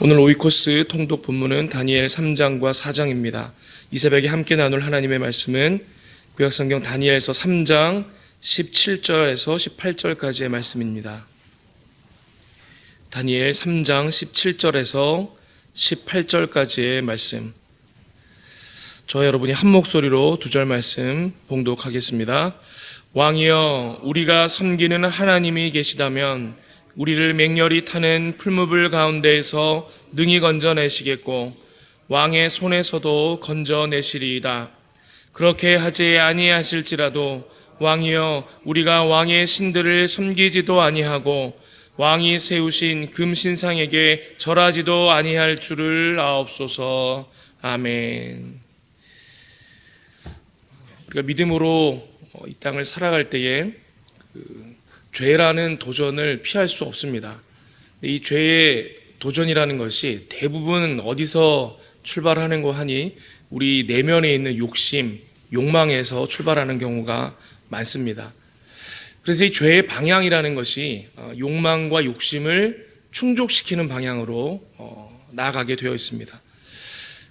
오늘 오이코스 통독 본문은 다니엘 3장과 4장입니다. 이 새벽에 함께 나눌 하나님의 말씀은 구약성경 다니엘서 3장 17절에서 18절까지의 말씀입니다. 다니엘 3장 17절에서 18절까지의 말씀. 저 여러분이 한 목소리로 두 절 말씀 봉독하겠습니다. 왕이여, 우리가 섬기는 하나님이 계시다면 우리를 맹렬히 타는 풀무불 가운데에서 능히 건져내시겠고 왕의 손에서도 건져내시리이다. 그렇게 하지 아니하실지라도 왕이여, 우리가 왕의 신들을 섬기지도 아니하고 왕이 세우신 금신상에게 절하지도 아니할 줄을 아옵소서. 아멘. 우리가 믿음으로 이 땅을 살아갈 때에 죄라는 도전을 피할 수 없습니다. 이 죄의 도전이라는 것이 대부분 어디서 출발하는 거 하니 우리 내면에 있는 욕심, 욕망에서 출발하는 경우가 많습니다. 그래서 이 죄의 방향이라는 것이 욕망과 욕심을 충족시키는 방향으로 나아가게 되어 있습니다.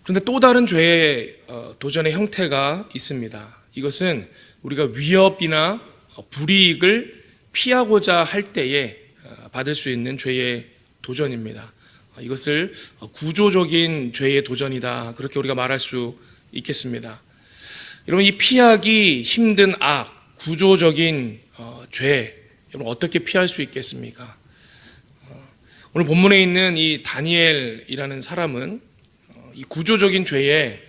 그런데 또 다른 죄의 도전의 형태가 있습니다. 이것은 우리가 위협이나 불이익을 피하고자 할 때에 받을 수 있는 죄의 도전입니다. 이것을 구조적인 죄의 도전이다, 그렇게 우리가 말할 수 있겠습니다. 여러분, 이 피하기 힘든 악, 구조적인 죄, 여러분 어떻게 피할 수 있겠습니까? 오늘 본문에 있는 이 다니엘이라는 사람은 이 구조적인 죄에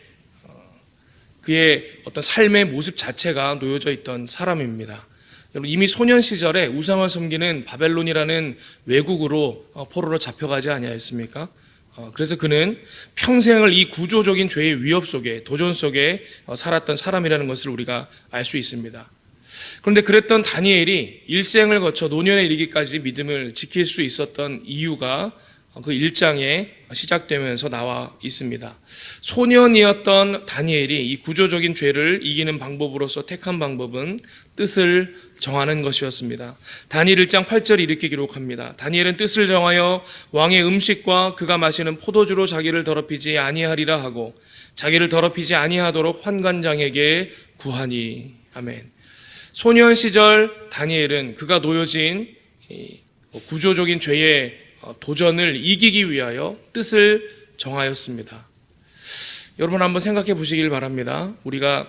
그의 어떤 삶의 모습 자체가 놓여져 있던 사람입니다. 여러분, 이미 소년 시절에 우상을 섬기는 바벨론이라는 외국으로 포로로 잡혀가지 아니하였습니까? 그래서 그는 평생을 이 구조적인 죄의 위협 속에, 도전 속에 살았던 사람이라는 것을 우리가 알 수 있습니다. 그런데 그랬던 다니엘이 일생을 거쳐 노년에 이르기까지 믿음을 지킬 수 있었던 이유가 그 1장에 시작되면서 나와 있습니다. 소년이었던 다니엘이 이 구조적인 죄를 이기는 방법으로서 택한 방법은 뜻을 정하는 것이었습니다. 다니엘 1장 8절이 이렇게 기록합니다. 다니엘은 뜻을 정하여 왕의 음식과 그가 마시는 포도주로 자기를 더럽히지 아니하리라 하고 자기를 더럽히지 아니하도록 환관장에게 구하니. 아멘. 소년 시절 다니엘은 그가 놓여진 구조적인 죄의 도전을 이기기 위하여 뜻을 정하였습니다. 여러분 한번 생각해 보시길 바랍니다. 우리가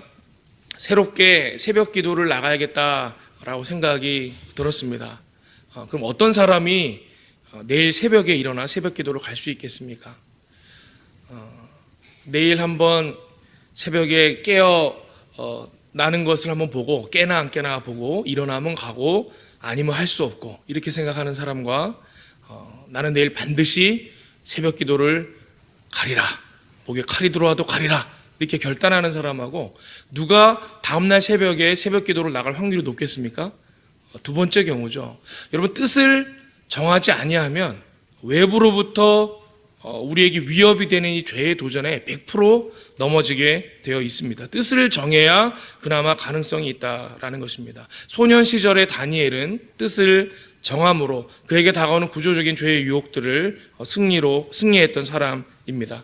새롭게 새벽 기도를 나가야겠다라고 생각이 들었습니다. 그럼 어떤 사람이 내일 새벽에 일어나 새벽 기도를 갈 수 있겠습니까? 내일 한번 새벽에 깨어 나는 것을 한번 보고 깨나 안 깨나 보고 일어나면 가고 아니면 할 수 없고 이렇게 생각하는 사람과 나는 내일 반드시 새벽 기도를 가리라, 목에 칼이 들어와도 가리라, 이렇게 결단하는 사람하고 누가 다음날 새벽에 새벽 기도를 나갈 확률이 높겠습니까? 두 번째 경우죠. 여러분, 뜻을 정하지 아니하면 외부로부터 우리에게 위협이 되는 이 죄의 도전에 100% 넘어지게 되어 있습니다. 뜻을 정해야 그나마 가능성이 있다라는 것입니다. 소년 시절의 다니엘은 뜻을 정함으로 그에게 다가오는 구조적인 죄의 유혹들을 승리했던 사람입니다.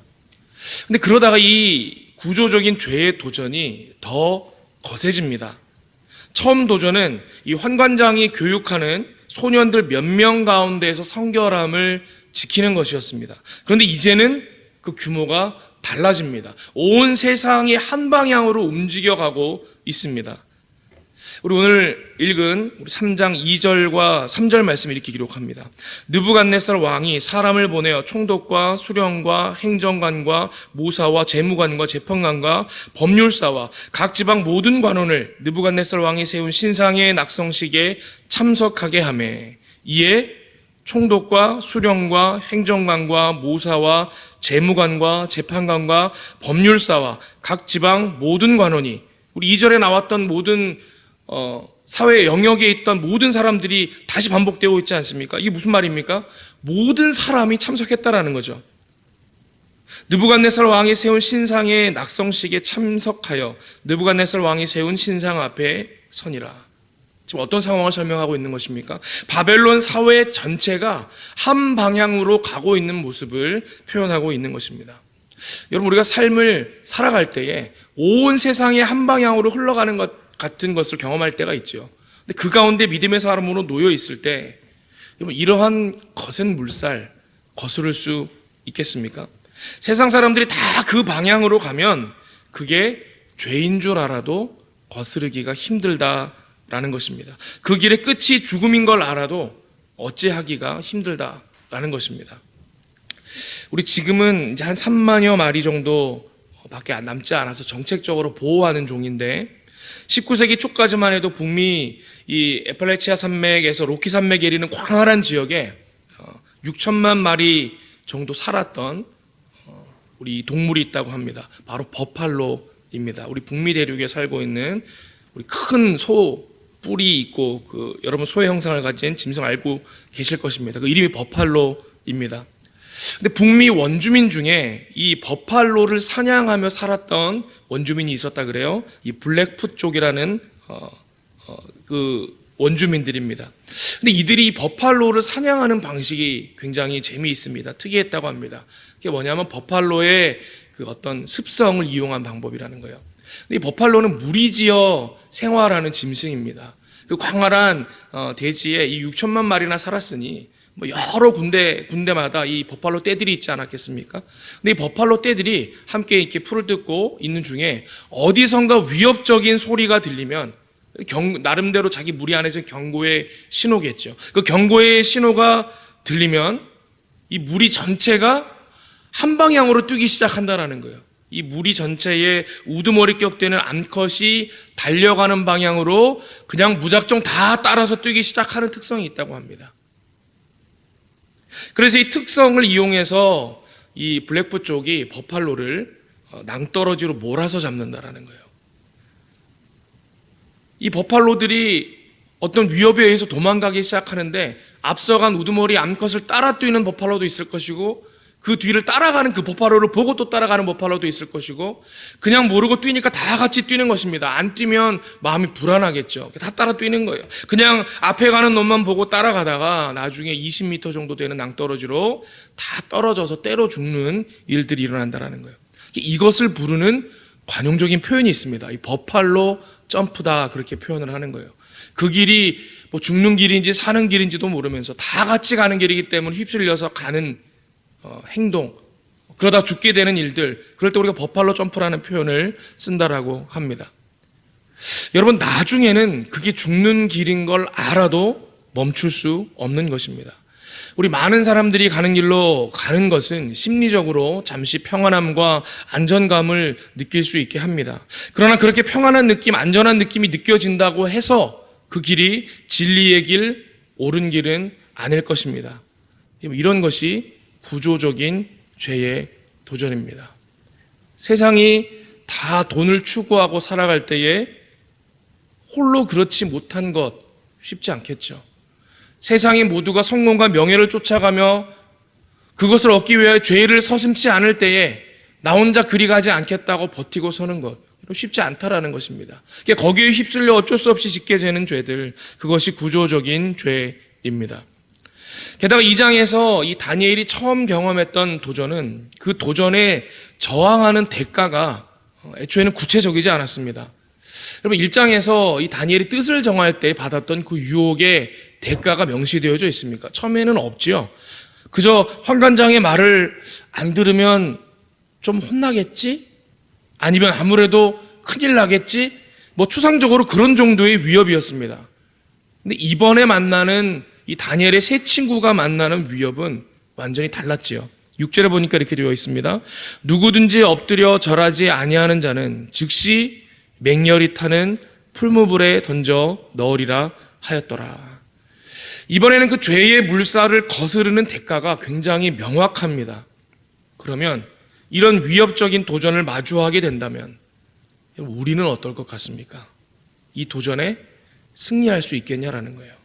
근데 그러다가 이 구조적인 죄의 도전이 더 거세집니다. 처음 도전은 이 환관장이 교육하는 소년들 몇 명 가운데에서 성결함을 지키는 것이었습니다. 그런데 이제는 그 규모가 달라집니다. 온 세상이 한 방향으로 움직여가고 있습니다. 우리 오늘 읽은 3장 2절과 3절 말씀을 이렇게 기록합니다. 느부갓네살 왕이 사람을 보내어 총독과 수령과 행정관과 모사와 재무관과 재판관과 법률사와 각 지방 모든 관원을 느부갓네살 왕이 세운 신상의 낙성식에 참석하게 하매 이에 총독과 수령과 행정관과 모사와 재무관과 재판관과 법률사와 각 지방 모든 관원이, 우리 2절에 나왔던 모든 사회 영역에 있던 모든 사람들이 다시 반복되고 있지 않습니까? 이게 무슨 말입니까? 모든 사람이 참석했다라는 거죠. 느부갓네살 왕이 세운 신상의 낙성식에 참석하여 느부갓네살 왕이 세운 신상 앞에 서니라. 지금 어떤 상황을 설명하고 있는 것입니까? 바벨론 사회 전체가 한 방향으로 가고 있는 모습을 표현하고 있는 것입니다. 여러분, 우리가 삶을 살아갈 때에 온 세상이 한 방향으로 흘러가는 것 같은 것을 경험할 때가 있죠. 근데 그 가운데 믿음의 사람으로 놓여 있을 때 여러분, 이러한 거센 물살 거스를 수 있겠습니까? 세상 사람들이 다 그 방향으로 가면 그게 죄인 줄 알아도 거스르기가 힘들다라는 것입니다. 그 길의 끝이 죽음인 걸 알아도 어찌하기가 힘들다라는 것입니다. 우리 지금은 이제 한 3만여 마리 정도밖에 남지 않아서 정책적으로 보호하는 종인데 19세기 초까지만 해도 북미 이 에팔레치아 산맥에서 로키 산맥에 이르는 광활한 지역에 6천만 마리 정도 살았던 우리 동물이 있다고 합니다. 바로 버팔로입니다. 우리 북미 대륙에 살고 있는 우리 큰 소 뿔이 있고 여러분 소의 형상을 가진 짐승 알고 계실 것입니다. 그 이름이 버팔로입니다. 근데 북미 원주민 중에 이 버팔로를 사냥하며 살았던 원주민이 있었다 그래요. 이 블랙풋 쪽이라는 그 원주민들입니다. 근데 이들이 이 버팔로를 사냥하는 방식이 굉장히 재미있습니다. 특이했다고 합니다. 그게 뭐냐면 버팔로의 그 어떤 습성을 이용한 방법이라는 거예요. 근데 이 버팔로는 무리지어 생활하는 짐승입니다. 그 광활한 대지에 이 6천만 마리나 살았으니 뭐 여러 군데마다 이 버팔로 떼들이 있지 않았겠습니까? 근데 이 버팔로 떼들이 함께 이렇게 풀을 뜯고 있는 중에 어디선가 위협적인 소리가 들리면 나름대로 자기 무리 안에서 경고의 신호겠죠. 그 경고의 신호가 들리면 이 무리 전체가 한 방향으로 뛰기 시작한다라는 거예요. 이 무리 전체에 우두머리 격되는 암컷이 달려가는 방향으로 그냥 무작정 다 따라서 뛰기 시작하는 특성이 있다고 합니다. 그래서 이 특성을 이용해서 이 블랙풋 쪽이 버팔로를 낭떠러지로 몰아서 잡는다라는 거예요. 이 버팔로들이 어떤 위협에 의해서 도망가기 시작하는데 앞서간 우두머리 암컷을 따라 뛰는 버팔로도 있을 것이고 그 뒤를 따라가는 그 버팔로를 보고 또 따라가는 버팔로도 있을 것이고 그냥 모르고 뛰니까 다 같이 뛰는 것입니다. 안 뛰면 마음이 불안하겠죠. 다 따라 뛰는 거예요. 그냥 앞에 가는 놈만 보고 따라가다가 나중에 20m 정도 되는 낭떠러지로 다 떨어져서 때려 죽는 일들이 일어난다는 거예요. 이것을 부르는 관용적인 표현이 있습니다. 이 버팔로 점프다 그렇게 표현을 하는 거예요. 그 길이 뭐 죽는 길인지 사는 길인지도 모르면서 다 같이 가는 길이기 때문에 휩쓸려서 가는 행동, 그러다 죽게 되는 일들, 그럴 때 우리가 버팔로 점프라는 표현을 쓴다라고 합니다. 여러분, 나중에는 그게 죽는 길인 걸 알아도 멈출 수 없는 것입니다. 우리 많은 사람들이 가는 길로 가는 것은 심리적으로 잠시 평안함과 안전감을 느낄 수 있게 합니다. 그러나 그렇게 평안한 느낌, 안전한 느낌이 느껴진다고 해서 그 길이 진리의 길, 옳은 길은 아닐 것입니다. 이런 것이 구조적인 죄의 도전입니다. 세상이 다 돈을 추구하고 살아갈 때에 홀로 그렇지 못한 것 쉽지 않겠죠. 세상이 모두가 성공과 명예를 쫓아가며 그것을 얻기 위해 죄를 서슴지 않을 때에 나 혼자 그리 가지 않겠다고 버티고 서는 것 쉽지 않다라는 것입니다. 거기에 휩쓸려 어쩔 수 없이 짓게 되는 죄들, 그것이 구조적인 죄입니다. 게다가 2장에서 이 다니엘이 처음 경험했던 도전은 그 도전에 저항하는 대가가 애초에는 구체적이지 않았습니다. 여러분 1장에서 이 다니엘이 뜻을 정할 때 받았던 그 유혹의 대가가 명시되어져 있습니까? 처음에는 없지요. 그저 환관장의 말을 안 들으면 좀 혼나겠지? 아니면 아무래도 큰일 나겠지? 뭐 추상적으로 그런 정도의 위협이었습니다. 근데 이번에 만나는 이 다니엘의 새 친구가 만나는 위협은 완전히 달랐지요. 6절에 보니까 이렇게 되어 있습니다. 누구든지 엎드려 절하지 아니하는 자는 즉시 맹렬히 타는 풀무불에 던져 넣으리라 하였더라. 이번에는 그 죄의 물살을 거스르는 대가가 굉장히 명확합니다. 그러면 이런 위협적인 도전을 마주하게 된다면 우리는 어떨 것 같습니까? 이 도전에 승리할 수 있겠냐라는 거예요.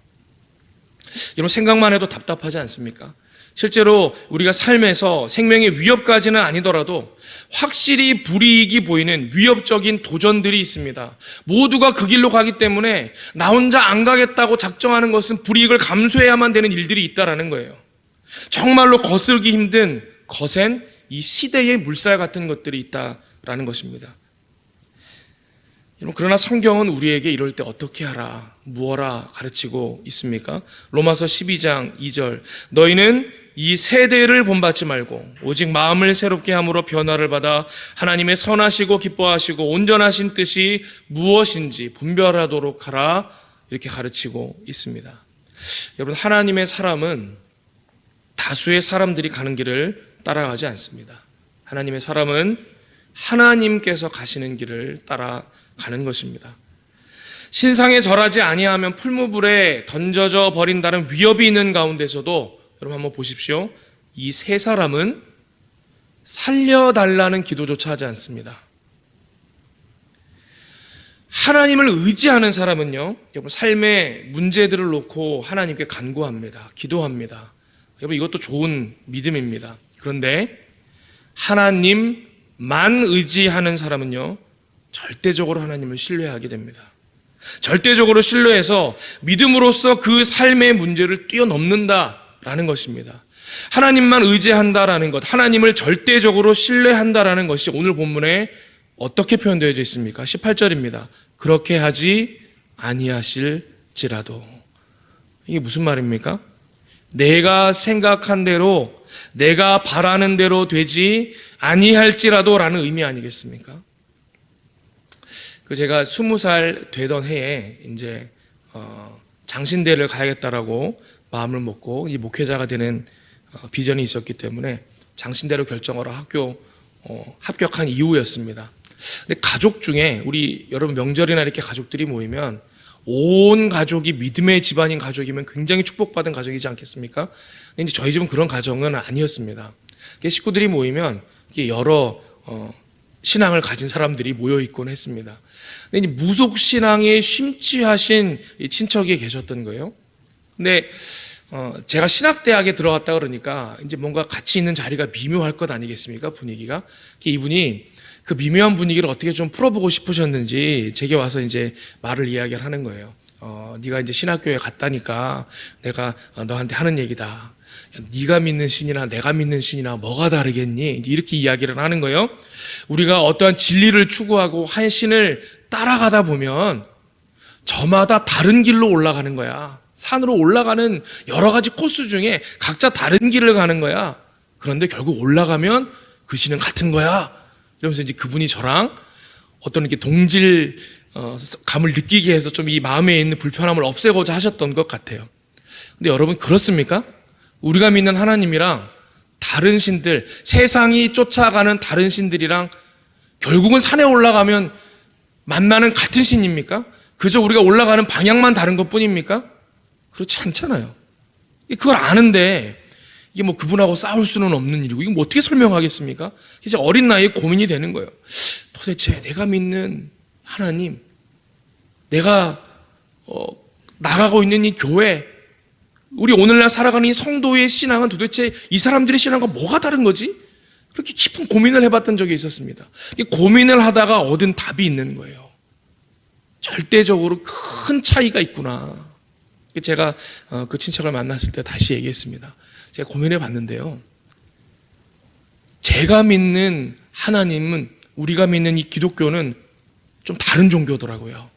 여러분 생각만 해도 답답하지 않습니까? 실제로 우리가 삶에서 생명의 위협까지는 아니더라도 확실히 불이익이 보이는 위협적인 도전들이 있습니다. 모두가 그 길로 가기 때문에 나 혼자 안 가겠다고 작정하는 것은 불이익을 감수해야만 되는 일들이 있다라는 거예요. 정말로 거스르기 힘든 거센 이 시대의 물살 같은 것들이 있다라는 것입니다. 그러나 성경은 우리에게 이럴 때 어떻게 하라, 무엇라 가르치고 있습니까? 로마서 12장 2절, 너희는 이 세대를 본받지 말고 오직 마음을 새롭게 함으로 변화를 받아 하나님의 선하시고 기뻐하시고 온전하신 뜻이 무엇인지 분별하도록 하라, 이렇게 가르치고 있습니다. 여러분, 하나님의 사람은 다수의 사람들이 가는 길을 따라가지 않습니다. 하나님의 사람은 하나님께서 가시는 길을 따라가는 것입니다. 신상에 절하지 아니하면 풀무불에 던져져 버린다는 위협이 있는 가운데서도 여러분 한번 보십시오. 이 세 사람은 살려달라는 기도조차 하지 않습니다. 하나님을 의지하는 사람은요, 여러분 삶의 문제들을 놓고 하나님께 간구합니다. 기도합니다. 여러분 이것도 좋은 믿음입니다. 그런데 하나님만 의지하는 사람은요, 절대적으로 하나님을 신뢰하게 됩니다. 절대적으로 신뢰해서 믿음으로써 그 삶의 문제를 뛰어넘는다라는 것입니다. 하나님만 의지한다라는 것, 하나님을 절대적으로 신뢰한다라는 것이 오늘 본문에 어떻게 표현되어 있습니까? 18절입니다. 그렇게 하지 아니하실지라도. 이게 무슨 말입니까? 내가 생각한 대로, 내가 바라는 대로 되지 아니할지라도 라는 의미 아니겠습니까? 제가 20살 되던 해에 이제 장신대를 가야겠다라고 마음을 먹고 이 목회자가 되는 비전이 있었기 때문에 장신대로 결정하러 학교 합격한 이후였습니다. 근데 가족 중에 우리 여러분 명절이나 이렇게 가족들이 모이면 온 가족이 믿음의 집안인 가족이면 굉장히 축복받은 가족이지 않겠습니까? 근데 이제 저희 집은 그런 가정은 아니었습니다. 식구들이 모이면 여러 신앙을 가진 사람들이 모여 있곤 했습니다. 근데 이제 무속 신앙에 심취하신 친척이 계셨던 거예요. 근데 제가 신학대학에 들어갔다 그러니까 이제 뭔가 같이 있는 자리가 미묘할 것 아니겠습니까? 분위기가. 이분이 그 미묘한 분위기를 어떻게 좀 풀어보고 싶으셨는지 제게 와서 이제 말을 이야기를 하는 거예요. 네가 이제 신학교에 갔다니까 내가 너한테 하는 얘기다. 네가 믿는 신이나 내가 믿는 신이나 뭐가 다르겠니? 이렇게 이야기를 하는 거예요. 우리가 어떠한 진리를 추구하고 한 신을 따라가다 보면 저마다 다른 길로 올라가는 거야. 산으로 올라가는 여러 가지 코스 중에 각자 다른 길을 가는 거야. 그런데 결국 올라가면 그 신은 같은 거야. 이러면서 이제 그분이 저랑 어떤 이렇게 동질 감을 느끼게 해서 좀 이 마음에 있는 불편함을 없애고자 하셨던 것 같아요. 근데 여러분 그렇습니까? 우리가 믿는 하나님이랑 다른 신들, 세상이 쫓아가는 다른 신들이랑 결국은 산에 올라가면 만나는 같은 신입니까? 그저 우리가 올라가는 방향만 다른 것 뿐입니까? 그렇지 않잖아요. 그걸 아는데 이게 뭐 그분하고 싸울 수는 없는 일이고 이거 뭐 어떻게 설명하겠습니까? 이제 어린 나이에 고민이 되는 거예요. 도대체 내가 믿는 하나님, 내가 나가고 있는 이 교회, 우리 오늘날 살아가는 이 성도의 신앙은 도대체 이 사람들의 신앙과 뭐가 다른 거지? 그렇게 깊은 고민을 해봤던 적이 있었습니다. 고민을 하다가 얻은 답이 있는 거예요. 절대적으로 큰 차이가 있구나. 제가 그 친척을 만났을 때 다시 얘기했습니다. 제가 고민해 봤는데요. 제가 믿는 하나님은, 우리가 믿는 이 기독교는 좀 다른 종교더라고요.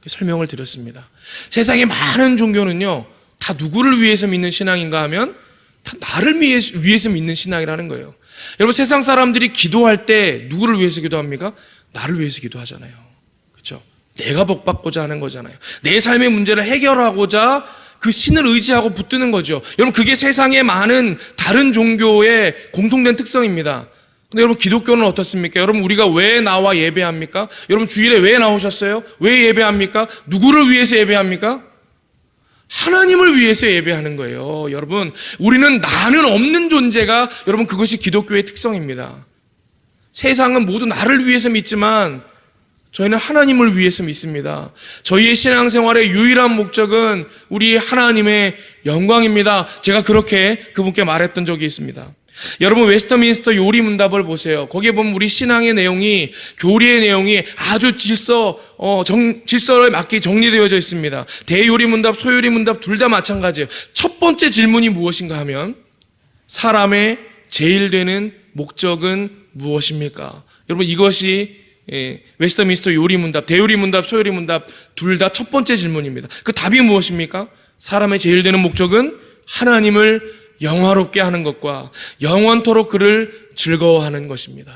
설명을 드렸습니다. 세상의 많은 종교는요, 다 누구를 위해서 믿는 신앙인가 하면 다 나를 위해서 믿는 신앙이라는 거예요. 여러분 세상 사람들이 기도할 때 누구를 위해서 기도합니까? 나를 위해서 기도하잖아요. 그렇죠? 내가 복받고자 하는 거잖아요. 내 삶의 문제를 해결하고자 그 신을 의지하고 붙드는 거죠. 여러분 그게 세상의 많은 다른 종교의 공통된 특성입니다. 근데 여러분 기독교는 어떻습니까? 여러분 우리가 왜 나와 예배합니까? 여러분 주일에 왜 나오셨어요? 왜 예배합니까? 누구를 위해서 예배합니까? 하나님을 위해서 예배하는 거예요. 여러분 우리는 나는 없는 존재가, 여러분 그것이 기독교의 특성입니다. 세상은 모두 나를 위해서 믿지만 저희는 하나님을 위해서 믿습니다. 저희의 신앙생활의 유일한 목적은 우리 하나님의 영광입니다. 제가 그렇게 그분께 말했던 적이 있습니다. 여러분, 웨스터민스터 요리문답을 보세요. 거기에 보면 우리 신앙의 내용이, 교리의 내용이 아주 질서에 맞게 정리되어져 있습니다. 대요리문답, 소요리문답 둘 다 마찬가지예요. 첫 번째 질문이 무엇인가 하면 사람의 제일 되는 목적은 무엇입니까? 여러분, 이것이 웨스터민스터 요리문답, 대요리문답, 소요리문답 둘 다 첫 번째 질문입니다. 그 답이 무엇입니까? 사람의 제일 되는 목적은 하나님을 영화롭게 하는 것과 영원토록 그를 즐거워하는 것입니다.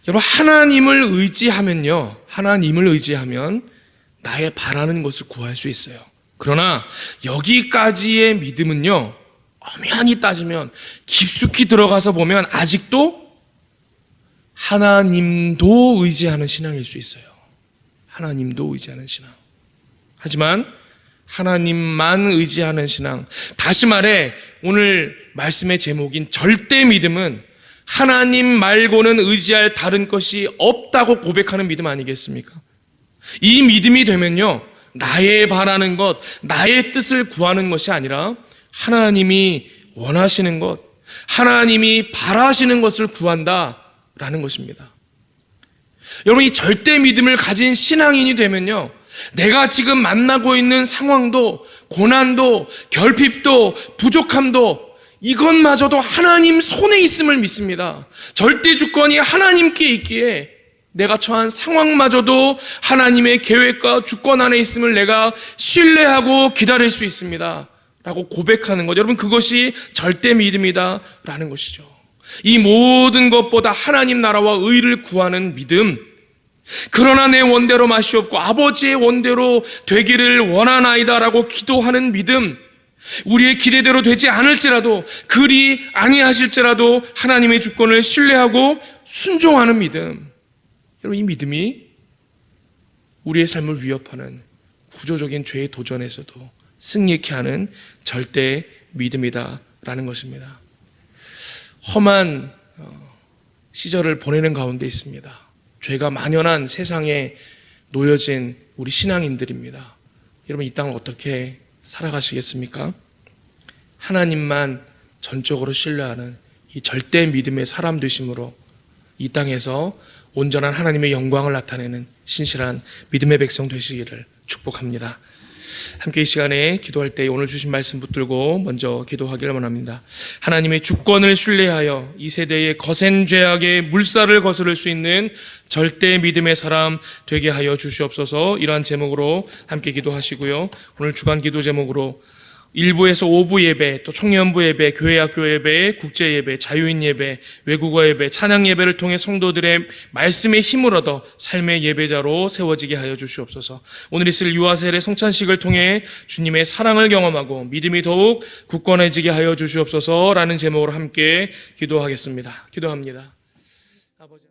여러분, 하나님을 의지하면 나의 바라는 것을 구할 수 있어요. 그러나 여기까지의 믿음은요, 엄연히 따지면, 깊숙이 들어가서 보면 아직도 하나님도 의지하는 신앙일 수 있어요. 하나님도 의지하는 신앙. 하지만 하나님만 의지하는 신앙, 다시 말해 오늘 말씀의 제목인 절대 믿음은 하나님 말고는 의지할 다른 것이 없다고 고백하는 믿음 아니겠습니까? 이 믿음이 되면요, 나의 바라는 것, 나의 뜻을 구하는 것이 아니라 하나님이 원하시는 것, 하나님이 바라시는 것을 구한다라는 것입니다. 여러분, 이 절대 믿음을 가진 신앙인이 되면요, 내가 지금 만나고 있는 상황도, 고난도, 결핍도, 부족함도 이것마저도 하나님 손에 있음을 믿습니다. 절대 주권이 하나님께 있기에 내가 처한 상황마저도 하나님의 계획과 주권 안에 있음을 내가 신뢰하고 기다릴 수 있습니다 라고 고백하는 것, 여러분, 그것이 절대 믿음이다 라는 것이죠. 이 모든 것보다 하나님 나라와 의를 구하는 믿음, 그러나 내 원대로 마시옵고 아버지의 원대로 되기를 원하나이다 라고 기도하는 믿음, 우리의 기대대로 되지 않을지라도, 그리 아니하실지라도 하나님의 주권을 신뢰하고 순종하는 믿음, 여러분, 이 믿음이 우리의 삶을 위협하는 구조적인 죄의 도전에서도 승리케 하는 절대 믿음이다 라는 것입니다. 험한 시절을 보내는 가운데 있습니다. 죄가 만연한 세상에 놓여진 우리 신앙인들입니다. 여러분, 이 땅을 어떻게 살아가시겠습니까? 하나님만 전적으로 신뢰하는 이 절대 믿음의 사람 되심으로 이 땅에서 온전한 하나님의 영광을 나타내는 신실한 믿음의 백성 되시기를 축복합니다. 함께 이 시간에 기도할 때 오늘 주신 말씀 붙들고 먼저 기도하기를 원합니다. 하나님의 주권을 신뢰하여 이 세대의 거센 죄악의 물살을 거스를 수 있는 절대 믿음의 사람 되게 하여 주시옵소서. 이러한 제목으로 함께 기도하시고요. 오늘 주간 기도 제목으로 1부에서 5부 예배, 또 청년부 예배, 교회 학교 예배, 국제 예배, 자유인 예배, 외국어 예배, 찬양 예배를 통해 성도들의 말씀의 힘을 얻어 삶의 예배자로 세워지게 하여 주시옵소서. 오늘 있을 유아셀의 성찬식을 통해 주님의 사랑을 경험하고 믿음이 더욱 굳건해지게 하여 주시옵소서라는 제목으로 함께 기도하겠습니다. 기도합니다. 아버지.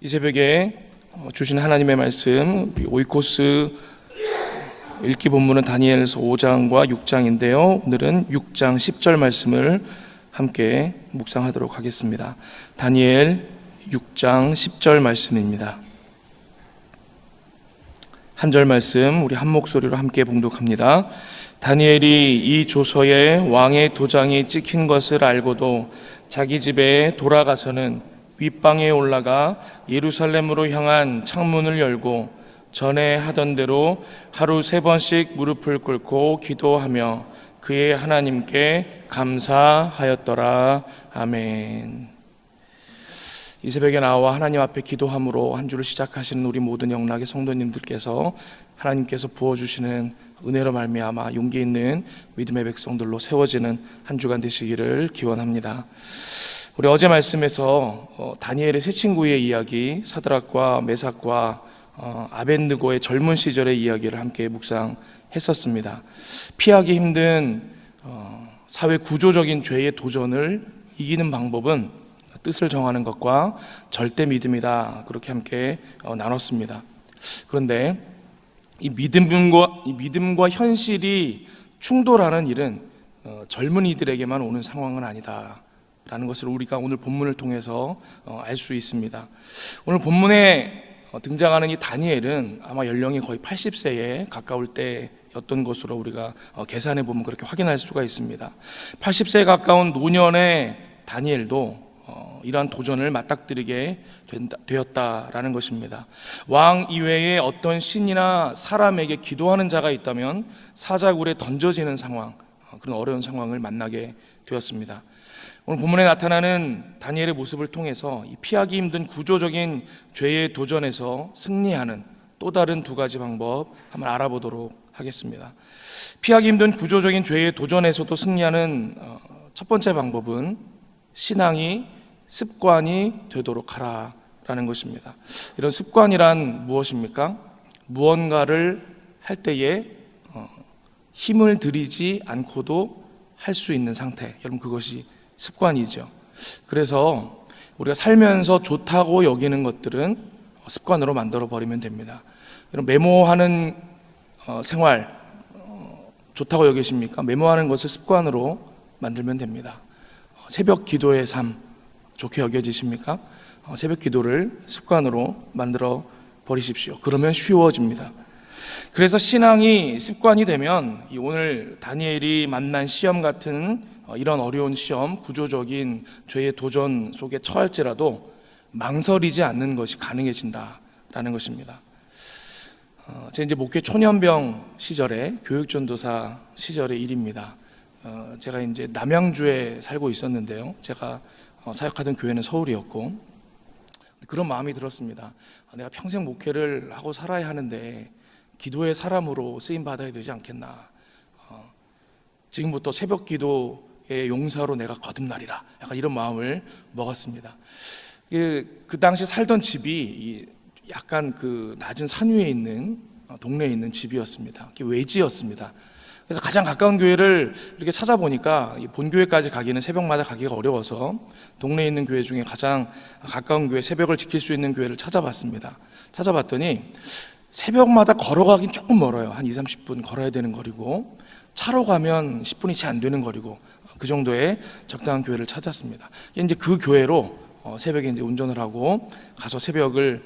이 새벽에 주신 하나님의 말씀, 우리 오이코스 읽기 본문은 다니엘서 5장과 6장인데요. 오늘은 6장 10절 말씀을 함께 묵상하도록 하겠습니다. 다니엘 6장 10절 말씀입니다. 한 절 말씀 우리 한 목소리로 함께 봉독합니다. 다니엘이 이 조서에 왕의 도장이 찍힌 것을 알고도 자기 집에 돌아가서는 윗방에 올라가 예루살렘으로 향한 창문을 열고 전에 하던 대로 하루 3번씩 무릎을 꿇고 기도하며 그의 하나님께 감사하였더라. 아멘. 이 새벽에 나와 하나님 앞에 기도함으로 한 주를 시작하시는 우리 모든 영락의 성도님들께서 하나님께서 부어주시는 은혜로 말미암아 용기 있는 믿음의 백성들로 세워지는 한 주간 되시기를 기원합니다. 우리 어제 말씀에서 다니엘의 세 친구의 이야기, 사드락과 메삭과 아벳느고의 젊은 시절의 이야기를 함께 묵상했었습니다. 피하기 힘든 사회 구조적인 죄의 도전을 이기는 방법은 뜻을 정하는 것과 절대 믿음이다. 그렇게 함께 나눴습니다. 그런데 이 믿음과 현실이 충돌하는 일은 젊은이들에게만 오는 상황은 아니다 라는 것을 우리가 오늘 본문을 통해서 알 수 있습니다. 오늘 본문에 등장하는 이 다니엘은 아마 연령이 거의 80세에 가까울 때였던 것으로 우리가 계산해 보면 그렇게 확인할 수가 있습니다. 80세에 가까운 노년의 다니엘도 이러한 도전을 맞닥뜨리게 되었다라는 것입니다. 왕 이외에 어떤 신이나 사람에게 기도하는 자가 있다면 사자굴에 던져지는 상황, 그런 어려운 상황을 만나게 되었습니다. 오늘 본문에 나타나는 다니엘의 모습을 통해서 이 피하기 힘든 구조적인 죄의 도전에서 승리하는 또 다른 두 가지 방법 한번 알아보도록 하겠습니다. 피하기 힘든 구조적인 죄의 도전에서도 승리하는 첫 번째 방법은 신앙이 습관이 되도록 하라라는 것입니다. 이런 습관이란 무엇입니까? 무언가를 할 때에 힘을 들이지 않고도 할 수 있는 상태, 여러분 그것이 습관이죠. 그래서 우리가 살면서 좋다고 여기는 것들은 습관으로 만들어 버리면 됩니다. 이런 메모하는 생활 좋다고 여기십니까? 메모하는 것을 습관으로 만들면 됩니다. 새벽 기도의 삶 좋게 여겨지십니까? 새벽 기도를 습관으로 만들어 버리십시오. 그러면 쉬워집니다. 그래서 신앙이 습관이 되면 오늘 다니엘이 만난 시험 같은 이런 어려운 시험, 구조적인 죄의 도전 속에 처할지라도 망설이지 않는 것이 가능해진다라는 것입니다. 제 이제 목회 초년병 시절에 교육전도사 시절의 일입니다. 제가 이제 남양주에 살고 있었는데요. 제가 사역하던 교회는 서울이었고 그런 마음이 들었습니다. 내가 평생 목회를 하고 살아야 하는데 기도의 사람으로 쓰임 받아야 되지 않겠나. 지금부터 새벽 기도의 용사로 내가 거듭나리라. 약간 이런 마음을 먹었습니다. 그 당시 살던 집이 약간 그 낮은 산 위에 있는 동네에 있는 집이었습니다. 외지였습니다. 그래서 가장 가까운 교회를 이렇게 찾아보니까 본교회까지 가기는 새벽마다 가기가 어려워서 동네에 있는 교회 중에 가장 가까운 교회, 새벽을 지킬 수 있는 교회를 찾아봤습니다. 찾아봤더니 새벽마다 걸어가긴 조금 멀어요. 한 20-30분 걸어야 되는 거리고 차로 가면 10분이 채 안 되는 거리고 그 정도의 적당한 교회를 찾았습니다. 이제 그 교회로 새벽에 이제 운전을 하고 가서 새벽을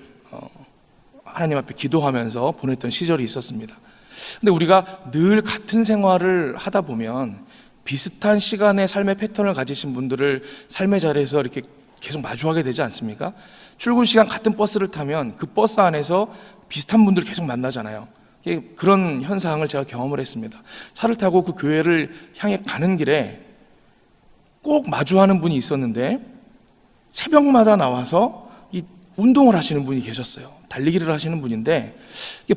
하나님 앞에 기도하면서 보냈던 시절이 있었습니다. 근데 우리가 늘 같은 생활을 하다 보면 비슷한 시간의 삶의 패턴을 가지신 분들을 삶의 자리에서 이렇게 계속 마주하게 되지 않습니까? 출근 시간 같은 버스를 타면 그 버스 안에서 비슷한 분들 계속 만나잖아요. 그런 현상을 제가 경험을 했습니다. 차를 타고 그 교회를 향해 가는 길에 꼭 마주하는 분이 있었는데 새벽마다 나와서 이 운동을 하시는 분이 계셨어요. 달리기를 하시는 분인데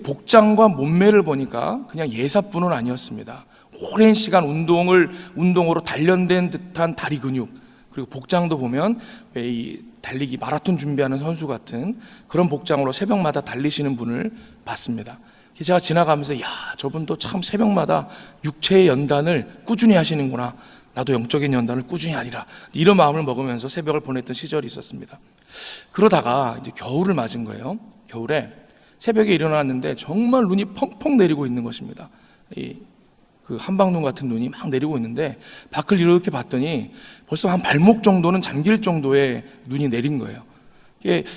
복장과 몸매를 보니까 그냥 예사뿐은 아니었습니다. 오랜 시간 운동으로 단련된 듯한 다리 근육, 그리고 복장도 보면 왜 이 달리기 마라톤 준비하는 선수 같은 그런 복장으로 새벽마다 달리시는 분을 봤습니다. 제가 지나가면서 야, 저분도 참 새벽마다 육체의 연단을 꾸준히 하시는구나. 나도 영적인 연단을 꾸준히 하리라. 이런 마음을 먹으면서 새벽을 보냈던 시절이 있었습니다. 그러다가 이제 겨울을 맞은 거예요. 겨울에 새벽에 일어났는데 정말 눈이 펑펑 내리고 있는 것입니다. 그 한방눈 같은 눈이 막 내리고 있는데 밖을 이렇게 봤더니 벌써 한 발목 정도는 잠길 정도의 눈이 내린 거예요.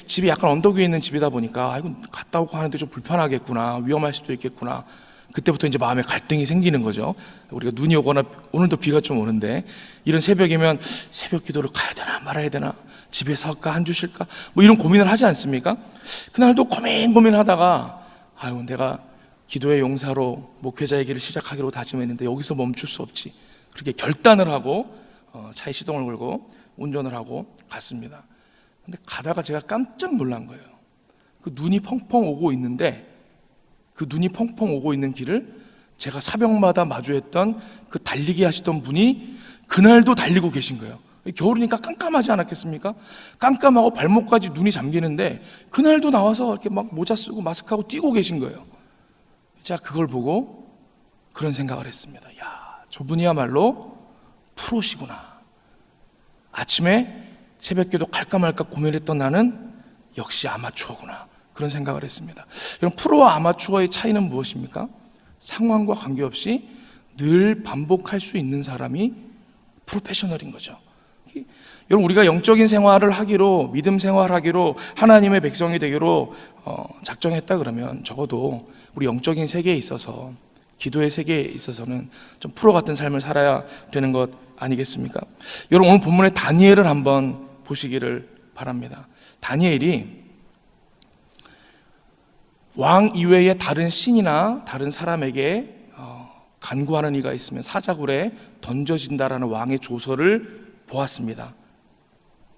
집이 약간 언덕 위에 있는 집이다 보니까 아이고 갔다 오고 하는데 좀 불편하겠구나, 위험할 수도 있겠구나. 그때부터 이제 마음에 갈등이 생기는 거죠. 우리가 눈이 오거나 오늘도 비가 좀 오는데 이런 새벽이면 새벽 기도를 가야 되나 말아야 되나, 집에서 할까 안 주실까, 뭐 이런 고민을 하지 않습니까? 그날도 고민하다가 아유 내가 기도의 용사로 목회자의 길을 시작하기로 다짐했는데 여기서 멈출 수 없지. 그렇게 결단을 하고 차에 시동을 걸고 운전을 하고 갔습니다. 근데 가다가 제가 깜짝 놀란 거예요. 그 눈이 펑펑 오고 있는데 그 눈이 펑펑 오고 있는 길을 제가 새벽마다 마주했던 그 달리기 하시던 분이 그날도 달리고 계신 거예요. 겨울이니까 깜깜하지 않았겠습니까? 깜깜하고 발목까지 눈이 잠기는데 그날도 나와서 이렇게 막 모자 쓰고 마스크하고 뛰고 계신 거예요. 제가 그걸 보고 그런 생각을 했습니다. 야, 저분이야말로 프로시구나. 아침에 새벽기도 갈까 말까 고민했던 나는 역시 아마추어구나. 그런 생각을 했습니다. 여러분, 프로와 아마추어의 차이는 무엇입니까? 상황과 관계없이 늘 반복할 수 있는 사람이 프로페셔널인 거죠. 여러분, 우리가 영적인 생활을 하기로, 믿음 생활하기로, 하나님의 백성이 되기로 작정했다 그러면 적어도 우리 영적인 세계에 있어서, 기도의 세계에 있어서는 좀 프로 같은 삶을 살아야 되는 것 아니겠습니까? 여러분, 오늘 본문의 다니엘을 한번 보시기를 바랍니다. 다니엘이 왕 이외의 다른 신이나 다른 사람에게 간구하는 이가 있으면 사자굴에 던져진다라는 왕의 조서를 보았습니다.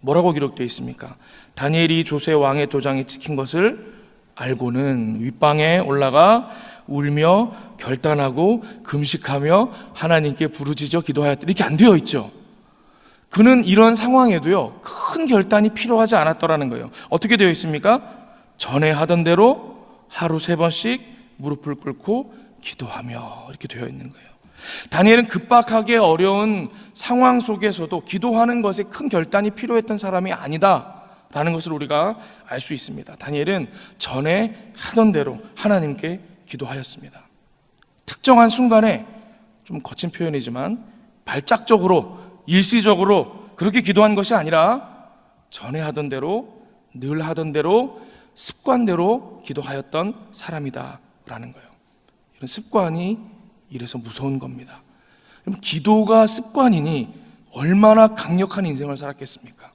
뭐라고 기록되어 있습니까? 다니엘이 조세 왕의 도장에 찍힌 것을 알고는 윗방에 올라가 울며 결단하고 금식하며 하나님께 부르짖어 기도하였다. 이렇게 안 되어 있죠. 그는 이런 상황에도요, 큰 결단이 필요하지 않았더라는 거예요. 어떻게 되어 있습니까? 전에 하던 대로 하루 3번씩 무릎을 꿇고 기도하며 이렇게 되어 있는 거예요. 다니엘은 급박하게 어려운 상황 속에서도 기도하는 것에 큰 결단이 필요했던 사람이 아니다라는 것을 우리가 알 수 있습니다. 다니엘은 전에 하던 대로 하나님께 기도하였습니다. 특정한 순간에, 좀 거친 표현이지만 발작적으로, 일시적으로 그렇게 기도한 것이 아니라 전에 하던 대로, 늘 하던 대로, 습관대로 기도하였던 사람이다라는 거예요. 이런 습관이 이래서 무서운 겁니다. 그럼 기도가 습관이니 얼마나 강력한 인생을 살았겠습니까?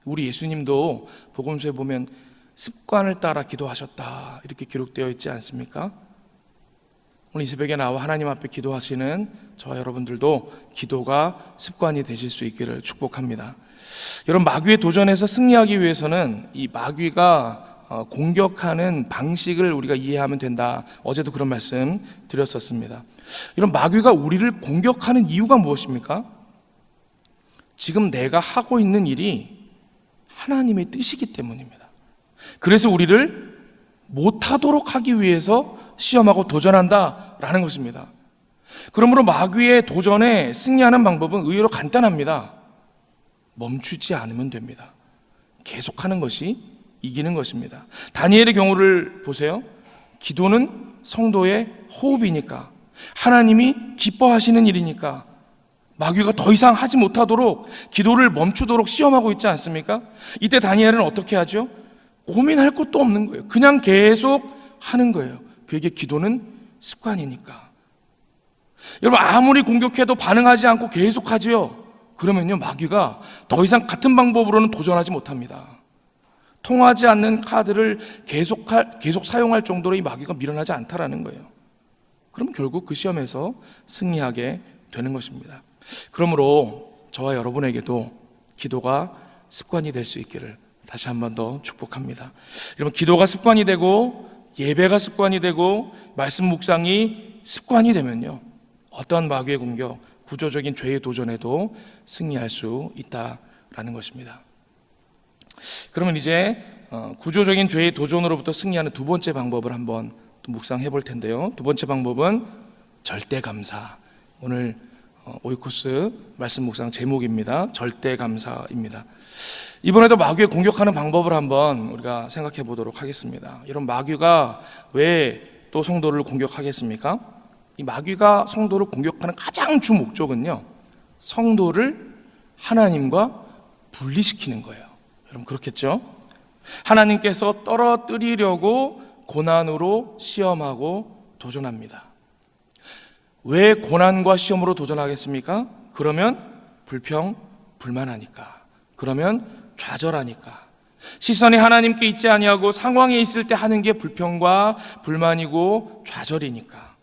우리 예수님도 복음서에 보면 습관을 따라 기도하셨다 이렇게 기록되어 있지 않습니까? 오늘 이 새벽에 나와 하나님 앞에 기도하시는 저와 여러분들도 기도가 습관이 되실 수 있기를 축복합니다. 여러분, 마귀의 도전에서 승리하기 위해서는 이 마귀가 공격하는 방식을 우리가 이해하면 된다. 어제도 그런 말씀 드렸었습니다. 이런 마귀가 우리를 공격하는 이유가 무엇입니까? 지금 내가 하고 있는 일이 하나님의 뜻이기 때문입니다. 그래서 우리를 못하도록 하기 위해서 시험하고 도전한다라는 것입니다. 그러므로 마귀의 도전에 승리하는 방법은 의외로 간단합니다. 멈추지 않으면 됩니다. 계속하는 것이 이기는 것입니다. 다니엘의 경우를 보세요. 기도는 성도의 호흡이니까, 하나님이 기뻐하시는 일이니까 마귀가 더 이상 하지 못하도록 기도를 멈추도록 시험하고 있지 않습니까? 이때 다니엘은 어떻게 하죠? 고민할 것도 없는 거예요. 그냥 계속 하는 거예요. 그에게 기도는 습관이니까. 여러분, 아무리 공격해도 반응하지 않고 계속 하지요. 그러면요, 마귀가 더 이상 같은 방법으로는 도전하지 못합니다. 통하지 않는 카드를 계속 사용할 정도로 이 마귀가 밀어나지 않다라는 거예요. 그럼 결국 그 시험에서 승리하게 되는 것입니다. 그러므로 저와 여러분에게도 기도가 습관이 될 수 있기를 다시 한 번 더 축복합니다. 여러분, 기도가 습관이 되고 예배가 습관이 되고 말씀 묵상이 습관이 되면요, 어떠한 마귀의 공격, 구조적인 죄의 도전에도 승리할 수 있다라는 것입니다. 그러면 이제 구조적인 죄의 도전으로부터 승리하는 두 번째 방법을 한번 또 묵상해 볼 텐데요. 두 번째 방법은 절대 감사. 오늘 오이코스 말씀 묵상 제목입니다. 절대 감사입니다. 이번에도 마귀의 공격하는 방법을 한번 우리가 생각해 보도록 하겠습니다. 이런 마귀가 왜 또 성도를 공격하겠습니까? 이 마귀가 성도를 공격하는 가장 주 목적은요, 성도를 하나님과 분리시키는 거예요. 여러분, 그렇겠죠? 하나님께서 떨어뜨리려고 고난으로 시험하고 도전합니다. 왜 고난과 시험으로 도전하겠습니까? 그러면 불평불만하니까, 그러면 좌절하니까, 시선이 하나님께 있지 아니하고 상황에 있을 때 하는 게 불평과 불만이고 좌절이니까,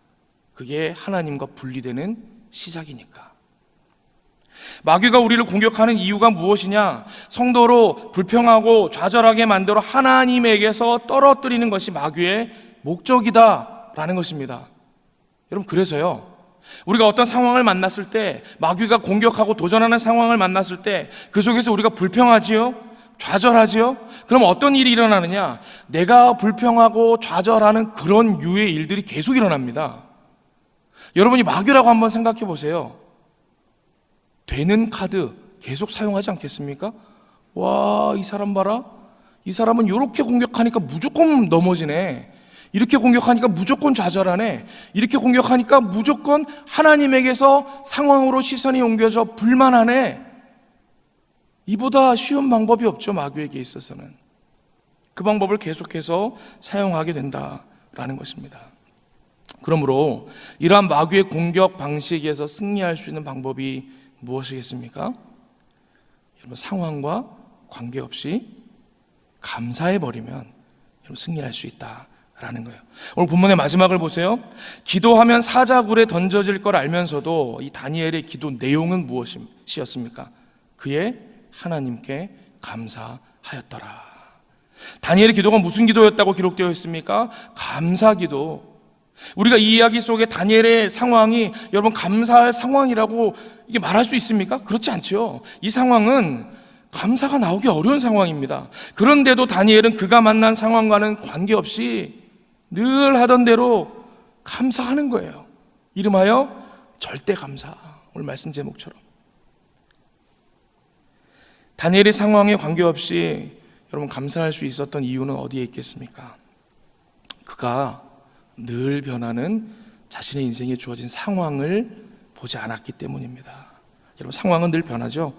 그게 하나님과 분리되는 시작이니까. 마귀가 우리를 공격하는 이유가 무엇이냐? 성도로 불평하고 좌절하게 만들어 하나님에게서 떨어뜨리는 것이 마귀의 목적이다라는 것입니다. 여러분, 그래서요, 우리가 어떤 상황을 만났을 때, 마귀가 공격하고 도전하는 상황을 만났을 때 그 속에서 우리가 불평하지요? 좌절하지요? 그럼 어떤 일이 일어나느냐? 내가 불평하고 좌절하는 그런 유의 일들이 계속 일어납니다. 여러분이 마귀라고 한번 생각해 보세요. 되는 카드 계속 사용하지 않겠습니까? 와, 이 사람 봐라. 이 사람은 이렇게 공격하니까 무조건 넘어지네. 이렇게 공격하니까 무조건 좌절하네. 이렇게 공격하니까 무조건 하나님에게서 상황으로 시선이 옮겨져 불만하네. 이보다 쉬운 방법이 없죠, 마귀에게 있어서는. 그 방법을 계속해서 사용하게 된다라는 것입니다. 그러므로 이러한 마귀의 공격 방식에서 승리할 수 있는 방법이 무엇이겠습니까? 여러분, 상황과 관계없이 감사해버리면 여러분 승리할 수 있다라는 거예요. 오늘 본문의 마지막을 보세요. 기도하면 사자굴에 던져질 걸 알면서도 이 다니엘의 기도 내용은 무엇이었습니까? 그의 하나님께 감사하였더라. 다니엘의 기도가 무슨 기도였다고 기록되어 있습니까? 감사 기도. 우리가 이 이야기 속에 다니엘의 상황이 여러분 감사할 상황이라고 이게 말할 수 있습니까? 그렇지 않죠. 이 상황은 감사가 나오기 어려운 상황입니다. 그런데도 다니엘은 그가 만난 상황과는 관계없이 늘 하던 대로 감사하는 거예요. 이름하여 절대 감사. 오늘 말씀 제목처럼. 다니엘의 상황에 관계없이 여러분 감사할 수 있었던 이유는 어디에 있겠습니까? 그가 늘 변하는 자신의 인생에 주어진 상황을 보지 않았기 때문입니다. 여러분, 상황은 늘 변하죠.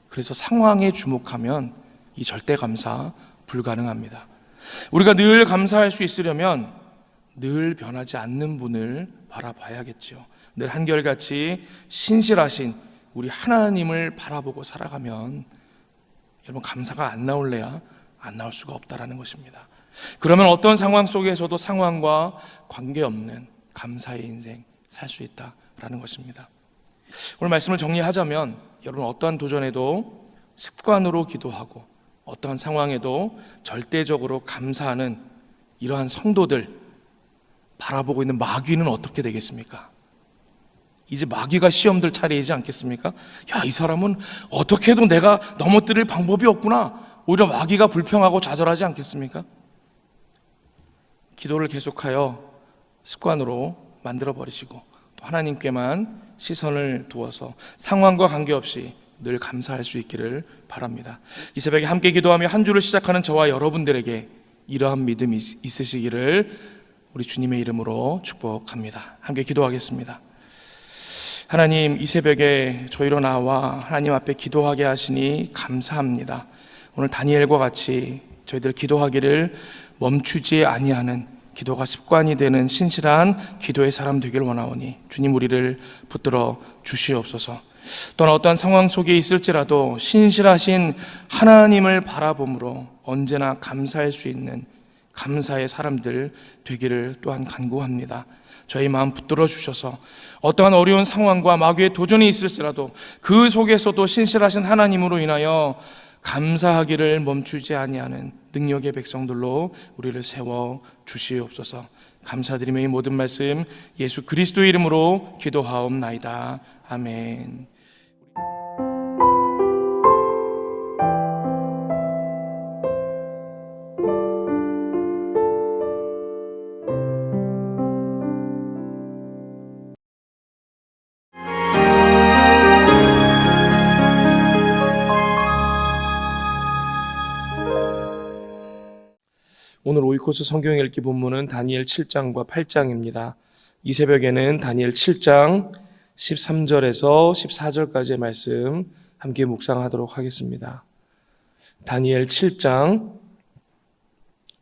그래서 상황에 주목하면 이 절대 감사 불가능합니다. 우리가 늘 감사할 수 있으려면 늘 변하지 않는 분을 바라봐야겠죠. 늘 한결같이 신실하신 우리 하나님을 바라보고 살아가면 여러분 감사가 안 나올래야 안 나올 수가 없다라는 것입니다. 그러면 어떤 상황 속에서도 상황과 관계없는 감사의 인생 살 수 있다라는 것입니다. 오늘 말씀을 정리하자면 여러분 어떠한 도전에도 습관으로 기도하고 어떠한 상황에도 절대적으로 감사하는 이러한 성도들 바라보고 있는 마귀는 어떻게 되겠습니까? 이제 마귀가 시험들 차례이지 않겠습니까? 야, 이 사람은 어떻게 해도 내가 넘어뜨릴 방법이 없구나. 오히려 마귀가 불평하고 좌절하지 않겠습니까? 기도를 계속하여 습관으로 만들어버리시고 또 하나님께만 시선을 두어서 상황과 관계없이 늘 감사할 수 있기를 바랍니다. 이 새벽에 함께 기도하며 한 주를 시작하는 저와 여러분들에게 이러한 믿음이 있으시기를 우리 주님의 이름으로 축복합니다. 함께 기도하겠습니다. 하나님, 이 새벽에 저희로 나와 하나님 앞에 기도하게 하시니 감사합니다. 오늘 다니엘과 같이 저희들 기도하기를 멈추지 아니하는 기도가 습관이 되는 신실한 기도의 사람 되길 원하오니 주님 우리를 붙들어 주시옵소서. 또는 어떠한 상황 속에 있을지라도 신실하신 하나님을 바라봄으로 언제나 감사할 수 있는 감사의 사람들 되기를 또한 간구합니다. 저희 마음 붙들어 주셔서 어떠한 어려운 상황과 마귀의 도전이 있을지라도 그 속에서도 신실하신 하나님으로 인하여 감사하기를 멈추지 아니하는 능력의 백성들로 우리를 세워 주시옵소서. 감사드리며 이 모든 말씀 예수 그리스도의 이름으로 기도하옵나이다. 아멘. 오늘 오이코스 성경 읽기 본문은 다니엘 7장과 8장입니다. 이 새벽에는 다니엘 7장 13절에서 14절까지의 말씀 함께 묵상하도록 하겠습니다. 다니엘 7장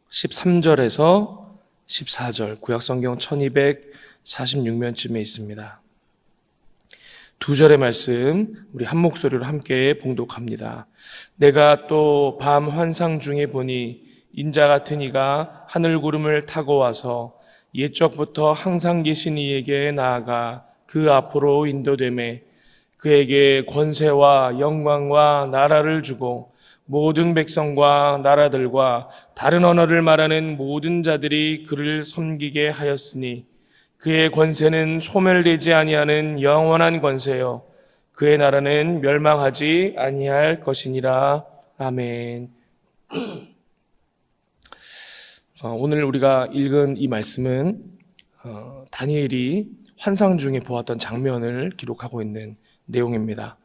13절에서 14절, 구약성경 1246면쯤에 있습니다. 두 절의 말씀 우리 한 목소리로 함께 봉독합니다. 내가 또 밤 환상 중에 보니 인자 같은 이가 하늘 구름을 타고 와서 옛적부터 항상 계신 이에게 나아가 그 앞으로 인도되매 그에게 권세와 영광과 나라를 주고 모든 백성과 나라들과 다른 언어를 말하는 모든 자들이 그를 섬기게 하였으니 그의 권세는 소멸되지 아니하는 영원한 권세요 그의 나라는 멸망하지 아니할 것이니라. 아멘. 오늘 우리가 읽은 이 말씀은 다니엘이 환상 중에 보았던 장면을 기록하고 있는 내용입니다.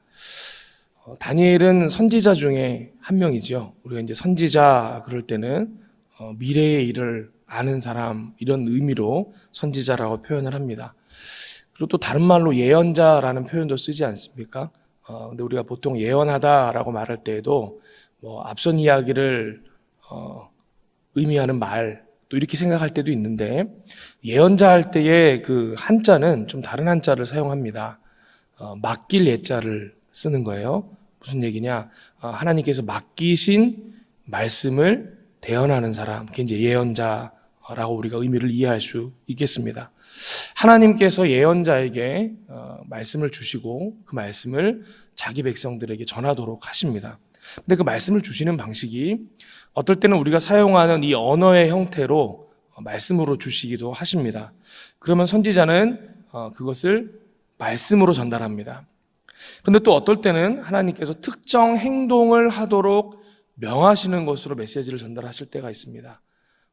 다니엘은 선지자 중에 한 명이죠. 우리가 이제 선지자 그럴 때는 미래의 일을 아는 사람 이런 의미로 선지자라고 표현을 합니다. 그리고 또 다른 말로 예언자라는 표현도 쓰지 않습니까? 근데 우리가 보통 예언하다라고 말할 때에도 앞선 이야기를 의미하는 말 또 이렇게 생각할 때도 있는데 예언자 할 때의 그 한자는 좀 다른 한자를 사용합니다. 맡길 예자를 쓰는 거예요. 무슨 얘기냐? 하나님께서 맡기신 말씀을 대언하는 사람, 그게 이제 예언자라고 우리가 의미를 이해할 수 있겠습니다. 하나님께서 예언자에게 말씀을 주시고 그 말씀을 자기 백성들에게 전하도록 하십니다. 근데 그 말씀을 주시는 방식이 어떨 때는 우리가 사용하는 이 언어의 형태로 말씀으로 주시기도 하십니다. 그러면 선지자는 그것을 말씀으로 전달합니다. 그런데 또 어떨 때는 하나님께서 특정 행동을 하도록 명하시는 것으로 메시지를 전달하실 때가 있습니다.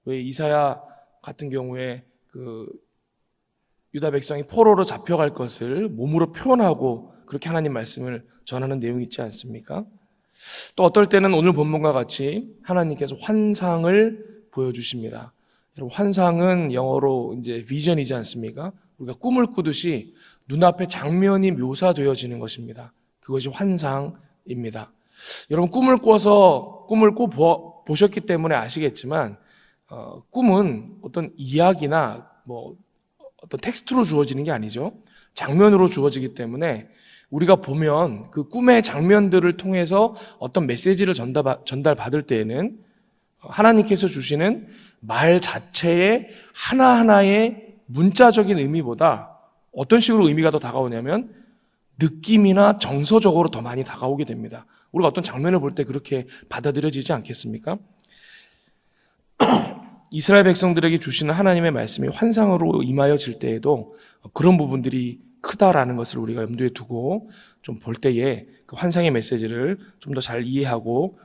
왜 이사야 같은 경우에 그 유다 백성이 포로로 잡혀갈 것을 몸으로 표현하고 그렇게 하나님 말씀을 전하는 내용이 있지 않습니까? 또 어떨 때는 오늘 본문과 같이 하나님께서 환상을 보여주십니다. 여러분, 환상은 영어로 이제 비전이지 않습니까? 우리가 꿈을 꾸듯이 눈앞에 장면이 묘사되어지는 것입니다. 그것이 환상입니다. 여러분, 꿈을 보셨기 때문에 아시겠지만 꿈은 어떤 이야기나 어떤 텍스트로 주어지는 게 아니죠. 장면으로 주어지기 때문에 우리가 보면 그 꿈의 장면들을 통해서 어떤 메시지를 전달받을 때에는 하나님께서 주시는 말 자체의 하나하나의 문자적인 의미보다 어떤 식으로 의미가 더 다가오냐면 느낌이나 정서적으로 더 많이 다가오게 됩니다. 우리가 어떤 장면을 볼 때 그렇게 받아들여지지 않겠습니까? 이스라엘 백성들에게 주시는 하나님의 말씀이 환상으로 임하여질 때에도 그런 부분들이 크다라는 것을 우리가 염두에 두고 좀 볼 때에 그 환상의 메시지를 좀 더 잘 이해하고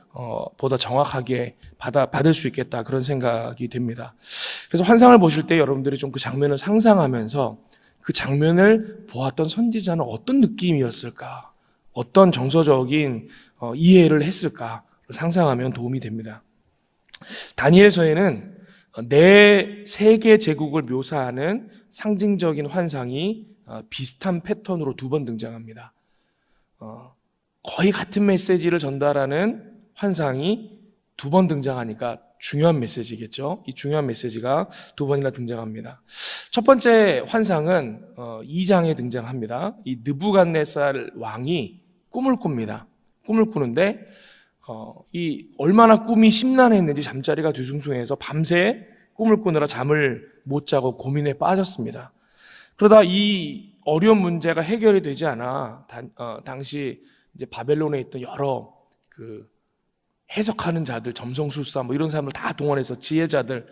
보다 정확하게 받을 수 있겠다 그런 생각이 됩니다. 그래서 환상을 보실 때 여러분들이 좀 그 장면을 상상하면서 그 장면을 보았던 선지자는 어떤 느낌이었을까? 어떤 정서적인 이해를 했을까? 상상하면 도움이 됩니다. 다니엘서에는 네 세계 제국을 묘사하는 상징적인 환상이 비슷한 패턴으로 2번 등장합니다. 거의 같은 메시지를 전달하는 환상이 2번 등장하니까 중요한 메시지겠죠. 이 중요한 메시지가 2번이나 등장합니다. 첫 번째 환상은 2장에 등장합니다. 이 느부갓네살 왕이 꿈을 꿉니다. 꿈을 꾸는데 이 얼마나 꿈이 심란했는지 잠자리가 뒤숭숭해서 밤새 꿈을 꾸느라 잠을 못 자고 고민에 빠졌습니다. 그러다 이 어려운 문제가 해결이 되지 않아 당시 이제 바벨론에 있던 여러 그 해석하는 자들, 점성술사 이런 사람을 다 동원해서 지혜자들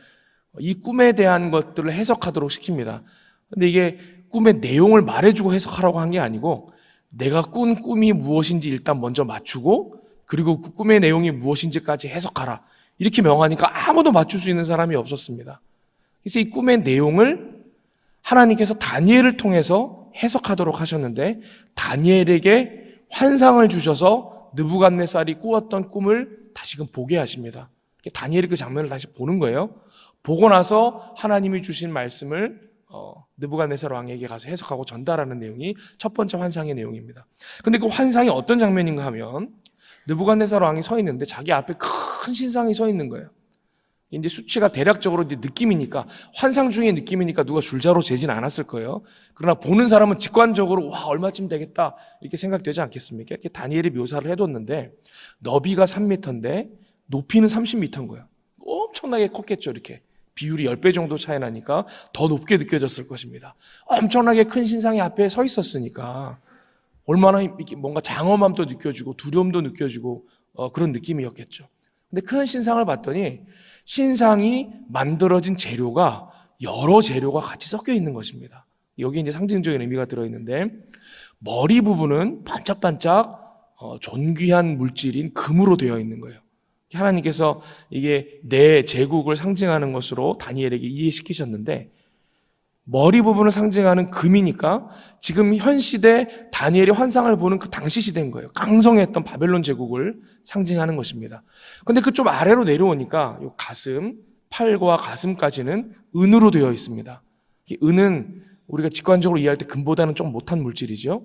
이 꿈에 대한 것들을 해석하도록 시킵니다. 근데 이게 꿈의 내용을 말해주고 해석하라고 한 게 아니고 내가 꾼 꿈이 무엇인지 일단 먼저 맞추고 그리고 그 꿈의 내용이 무엇인지까지 해석하라. 이렇게 명하니까 아무도 맞출 수 있는 사람이 없었습니다. 그래서 이 꿈의 내용을 하나님께서 다니엘을 통해서 해석하도록 하셨는데 다니엘에게 환상을 주셔서 느부갓네살이 꾸었던 꿈을 다시금 보게 하십니다. 다니엘이 그 장면을 다시 보는 거예요. 보고 나서 하나님이 주신 말씀을 느부갓네살 왕에게 가서 해석하고 전달하는 내용이 첫 번째 환상의 내용입니다. 근데 그 환상이 어떤 장면인가 하면 느부갓네살 왕이 서 있는데 자기 앞에 큰 신상이 서 있는 거예요. 이제 수치가 대략적으로 이제 느낌이니까 환상 중의 느낌이니까 누가 줄자로 재진 않았을 거예요. 그러나 보는 사람은 직관적으로 와 얼마쯤 되겠다 이렇게 생각되지 않겠습니까? 이렇게 다니엘이 묘사를 해뒀는데 너비가 3m인데 높이는 30m인 거예요. 엄청나게 컸겠죠. 이렇게 비율이 10배 정도 차이 나니까 더 높게 느껴졌을 것입니다. 엄청나게 큰 신상이 앞에 서 있었으니까 얼마나 뭔가 장엄함도 느껴지고 두려움도 느껴지고 그런 느낌이었겠죠. 근데 큰 신상을 봤더니 신상이 만들어진 재료가 여러 재료가 같이 섞여 있는 것입니다. 여기 이제 상징적인 의미가 들어있는데 머리 부분은 반짝반짝 존귀한 물질인 금으로 되어 있는 거예요. 하나님께서 이게 내 제국을 상징하는 것으로 다니엘에게 이해시키셨는데 머리 부분을 상징하는 금이니까 지금 현 시대 다니엘이 환상을 보는 그 당시 시대인 거예요. 강성했던 바벨론 제국을 상징하는 것입니다. 근데 그 좀 아래로 내려오니까 요 가슴, 팔과 가슴까지는 은으로 되어 있습니다. 이 은은 우리가 직관적으로 이해할 때 금보다는 좀 못한 물질이죠.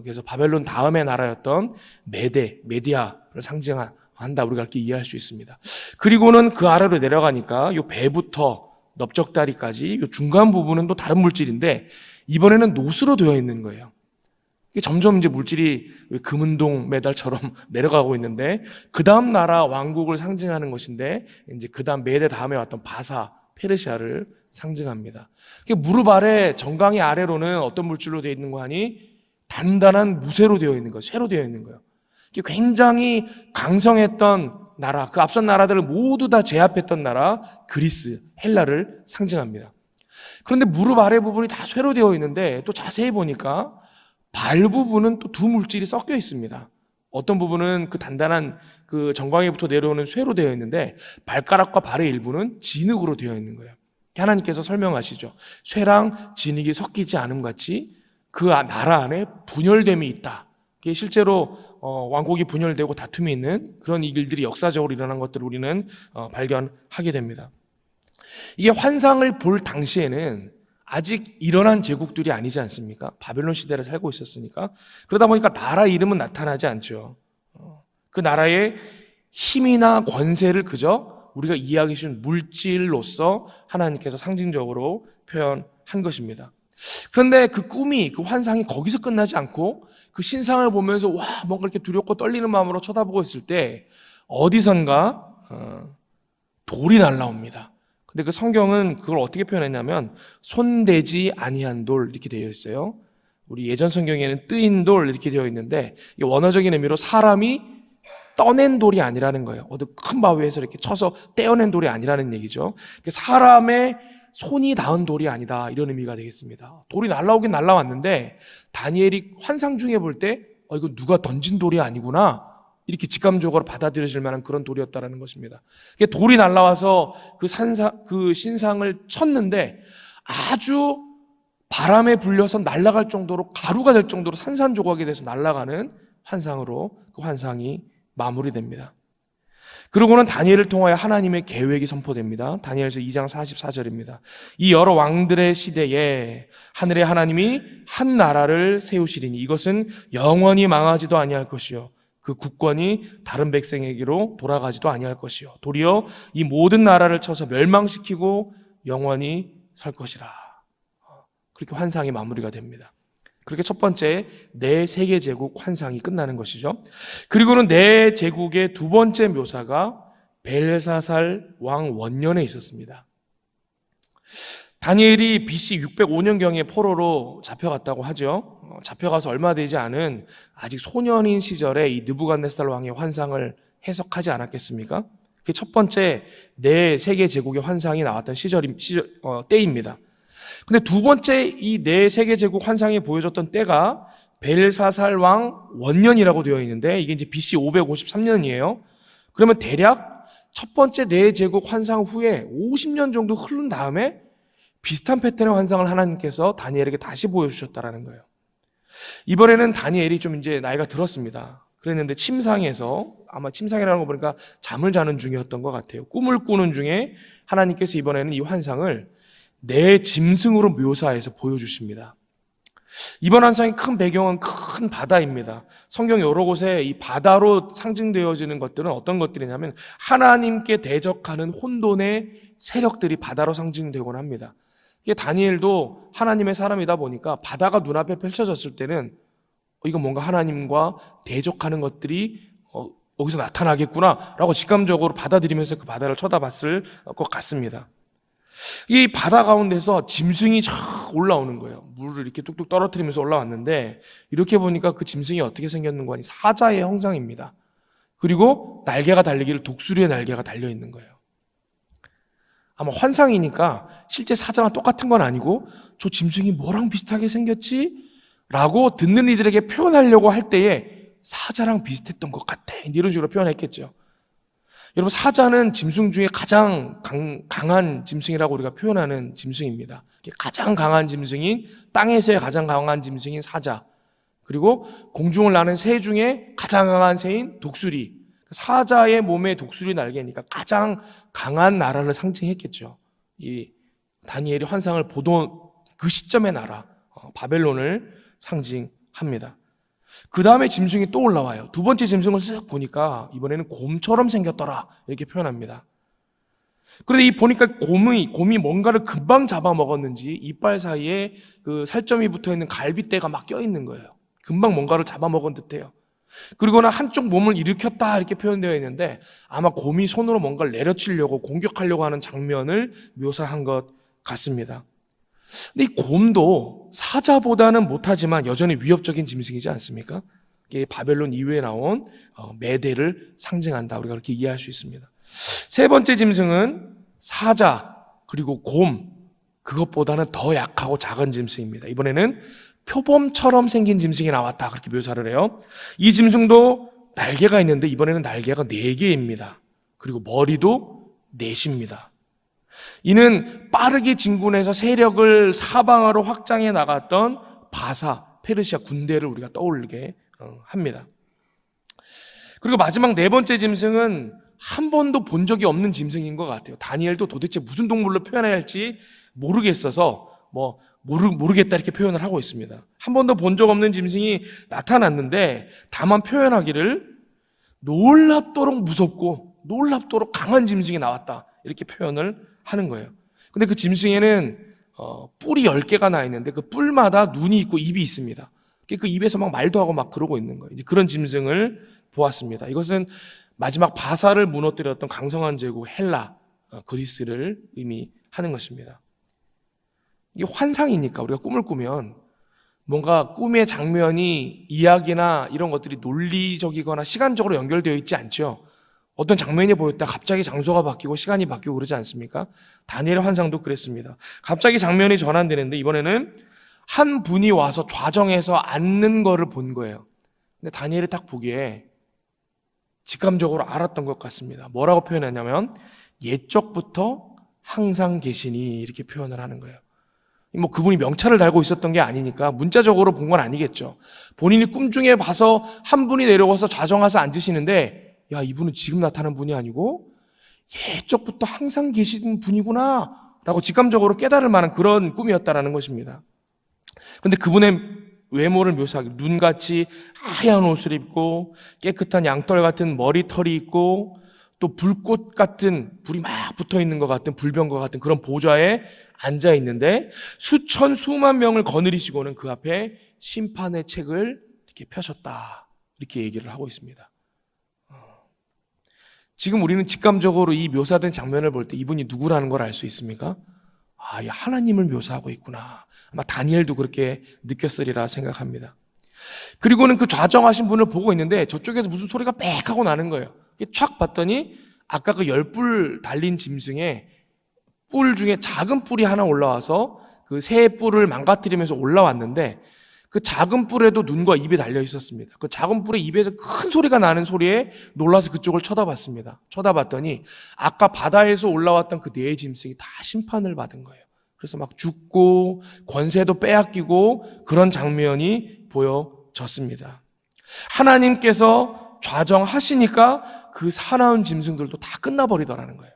그래서 바벨론 다음의 나라였던 메디아를 상징한다, 우리가 이렇게 이해할 수 있습니다. 그리고는 그 아래로 내려가니까 요 배부터 넓적다리까지 요 중간 부분은 또 다른 물질인데 이번에는 노스로 되어 있는 거예요. 이게 점점 이제 물질이 금은동 메달처럼 내려가고 있는데 그 다음 나라 왕국을 상징하는 것인데 이제 그 다음 메대 다음에 왔던 바사, 페르시아를 상징합니다. 무릎 아래 정강이 아래로는 어떤 물질로 되어 있는 거 하니 단단한 무쇠로 되어 있는 거예요. 쇠로 되어 있는 거예요. 굉장히 강성했던 나라, 그 앞선 나라들을 모두 다 제압했던 나라 그리스, 헬라를 상징합니다. 그런데 무릎 아래 부분이 다 쇠로 되어 있는데 또 자세히 보니까 발 부분은 또 두 물질이 섞여 있습니다. 어떤 부분은 그 단단한 그 정강이부터 내려오는 쇠로 되어 있는데 발가락과 발의 일부는 진흙으로 되어 있는 거예요. 하나님께서 설명하시죠. 쇠랑 진흙이 섞이지 않음 같이 그 나라 안에 분열됨이 있다. 이게 실제로 왕국이 분열되고 다툼이 있는 그런 일들이 역사적으로 일어난 것들을 우리는 발견하게 됩니다. 이게 환상을 볼 당시에는 아직 일어난 제국들이 아니지 않습니까? 바벨론 시대를 살고 있었으니까. 그러다 보니까 나라 이름은 나타나지 않죠. 그 나라의 힘이나 권세를 그저 우리가 이해하기 쉬운 물질로서 하나님께서 상징적으로 표현한 것입니다. 그런데 그 꿈이, 그 환상이 거기서 끝나지 않고 그 신상을 보면서 와, 뭔가 이렇게 두렵고 떨리는 마음으로 쳐다보고 있을 때 어디선가 돌이 날라옵니다. 근데 그 성경은 그걸 어떻게 표현했냐면 손대지 아니한 돌 이렇게 되어 있어요. 우리 예전 성경에는 뜨인 돌 이렇게 되어 있는데 이 원어적인 의미로 사람이 떠낸 돌이 아니라는 거예요. 어디 큰 바위에서 이렇게 쳐서 떼어낸 돌이 아니라는 얘기죠. 사람의 손이 닿은 돌이 아니다, 이런 의미가 되겠습니다. 돌이 날라오긴 날라왔는데 다니엘이 환상 중에 볼 때 이거 누가 던진 돌이 아니구나, 이렇게 직감적으로 받아들여질 만한 그런 돌이었다라는 것입니다. 돌이 날라와서 그 신상을 쳤는데 아주 바람에 불려서 날아갈 정도로 가루가 될 정도로 산산조각이 돼서 날아가는 환상으로 그 환상이 마무리됩니다. 그러고는 다니엘을 통하여 하나님의 계획이 선포됩니다. 다니엘서 2장 44절입니다. 이 여러 왕들의 시대에 하늘의 하나님이 한 나라를 세우시리니 이것은 영원히 망하지도 아니할 것이요 그 국권이 다른 백성에게로 돌아가지도 아니할 것이요 도리어 이 모든 나라를 쳐서 멸망시키고 영원히 설 것이라. 그렇게 환상이 마무리가 됩니다. 그렇게 첫 번째 네 세계 제국 환상이 끝나는 것이죠. 그리고는 네 제국의 두 번째 묘사가 벨사살 왕 원년에 있었습니다. 다니엘이 BC 605년경에 포로로 잡혀갔다고 하죠. 잡혀가서 얼마 되지 않은 아직 소년인 시절에 이 느부갓네살 왕의 환상을 해석하지 않았겠습니까? 그게 첫 번째 네 세계 제국의 환상이 나왔던 때입니다. 근데 두 번째 이 네 세계 제국 환상이 보여줬던 때가 벨사살 왕 원년이라고 되어 있는데 이게 이제 BC 553년이에요. 그러면 대략 첫 번째 네 제국 환상 후에 50년 정도 흐른 다음에 비슷한 패턴의 환상을 하나님께서 다니엘에게 다시 보여주셨다라는 거예요. 이번에는 다니엘이 좀 이제 나이가 들었습니다. 그랬는데 침상에서, 아마 침상이라는 거 보니까 잠을 자는 중이었던 것 같아요. 꿈을 꾸는 중에 하나님께서 이번에는 이 환상을 내 짐승으로 묘사해서 보여주십니다. 이번 환상의 큰 배경은 큰 바다입니다. 성경 여러 곳에 이 바다로 상징되어지는 것들은 어떤 것들이냐면 하나님께 대적하는 혼돈의 세력들이 바다로 상징되곤 합니다. 이게 다니엘도 하나님의 사람이다 보니까 바다가 눈앞에 펼쳐졌을 때는 이거 뭔가 하나님과 대적하는 것들이 여기서 나타나겠구나라고 직감적으로 받아들이면서 그 바다를 쳐다봤을 것 같습니다. 이 바다 가운데서 짐승이 쫙 올라오는 거예요. 물을 이렇게 뚝뚝 떨어뜨리면서 올라왔는데 이렇게 보니까 그 짐승이 어떻게 생겼는 거니 사자의 형상입니다. 그리고 날개가 달리기를 독수리의 날개가 달려있는 거예요. 아마 환상이니까 실제 사자랑 똑같은 건 아니고 저 짐승이 뭐랑 비슷하게 생겼지? 라고 듣는 이들에게 표현하려고 할 때에 사자랑 비슷했던 것 같아, 이런 식으로 표현했겠죠. 여러분, 사자는 짐승 중에 가장 강한 짐승이라고 우리가 표현하는 짐승입니다. 가장 강한 짐승인, 땅에서의 가장 강한 짐승인 사자, 그리고 공중을 나는 새 중에 가장 강한 새인 독수리. 사자의 몸에 독수리 날개니까 가장 강한 나라를 상징했겠죠. 이 다니엘이 환상을 보던 그 시점의 나라, 바벨론을 상징합니다. 그 다음에 짐승이 또 올라와요. 두 번째 짐승을 쓱 보니까 이번에는 곰처럼 생겼더라, 이렇게 표현합니다. 그런데 보니까 곰이 뭔가를 금방 잡아먹었는지 이빨 사이에 그 살점이 붙어있는 갈빗대가 막 껴있는 거예요. 금방 뭔가를 잡아먹은 듯해요. 그리고는 한쪽 몸을 일으켰다, 이렇게 표현되어 있는데 아마 곰이 손으로 뭔가를 내려치려고 공격하려고 하는 장면을 묘사한 것 같습니다. 근데 이 곰도 사자보다는 못하지만 여전히 위협적인 짐승이지 않습니까? 이게 바벨론 이후에 나온 메대를 상징한다, 우리가 그렇게 이해할 수 있습니다. 세 번째 짐승은 사자 그리고 곰, 그것보다는 더 약하고 작은 짐승입니다. 이번에는 표범처럼 생긴 짐승이 나왔다, 그렇게 묘사를 해요. 이 짐승도 날개가 있는데 이번에는 날개가 4개입니다. 그리고 머리도 4입니다. 이는 빠르게 진군해서 세력을 사방으로 확장해 나갔던 바사, 페르시아 군대를 우리가 떠올리게 합니다. 그리고 마지막 4번째 짐승은 한 번도 본 적이 없는 짐승인 것 같아요. 다니엘도 도대체 무슨 동물로 표현해야 할지 모르겠어서 모르겠다, 이렇게 표현을 하고 있습니다. 한 번도 본 적 없는 짐승이 나타났는데 다만 표현하기를 놀랍도록 무섭고 놀랍도록 강한 짐승이 나왔다, 이렇게 표현을 하는 거예요. 근데 그 짐승에는 뿔이 10개가 나 있는데 그 뿔마다 눈이 있고 입이 있습니다. 그 입에서 막 말도 하고 막 그러고 있는 거예요. 이제 그런 짐승을 보았습니다. 이것은 마지막 바사를 무너뜨렸던 강성한 제국 헬라, 그리스를 의미하는 것입니다. 이게 환상이니까 우리가 꿈을 꾸면 뭔가 꿈의 장면이 이야기나 이런 것들이 논리적이거나 시간적으로 연결되어 있지 않죠. 어떤 장면이 보였다 갑자기 장소가 바뀌고 시간이 바뀌고 그러지 않습니까? 다니엘의 환상도 그랬습니다. 갑자기 장면이 전환되는데 이번에는 한 분이 와서 좌정해서 앉는 거를 본 거예요. 근데 다니엘이 딱 보기에 직감적으로 알았던 것 같습니다. 뭐라고 표현했냐면 옛적부터 항상 계시니, 이렇게 표현을 하는 거예요. 그분이 명찰을 달고 있었던 게 아니니까 문자적으로 본 건 아니겠죠. 본인이 꿈중에 봐서 한 분이 내려와서 좌정해서 앉으시는데, 야, 이분은 지금 나타난 분이 아니고 옛적부터 항상 계신 분이구나 라고 직감적으로 깨달을 만한 그런 꿈이었다라는 것입니다. 그런데 그분의 외모를 묘사하기, 눈같이 하얀 옷을 입고 깨끗한 양털 같은 머리털이 있고 또 불꽃 같은, 불이 막 붙어있는 것 같은, 불병과 같은 그런 보좌에 앉아있는데 수만 명을 거느리시고는 그 앞에 심판의 책을 이렇게 펴셨다, 이렇게 얘기를 하고 있습니다. 지금 우리는 직감적으로 이 묘사된 장면을 볼 때 이분이 누구라는 걸 알 수 있습니까? 아, 이 하나님을 묘사하고 있구나. 아마 다니엘도 그렇게 느꼈으리라 생각합니다. 그리고는 그 좌정하신 분을 보고 있는데 저쪽에서 무슨 소리가 빽 하고 나는 거예요. 촥 봤더니 아까 그 10뿔 달린 짐승에 뿔 중에 작은 뿔이 하나 올라와서 그 새 뿔을 망가뜨리면서 올라왔는데 그 작은 뿔에도 눈과 입이 달려 있었습니다. 그 작은 뿔의 입에서 큰 소리가 나는 소리에 놀라서 그쪽을 쳐다봤습니다. 쳐다봤더니 아까 바다에서 올라왔던 그 4 짐승이 다 심판을 받은 거예요. 그래서 막 죽고 권세도 빼앗기고 그런 장면이 보여졌습니다. 하나님께서 좌정하시니까 그 사나운 짐승들도 다 끝나버리더라는 거예요.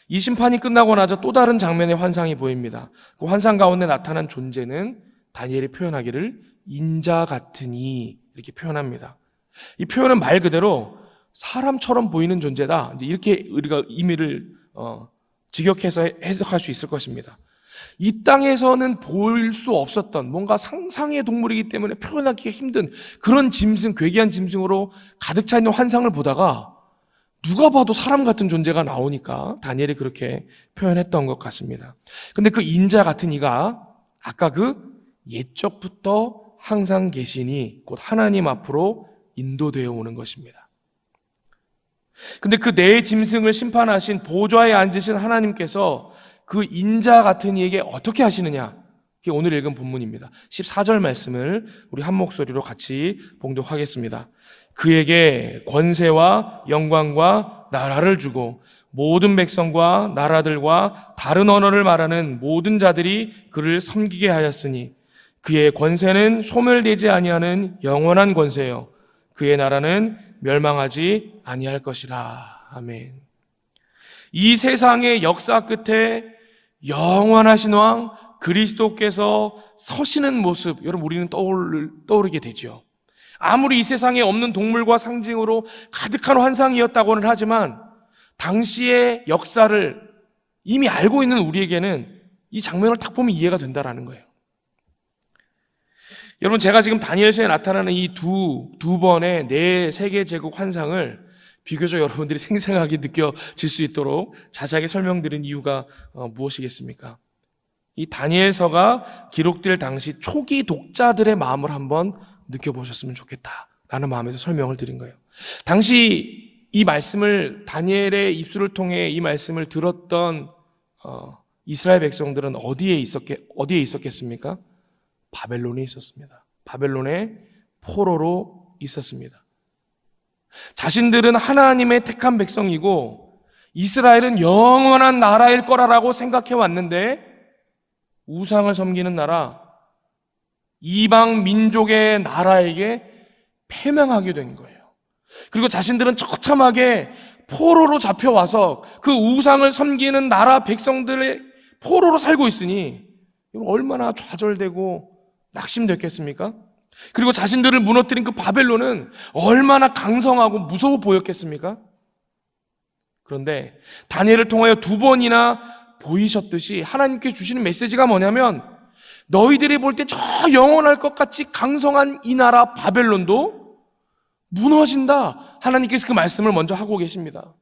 이 심판이 끝나고 나서 또 다른 장면의 환상이 보입니다. 그 환상 가운데 나타난 존재는 다니엘이 표현하기를 인자 같으니, 이렇게 표현합니다. 이 표현은 말 그대로 사람처럼 보이는 존재다, 이제 이렇게 우리가 의미를 직역해서 해석할 수 있을 것입니다. 이 땅에서는 보일 수 없었던 뭔가 상상의 동물이기 때문에 표현하기가 힘든 그런 짐승, 괴기한 짐승으로 가득 차 있는 환상을 보다가 누가 봐도 사람 같은 존재가 나오니까 다니엘이 그렇게 표현했던 것 같습니다. 근데 그 인자 같은 이가 아까 그 옛적부터 항상 계시니 곧 하나님 앞으로 인도되어 오는 것입니다. 근데 그 4 짐승을 심판하신 보좌에 앉으신 하나님께서 그 인자 같은 이에게 어떻게 하시느냐, 그게 오늘 읽은 본문입니다. 14절 말씀을 우리 한 목소리로 같이 봉독하겠습니다. 그에게 권세와 영광과 나라를 주고 모든 백성과 나라들과 다른 언어를 말하는 모든 자들이 그를 섬기게 하였으니 그의 권세는 소멸되지 아니하는 영원한 권세요 그의 나라는 멸망하지 아니할 것이라. 아멘. 이 세상의 역사 끝에 영원하신 왕 그리스도께서 서시는 모습, 여러분 우리는 떠오르게 되죠. 아무리 이 세상에 없는 동물과 상징으로 가득한 환상이었다고는 하지만 당시의 역사를 이미 알고 있는 우리에게는 이 장면을 딱 보면 이해가 된다라는 거예요. 여러분, 제가 지금 다니엘서에 나타나는 이 두 번의 네 세계 제국 환상을 비교적 여러분들이 생생하게 느껴질 수 있도록 자세하게 설명드린 이유가 무엇이겠습니까? 이 다니엘서가 기록될 당시 초기 독자들의 마음을 한번 느껴보셨으면 좋겠다라는 마음에서 설명을 드린 거예요. 당시 이 말씀을 다니엘의 입술을 통해 이 말씀을 들었던 이스라엘 백성들은 어디에 있었겠습니까? 바벨론에 있었습니다. 바벨론의 포로로 있었습니다. 자신들은 하나님의 택한 백성이고 이스라엘은 영원한 나라일 거라고 생각해 왔는데 우상을 섬기는 나라, 이방 민족의 나라에게 패망하게 된 거예요. 그리고 자신들은 처참하게 포로로 잡혀와서 그 우상을 섬기는 나라 백성들의 포로로 살고 있으니 얼마나 좌절되고 낙심됐겠습니까? 그리고 자신들을 무너뜨린 그 바벨론은 얼마나 강성하고 무서워 보였겠습니까? 그런데 다니엘을 통하여 두 번이나 보이셨듯이 하나님께 주시는 메시지가 뭐냐면 너희들이 볼 때 저 영원할 것 같이 강성한 이 나라 바벨론도 무너진다. 하나님께서 그 말씀을 먼저 하고 계십니다.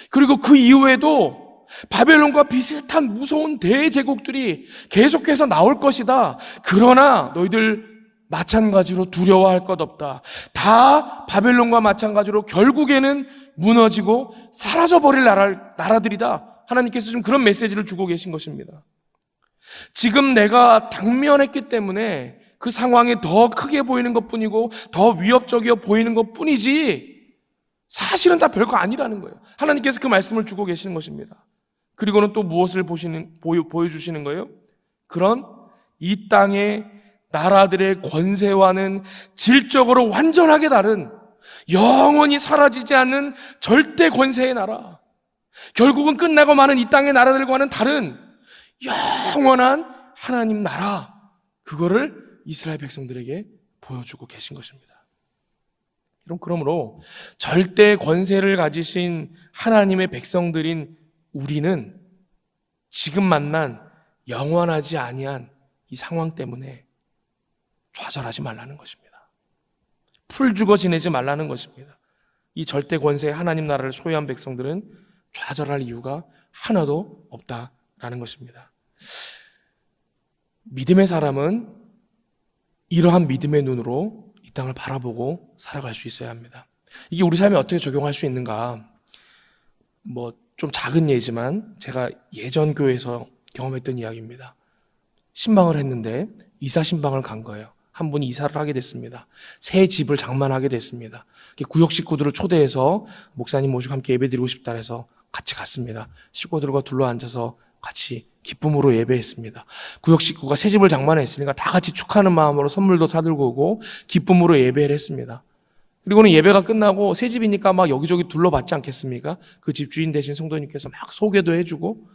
그리고 그 이후에도 바벨론과 비슷한 무서운 대제국들이 계속해서 나올 것이다. 그러나 너희들 마찬가지로 두려워할 것 없다. 다 바벨론과 마찬가지로 결국에는 무너지고 사라져버릴 나라들이다. 하나님께서 지금 그런 메시지를 주고 계신 것입니다. 지금 내가 당면했기 때문에 그 상황이 더 크게 보이는 것뿐이고 더 위협적이어 보이는 것뿐이지 사실은 다 별거 아니라는 거예요. 하나님께서 그 말씀을 주고 계시는 것입니다. 그리고는 또 무엇을 보여주시는 거예요? 그런 이 땅의 나라들의 권세와는 질적으로 완전하게 다른 영원히 사라지지 않는 절대 권세의 나라, 결국은 끝나고 마는 이 땅의 나라들과는 다른 영원한 하나님 나라, 그거를 이스라엘 백성들에게 보여주고 계신 것입니다. 그러므로 절대 권세를 가지신 하나님의 백성들인 우리는 지금 만난 영원하지 아니한 이 상황 때문에 좌절하지 말라는 것입니다. 풀죽어 지내지 말라는 것입니다. 이 절대 권세의 하나님 나라를 소유한 백성들은 좌절할 이유가 하나도 없다라는 것입니다. 믿음의 사람은 이러한 믿음의 눈으로 이 땅을 바라보고 살아갈 수 있어야 합니다. 이게 우리 삶에 어떻게 적용할 수 있는가? 좀 작은 예지만 제가 예전 교회에서 경험했던 이야기입니다. 신방을 했는데 이사 신방을 간 거예요. 한 분이 이사를 하게 됐습니다. 새 집을 장만하게 됐습니다. 구역 식구들을 초대해서 목사님 모시고 함께 예배드리고 싶다 해서 같이 갔습니다. 식구들과 둘러앉아서 같이 기쁨으로 예배했습니다. 구역 식구가 새 집을 장만했으니까 다 같이 축하하는 마음으로 선물도 사들고 오고 기쁨으로 예배를 했습니다. 그리고는 예배가 끝나고 새 집이니까 막 여기저기 둘러봤지 않겠습니까? 그 집 주인 되신 성도님께서 막 소개도 해주고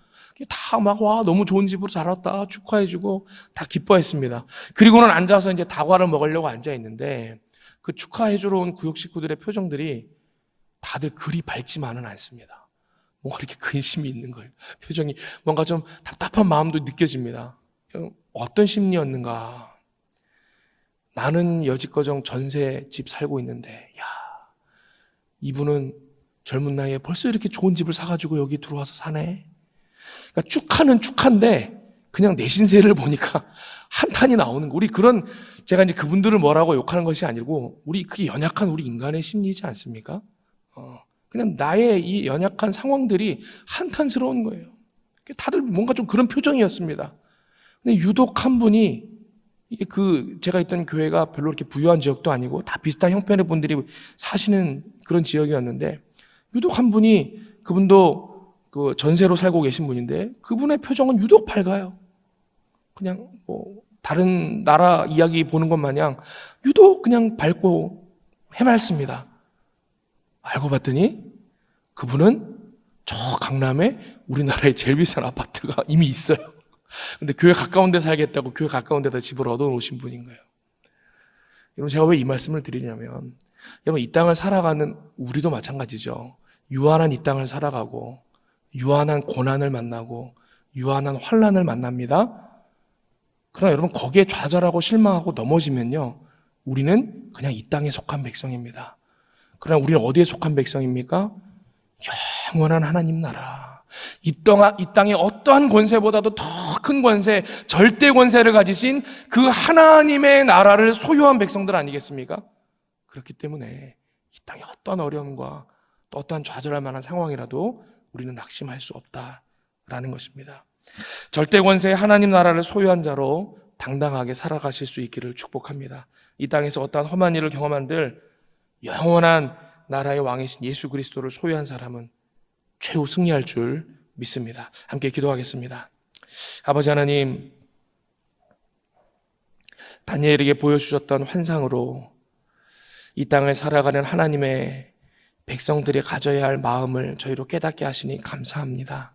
다 막 와 너무 좋은 집으로 잘 왔다 축하해주고 다 기뻐했습니다. 그리고는 앉아서 이제 다과를 먹으려고 앉아 있는데 그 축하해주러 온 구역 식구들의 표정들이 다들 그리 밝지만은 않습니다. 뭔가 이렇게 근심이 있는 거예요. 표정이 뭔가 좀 답답한 마음도 느껴집니다. 어떤 심리였는가? 나는 여지껏 전세 집 살고 있는데, 이분은 젊은 나이에 벌써 이렇게 좋은 집을 사가지고 여기 들어와서 사네. 그러니까 축하는 축한데 그냥 내 신세를 보니까 한탄이 나오는 거. 제가 이제 그분들을 뭐라고 욕하는 것이 아니고 그게 연약한 우리 인간의 심리이지 않습니까? 그냥 나의 이 연약한 상황들이 한탄스러운 거예요. 다들 뭔가 좀 그런 표정이었습니다. 근데 유독 한 분이 이게 제가 있던 교회가 별로 그렇게 부유한 지역도 아니고 다 비슷한 형편의 분들이 사시는 그런 지역이었는데, 유독 한 분이, 그분도 전세로 살고 계신 분인데, 그분의 표정은 유독 밝아요. 그냥 다른 나라 이야기 보는 것 마냥 유독 그냥 밝고 해맑습니다. 알고 봤더니 그분은 저 강남에 우리나라의 제일 비싼 아파트가 이미 있어요. 근데 교회 가까운 데 살겠다고 교회 가까운 데다 집을 얻어놓으신 분인 거예요. 여러분, 제가 왜 이 말씀을 드리냐면, 여러분, 이 땅을 살아가는 우리도 마찬가지죠. 유한한 이 땅을 살아가고 유한한 고난을 만나고 유한한 환난을 만납니다. 그러나 여러분, 거기에 좌절하고 실망하고 넘어지면요, 우리는 그냥 이 땅에 속한 백성입니다. 그러나 우리는 어디에 속한 백성입니까? 영원한 하나님 나라, 이 땅의 어떠한 권세보다도 더 큰 권세, 절대 권세를 가지신 그 하나님의 나라를 소유한 백성들 아니겠습니까? 그렇기 때문에 이 땅의 어떠한 어려움과 또 어떠한 좌절할 만한 상황이라도 우리는 낙심할 수 없다라는 것입니다. 절대 권세의 하나님 나라를 소유한 자로 당당하게 살아가실 수 있기를 축복합니다. 이 땅에서 어떠한 험한 일을 경험한들 영원한 나라의 왕이신 예수 그리스도를 소유한 사람은 최후 승리할 줄 믿습니다. 함께 기도하겠습니다. 아버지 하나님, 다니엘에게 보여주셨던 환상으로 이 땅을 살아가는 하나님의 백성들이 가져야 할 마음을 저희로 깨닫게 하시니 감사합니다.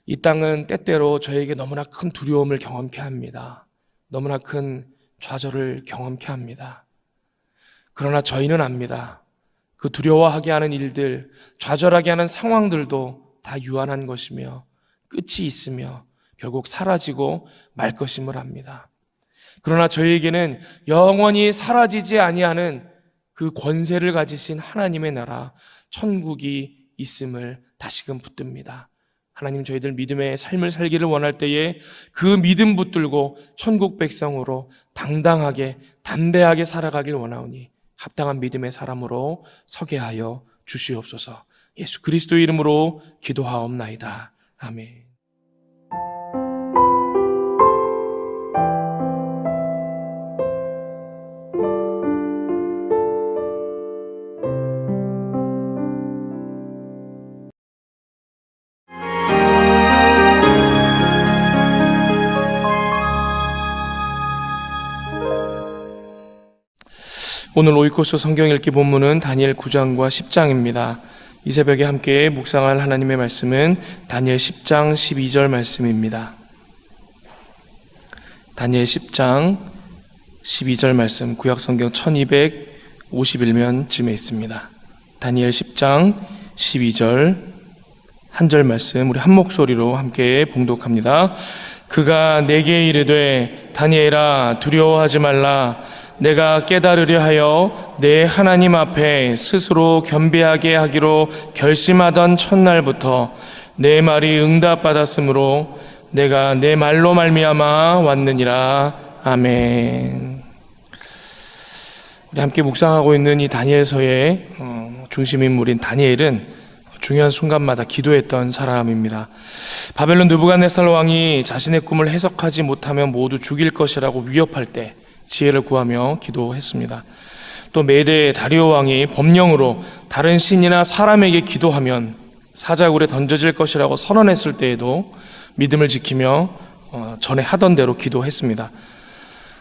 이 땅은 때때로 저에게 너무나 큰 두려움을 경험케 합니다. 너무나 큰 좌절을 경험케 합니다. 그러나 저희는 압니다. 그 두려워하게 하는 일들, 좌절하게 하는 상황들도 다 유한한 것이며 끝이 있으며 결국 사라지고 말 것임을 압니다. 그러나 저희에게는 영원히 사라지지 아니하는 그 권세를 가지신 하나님의 나라, 천국이 있음을 다시금 붙듭니다. 하나님, 저희들 믿음의 삶을 살기를 원할 때에 그 믿음 붙들고 천국 백성으로 당당하게 담대하게 살아가길 원하오니 합당한 믿음의 사람으로 서게 하여 주시옵소서. 예수 그리스도의 이름으로 기도하옵나이다. 아멘. 오늘 오이코스 성경 읽기 본문은 다니엘 9장과 10장입니다. 이 새벽에 함께 묵상할 하나님의 말씀은 다니엘 10장 12절 말씀입니다. 다니엘 10장 12절 말씀, 구약성경 1251면쯤에 있습니다. 다니엘 10장 12절 한 절 말씀 우리 한 목소리로 함께 봉독합니다. 그가 내게 이르되 다니엘아 두려워하지 말라. 내가 깨달으려 하여 내 하나님 앞에 스스로 겸비하게 하기로 결심하던 첫날부터 내 말이 응답받았으므로 내가 내 말로 말미암아 왔느니라. 아멘. 우리 함께 묵상하고 있는 이 다니엘서의 중심 인물인 다니엘은 중요한 순간마다 기도했던 사람입니다. 바벨론 느부갓네살 왕이 자신의 꿈을 해석하지 못하면 모두 죽일 것이라고 위협할 때 지혜를 구하며 기도했습니다. 또 메대 다리오 왕이 법령으로 다른 신이나 사람에게 기도하면 사자굴에 던져질 것이라고 선언했을 때에도 믿음을 지키며 전에 하던 대로 기도했습니다.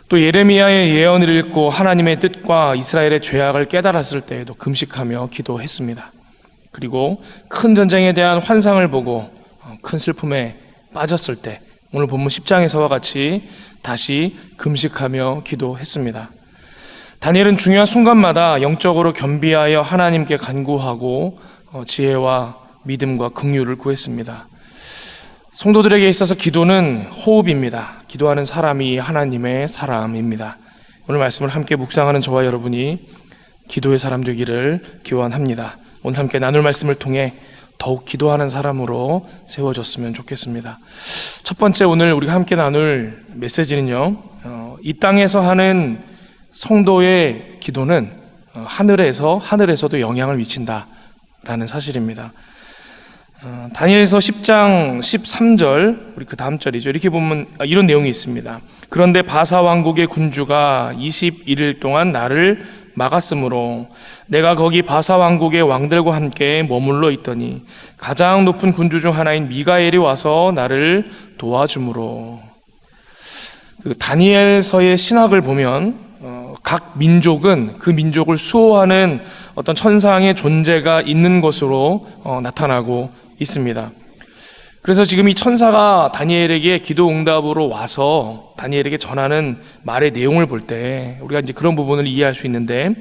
또 예레미야의 예언을 읽고 하나님의 뜻과 이스라엘의 죄악을 깨달았을 때에도 금식하며 기도했습니다. 그리고 큰 전쟁에 대한 환상을 보고 큰 슬픔에 빠졌을 때 오늘 본문 10장에서와 같이 다시 금식하며 기도했습니다. 다니엘은 중요한 순간마다 영적으로 겸비하여 하나님께 간구하고 지혜와 믿음과 긍휼을 구했습니다. 성도들에게 있어서 기도는 호흡입니다. 기도하는 사람이 하나님의 사람입니다. 오늘 말씀을 함께 묵상하는 저와 여러분이 기도의 사람 되기를 기원합니다. 오늘 함께 나눌 말씀을 통해 더욱 기도하는 사람으로 세워졌으면 좋겠습니다. 첫 번째 오늘 우리가 함께 나눌 메시지는요, 이 땅에서 하는 성도의 기도는 하늘에서도 영향을 미친다라는 사실입니다. 다니엘서 10장 13절, 우리 그 다음 절이죠. 이렇게 보면 이런 내용이 있습니다. 그런데 바사 왕국의 군주가 21일 동안 나를 막았으므로 내가 거기 바사 왕국의 왕들과 함께 머물러 있더니 가장 높은 군주 중 하나인 미가엘이 와서 나를 도와주므로. 그 다니엘서의 신학을 보면 각 민족은 그 민족을 수호하는 어떤 천상의 존재가 있는 것으로 나타나고 있습니다. 그래서 지금 이 천사가 다니엘에게 기도 응답으로 와서 다니엘에게 전하는 말의 내용을 볼 때 우리가 이제 그런 부분을 이해할 수 있는데,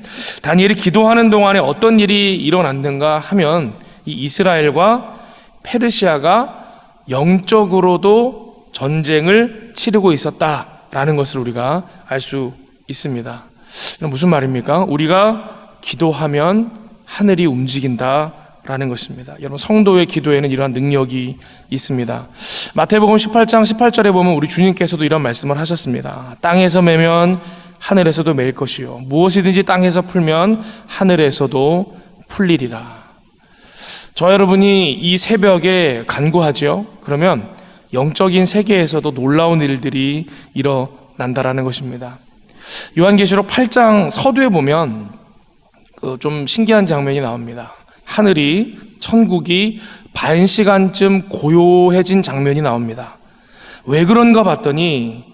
다니엘이 기도하는 동안에 어떤 일이 일어났는가 하면 이 이스라엘과 페르시아가 영적으로도 전쟁을 치르고 있었다라는 것을 우리가 알 수 있습니다. 이건 무슨 말입니까? 우리가 기도하면 하늘이 움직인다 라는 것입니다. 여러분, 성도의 기도에는 이러한 능력이 있습니다. 마태복음 18장 18절에 보면 우리 주님께서도 이런 말씀을 하셨습니다. 땅에서 매면 하늘에서도 매일 것이요 무엇이든지 땅에서 풀면 하늘에서도 풀리리라. 저 여러분이 이 새벽에 간구하죠. 그러면 영적인 세계에서도 놀라운 일들이 일어난다라는 것입니다. 요한계시록 8장 서두에 보면 좀 신기한 장면이 나옵니다. 하늘이, 천국이 반 시간쯤 고요해진 장면이 나옵니다. 왜 그런가 봤더니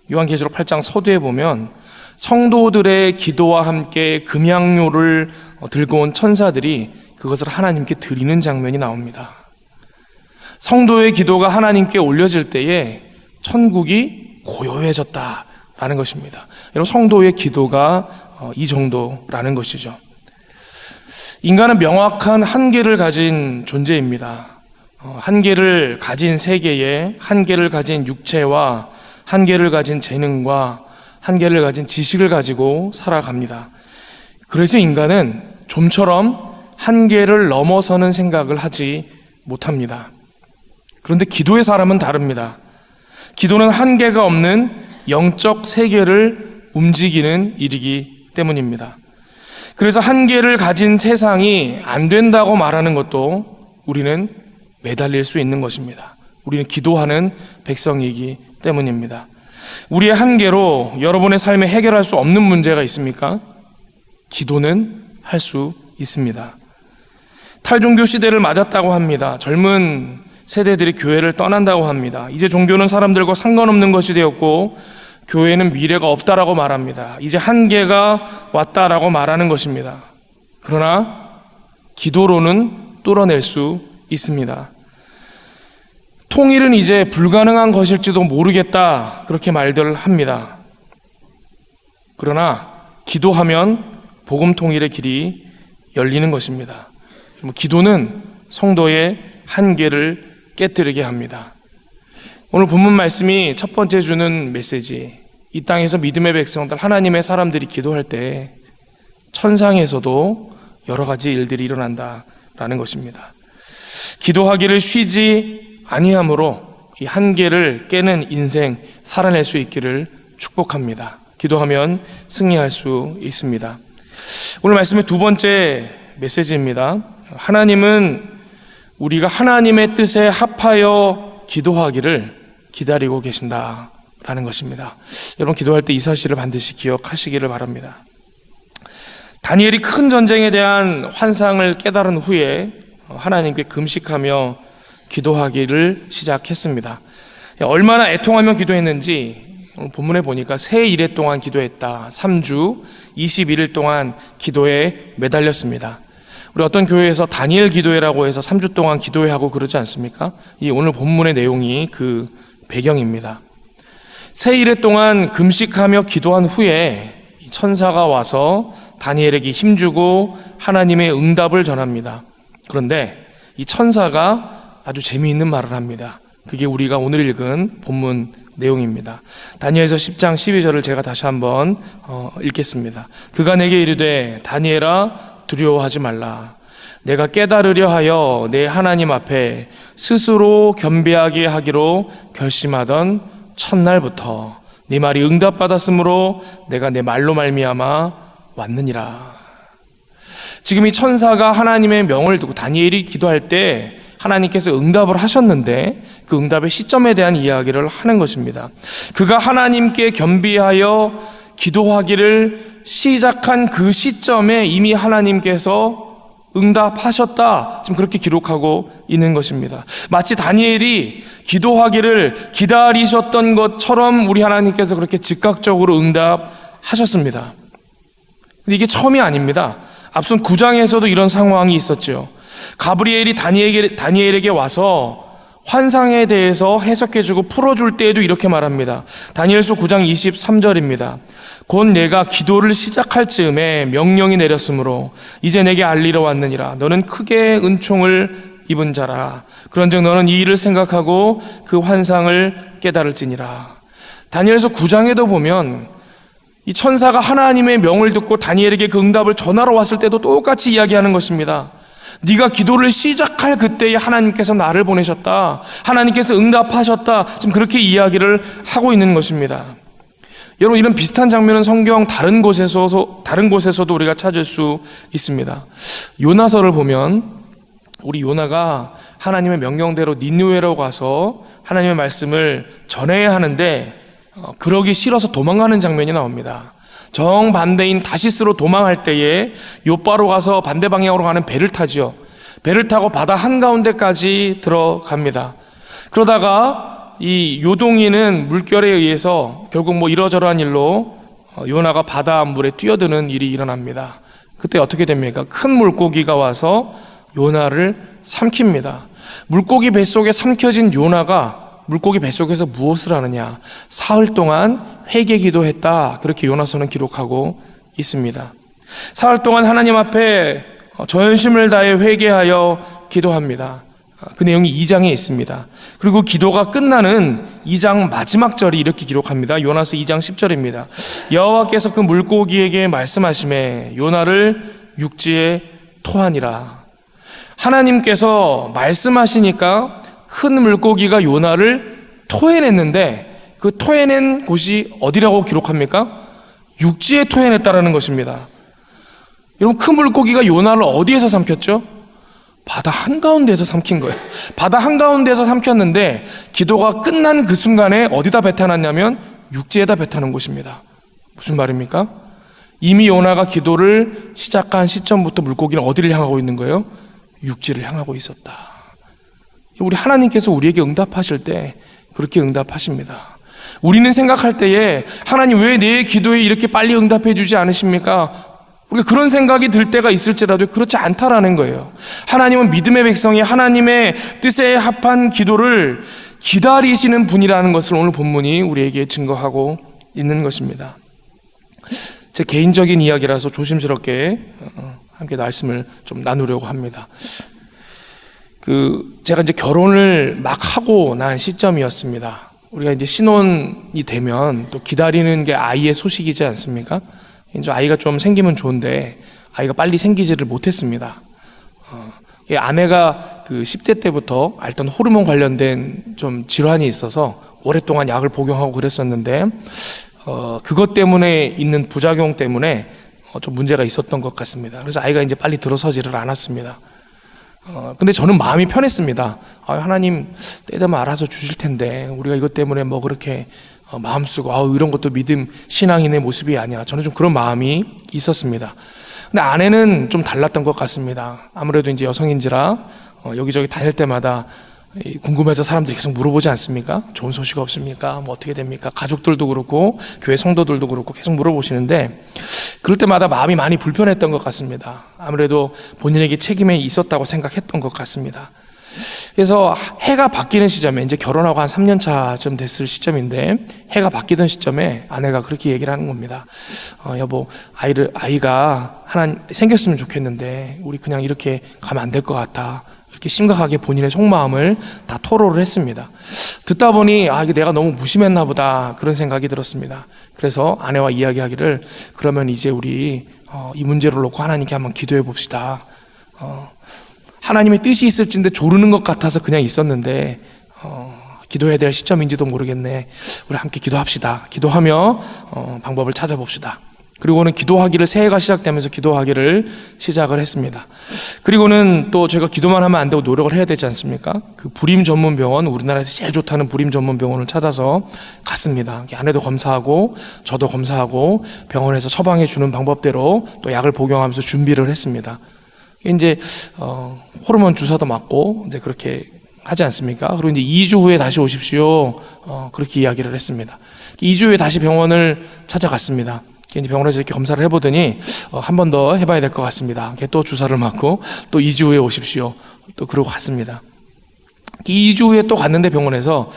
요한계시록 8장 서두에 보면 성도들의 기도와 함께 금양료를 들고 온 천사들이 그것을 하나님께 드리는 장면이 나옵니다. 성도의 기도가 하나님께 올려질 때에 천국이 고요해졌다라는 것입니다. 여러분, 성도의 기도가 이 정도라는 것이죠. 인간은 명확한 한계를 가진 존재입니다. 한계를 가진 세계에 한계를 가진 육체와 한계를 가진 재능과 한계를 가진 지식을 가지고 살아갑니다. 그래서 인간은 좀처럼 한계를 넘어서는 생각을 하지 못합니다. 그런데 기도의 사람은 다릅니다. 기도는 한계가 없는 영적 세계를 움직이는 일이기 때문입니다. 그래서 한계를 가진 세상이 안 된다고 말하는 것도 우리는 매달릴 수 있는 것입니다. 우리는 기도하는 백성이기 때문입니다. 우리의 한계로 여러분의 삶에 해결할 수 없는 문제가 있습니까? 기도는 할 수 있습니다. 탈종교 시대를 맞았다고 합니다. 젊은 세대들이 교회를 떠난다고 합니다. 이제 종교는 사람들과 상관없는 것이 되었고 교회는 미래가 없다라고 말합니다. 이제 한계가 왔다라고 말하는 것입니다. 그러나 기도로는 뚫어낼 수 있습니다. 통일은 이제 불가능한 것일지도 모르겠다, 그렇게 말들 합니다. 그러나 기도하면 복음 통일의 길이 열리는 것입니다. 기도는 성도의 한계를 깨뜨리게 합니다. 오늘 본문 말씀이 첫 번째 주는 메시지, 이 땅에서 믿음의 백성들, 하나님의 사람들이 기도할 때 천상에서도 여러 가지 일들이 일어난다라는 것입니다. 기도하기를 쉬지 아니함으로 이 한계를 깨는 인생 살아낼 수 있기를 축복합니다. 기도하면 승리할 수 있습니다. 오늘 말씀의 두 번째 메시지입니다. 하나님은 우리가 하나님의 뜻에 합하여 기도하기를 기다리고 계신다라는 것입니다. 여러분, 기도할 때 이 사실을 반드시 기억하시기를 바랍니다. 다니엘이 큰 전쟁에 대한 환상을 깨달은 후에 하나님께 금식하며 기도하기를 시작했습니다. 얼마나 애통하며 기도했는지 본문에 보니까 새 일해 동안 기도했다. 3주 21일 동안 기도에 매달렸습니다. 우리 어떤 교회에서 다니엘 기도회라고 해서 3주 동안 기도회하고 그러지 않습니까? 이 오늘 본문의 내용이 그 배경입니다. 새 일해 동안 금식하며 기도한 후에 천사가 와서 다니엘에게 힘주고 하나님의 응답을 전합니다. 그런데 이 천사가 아주 재미있는 말을 합니다. 그게 우리가 오늘 읽은 본문 내용입니다. 다니엘서 10장 12절을 제가 다시 한번 읽겠습니다. 그가 내게 이르되 다니엘아 두려워하지 말라. 내가 깨달으려 하여 내 하나님 앞에 스스로 겸비하게 하기로 결심하던 첫날부터 네 말이 응답받았으므로 내가 내 말로 말미암아 왔느니라. 지금 이 천사가 하나님의 명을 듣고 다니엘이 기도할 때 하나님께서 응답을 하셨는데 그 응답의 시점에 대한 이야기를 하는 것입니다. 그가 하나님께 겸비하여 기도하기를 시작한 그 시점에 이미 하나님께서 응답하셨다, 지금 그렇게 기록하고 있는 것입니다. 마치 다니엘이 기도하기를 기다리셨던 것처럼 우리 하나님께서 그렇게 즉각적으로 응답하셨습니다. 근데 이게 처음이 아닙니다. 앞선 9장에서도 이런 상황이 있었죠. 가브리엘이 다니엘에게 와서 환상에 대해서 해석해주고 풀어줄 때에도 이렇게 말합니다. 다니엘서 9장 23절입니다. 곧 내가 기도를 시작할 즈음에 명령이 내렸으므로 이제 내게 알리러 왔느니라. 너는 크게 은총을 입은 자라. 그런즉 너는 이 일을 생각하고 그 환상을 깨달을지니라. 다니엘서 9장에도 보면 이 천사가 하나님의 명을 듣고 다니엘에게 그 응답을 전하러 왔을 때도 똑같이 이야기하는 것입니다. 네가 기도를 시작할 그때에 하나님께서 나를 보내셨다, 하나님께서 응답하셨다, 지금 그렇게 이야기를 하고 있는 것입니다. 여러분, 이런 비슷한 장면은 성경 다른 곳에서도 우리가 찾을 수 있습니다. 요나서를 보면 우리 요나가 하나님의 명령대로 니느웨로 가서 하나님의 말씀을 전해야 하는데 그러기 싫어서 도망가는 장면이 나옵니다. 정반대인 다시스로 도망할 때에 요바로 가서 반대 방향으로 가는 배를 타죠. 배를 타고 바다 한가운데까지 들어갑니다. 그러다가 이 요동이는 물결에 의해서 결국 이러저러한 일로 요나가 바닷물에 뛰어드는 일이 일어납니다. 그때 어떻게 됩니까? 큰 물고기가 와서 요나를 삼킵니다. 물고기 뱃속에 삼켜진 요나가 물고기 뱃속에서 무엇을 하느냐? 사흘 동안 회개 기도했다, 그렇게 요나서는 기록하고 있습니다. 사흘 동안 하나님 앞에 전심을 다해 회개하여 기도합니다. 그 내용이 2장에 있습니다. 그리고 기도가 끝나는 2장 마지막 절이 이렇게 기록합니다. 요나서 2장 10절입니다. 여호와께서 그 물고기에게 말씀하시매 요나를 육지에 토하니라. 하나님께서 말씀하시니까 큰 물고기가 요나를 토해냈는데 그 토해낸 곳이 어디라고 기록합니까? 육지에 토해냈다라는 것입니다. 여러분, 큰 물고기가 요나를 어디에서 삼켰죠? 바다 한가운데에서 삼킨 거예요. 바다 한가운데에서 삼켰는데 기도가 끝난 그 순간에 어디다 뱉어놨냐면 육지에다 뱉어놓은 곳입니다. 무슨 말입니까? 이미 요나가 기도를 시작한 시점부터 물고기는 어디를 향하고 있는 거예요? 육지를 향하고 있었다. 우리 하나님께서 우리에게 응답하실 때 그렇게 응답하십니다. 우리는 생각할 때에 하나님 왜 내 기도에 이렇게 빨리 응답해 주지 않으십니까? 우리가 그런 생각이 들 때가 있을지라도 그렇지 않다라는 거예요. 하나님은 믿음의 백성이 하나님의 뜻에 합한 기도를 기다리시는 분이라는 것을 오늘 본문이 우리에게 증거하고 있는 것입니다. 제 개인적인 이야기라서 조심스럽게 함께 말씀을 좀 나누려고 합니다. 제가 이제 결혼을 막 하고 난 시점이었습니다. 우리가 이제 신혼이 되면 또 기다리는 게 아이의 소식이지 않습니까? 이제 아이가 좀 생기면 좋은데 아이가 빨리 생기지를 못했습니다. 아내가 그 10대 때부터 앓던 호르몬 관련된 좀 질환이 있어서 오랫동안 약을 복용하고 그랬었는데 그것 때문에 있는 부작용 때문에 좀 문제가 있었던 것 같습니다. 그래서 아이가 이제 빨리 들어서지를 않았습니다. 근데 저는 마음이 편했습니다. 하나님 때 되면 알아서 주실 텐데 우리가 이것 때문에 그렇게 마음 쓰고 이런 것도 믿음 신앙인의 모습이 아니야. 저는 좀 그런 마음이 있었습니다. 근데 아내는 좀 달랐던 것 같습니다. 아무래도 이제 여성인지라 여기저기 다닐 때마다 궁금해서 사람들이 계속 물어보지 않습니까? 좋은 소식 없습니까? 어떻게 됩니까? 가족들도 그렇고 교회 성도들도 그렇고 계속 물어보시는데 그럴 때마다 마음이 많이 불편했던 것 같습니다. 아무래도 본인에게 책임이 있었다고 생각했던 것 같습니다. 그래서 해가 바뀌는 시점에 이제 결혼하고 한 3년 차쯤 됐을 시점인데 해가 바뀌던 시점에 아내가 그렇게 얘기를 하는 겁니다. 여보, 아이가 하나 생겼으면 좋겠는데 우리 그냥 이렇게 가면 안 될 것 같아. 이렇게 심각하게 본인의 속마음을 다 토로를 했습니다. 듣다 보니 이게 내가 너무 무심했나 보다 그런 생각이 들었습니다. 그래서 아내와 이야기하기를 그러면 이제 우리 이 문제를 놓고 하나님께 한번 기도해 봅시다. 하나님의 뜻이 있을진데 조르는 것 같아서 그냥 있었는데 기도해야 될 시점인지도 모르겠네. 우리 함께 기도합시다. 기도하며 방법을 찾아봅시다. 그리고는 기도하기를, 새해가 시작되면서 기도하기를 시작을 했습니다. 그리고는 또 제가 기도만 하면 안 되고 노력을 해야 되지 않습니까? 그 불임 전문 병원, 우리나라에서 제일 좋다는 불임 전문 병원을 찾아서 갔습니다. 아내도 검사하고 저도 검사하고 병원에서 처방해 주는 방법대로 또 약을 복용하면서 준비를 했습니다. 이제 호르몬 주사도 맞고 이제 그렇게 하지 않습니까? 그리고 이제 2주 후에 다시 오십시오. 그렇게 이야기를 했습니다. 2주 후에 다시 병원을 찾아갔습니다. 이제 병원에서 이렇게 검사를 해보더니 한 번 더 해봐야 될 것 같습니다. 또 주사를 맞고 또 2주 후에 오십시오. 또 그러고 갔습니다. 2주 후에 또 갔는데 병원에서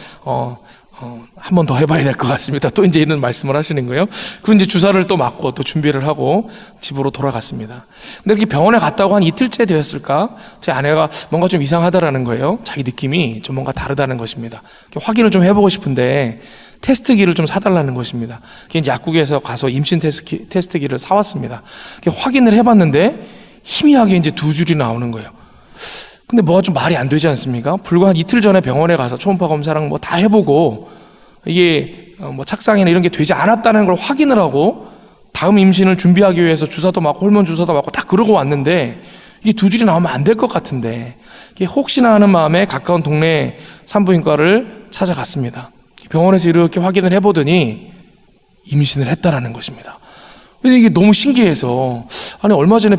한 번 더 해봐야 될 것 같습니다. 또 이제 이런 말씀을 하시는 거예요. 그리고 이제 주사를 또 맞고 또 준비를 하고 집으로 돌아갔습니다. 근데 이렇게 병원에 갔다고 한 이틀째 되었을까? 제 아내가 뭔가 좀 이상하다라는 거예요. 자기 느낌이 좀 뭔가 다르다는 것입니다. 확인을 좀 해보고 싶은데 테스트기를 좀 사달라는 것입니다. 이제 약국에서 가서 임신 테스트기를 사왔습니다. 확인을 해봤는데 희미하게 이제 2줄이 나오는 거예요. 근데 뭐가 좀 말이 안 되지 않습니까? 불과 한 이틀 전에 병원에 가서 초음파 검사랑 뭐 다 해보고 이게 뭐 착상이나 이런 게 되지 않았다는 걸 확인을 하고 다음 임신을 준비하기 위해서 주사도 맞고 호르몬 주사도 맞고 다 그러고 왔는데 이게 2줄이 나오면 안 될 것 같은데 이게 혹시나 하는 마음에 가까운 동네 산부인과를 찾아갔습니다. 병원에서 이렇게 확인을 해보더니 임신을 했다라는 것입니다. 근데 이게 너무 신기해서 아니 얼마 전에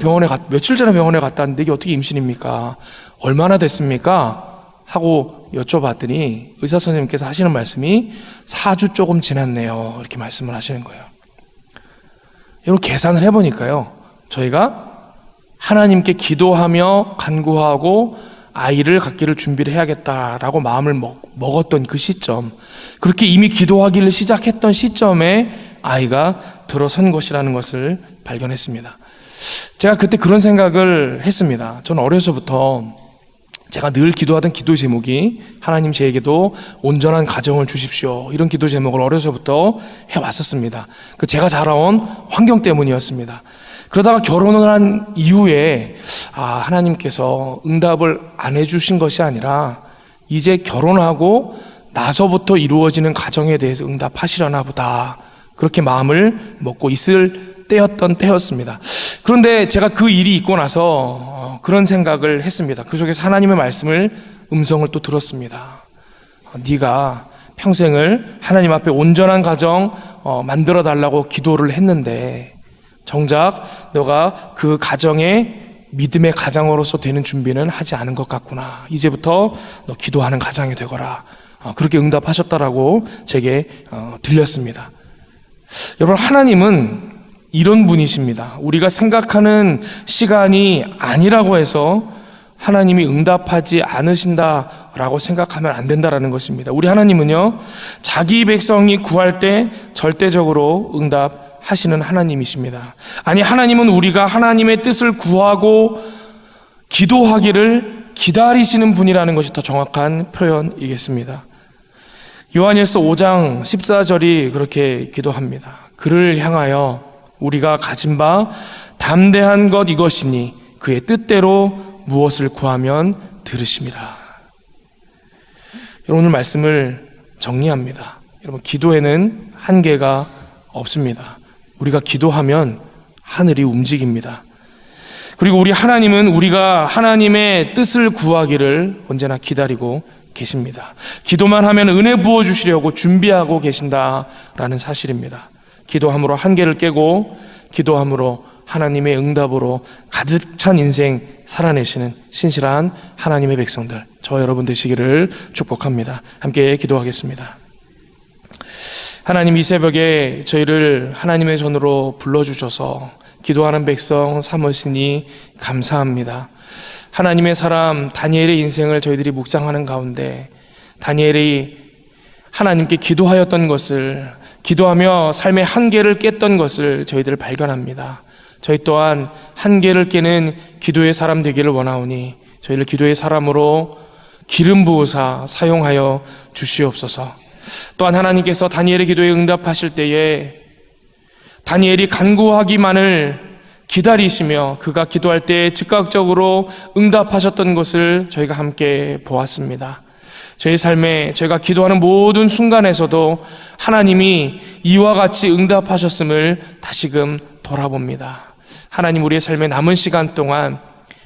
며칠 전에 병원에 갔다 왔는데 이게 어떻게 임신입니까? 얼마나 됐습니까? 하고 여쭤봤더니 의사 선생님께서 하시는 말씀이 4주 조금 지났네요. 이렇게 말씀을 하시는 거예요. 여러분 계산을 해보니까요. 저희가 하나님께 기도하며 간구하고 아이를 갖기를 준비를 해야겠다라고 마음을 먹었던 그 시점, 그렇게 이미 기도하기를 시작했던 시점에 아이가 들어선 것이라는 것을 발견했습니다. 제가 그때 그런 생각을 했습니다. 저는 어려서부터 제가 늘 기도하던 기도 제목이 하나님 제게도 온전한 가정을 주십시오. 이런 기도 제목을 어려서부터 해왔었습니다. 그 제가 자라온 환경 때문이었습니다. 그러다가 결혼을 한 이후에 하나님께서 응답을 안 해주신 것이 아니라 이제 결혼하고 나서부터 이루어지는 가정에 대해서 응답하시려나 보다. 그렇게 마음을 먹고 있을 때였습니다. 그런데 제가 그 일이 있고 나서 그런 생각을 했습니다. 그 속에서 하나님의 음성을 또 들었습니다. 네가 평생을 하나님 앞에 온전한 가정 만들어 달라고 기도를 했는데 정작 너가 그 가정에 믿음의 가장으로서 되는 준비는 하지 않은 것 같구나. 이제부터 너 기도하는 가장이 되거라. 그렇게 응답하셨다라고 제게 들렸습니다. 여러분, 하나님은 이런 분이십니다. 우리가 생각하는 시간이 아니라고 해서 하나님이 응답하지 않으신다라고 생각하면 안 된다라는 것입니다. 우리 하나님은요, 자기 백성이 구할 때 절대적으로 응답하시는 하나님이십니다. 아니, 하나님은 우리가 하나님의 뜻을 구하고 기도하기를 기다리시는 분이라는 것이 더 정확한 표현이겠습니다. 요한일서 5장 14절이 그렇게 기도합니다. 그를 향하여 우리가 가진 바 담대한 것 이것이니 그의 뜻대로 무엇을 구하면 들으심이라. 여러분, 오늘 말씀을 정리합니다. 여러분, 기도에는 한계가 없습니다. 우리가 기도하면 하늘이 움직입니다. 그리고 우리 하나님은 우리가 하나님의 뜻을 구하기를 언제나 기다리고 계십니다. 기도만 하면 은혜 부어주시려고 준비하고 계신다라는 사실입니다. 기도함으로 한계를 깨고 기도함으로 하나님의 응답으로 가득 찬 인생 살아내시는 신실한 하나님의 백성들, 저 여러분 되시기를 축복합니다. 함께 기도하겠습니다. 하나님, 이 새벽에 저희를 하나님의 전으로 불러주셔서 기도하는 백성 삼으시니 감사합니다. 하나님의 사람 다니엘의 인생을 저희들이 묵상하는 가운데 다니엘이 하나님께 기도하였던 것을, 기도하며 삶의 한계를 깼던 것을 저희들 발견합니다. 저희 또한 한계를 깨는 기도의 사람 되기를 원하오니 저희를 기도의 사람으로 기름 부으사 사용하여 주시옵소서. 또한 하나님께서 다니엘의 기도에 응답하실 때에 다니엘이 간구하기만을 기다리시며 그가 기도할 때 즉각적으로 응답하셨던 것을 저희가 함께 보았습니다. 저희 삶에 저희가 기도하는 모든 순간에서도 하나님이 이와 같이 응답하셨음을 다시금 돌아봅니다. 하나님, 우리의 삶의 남은 시간 동안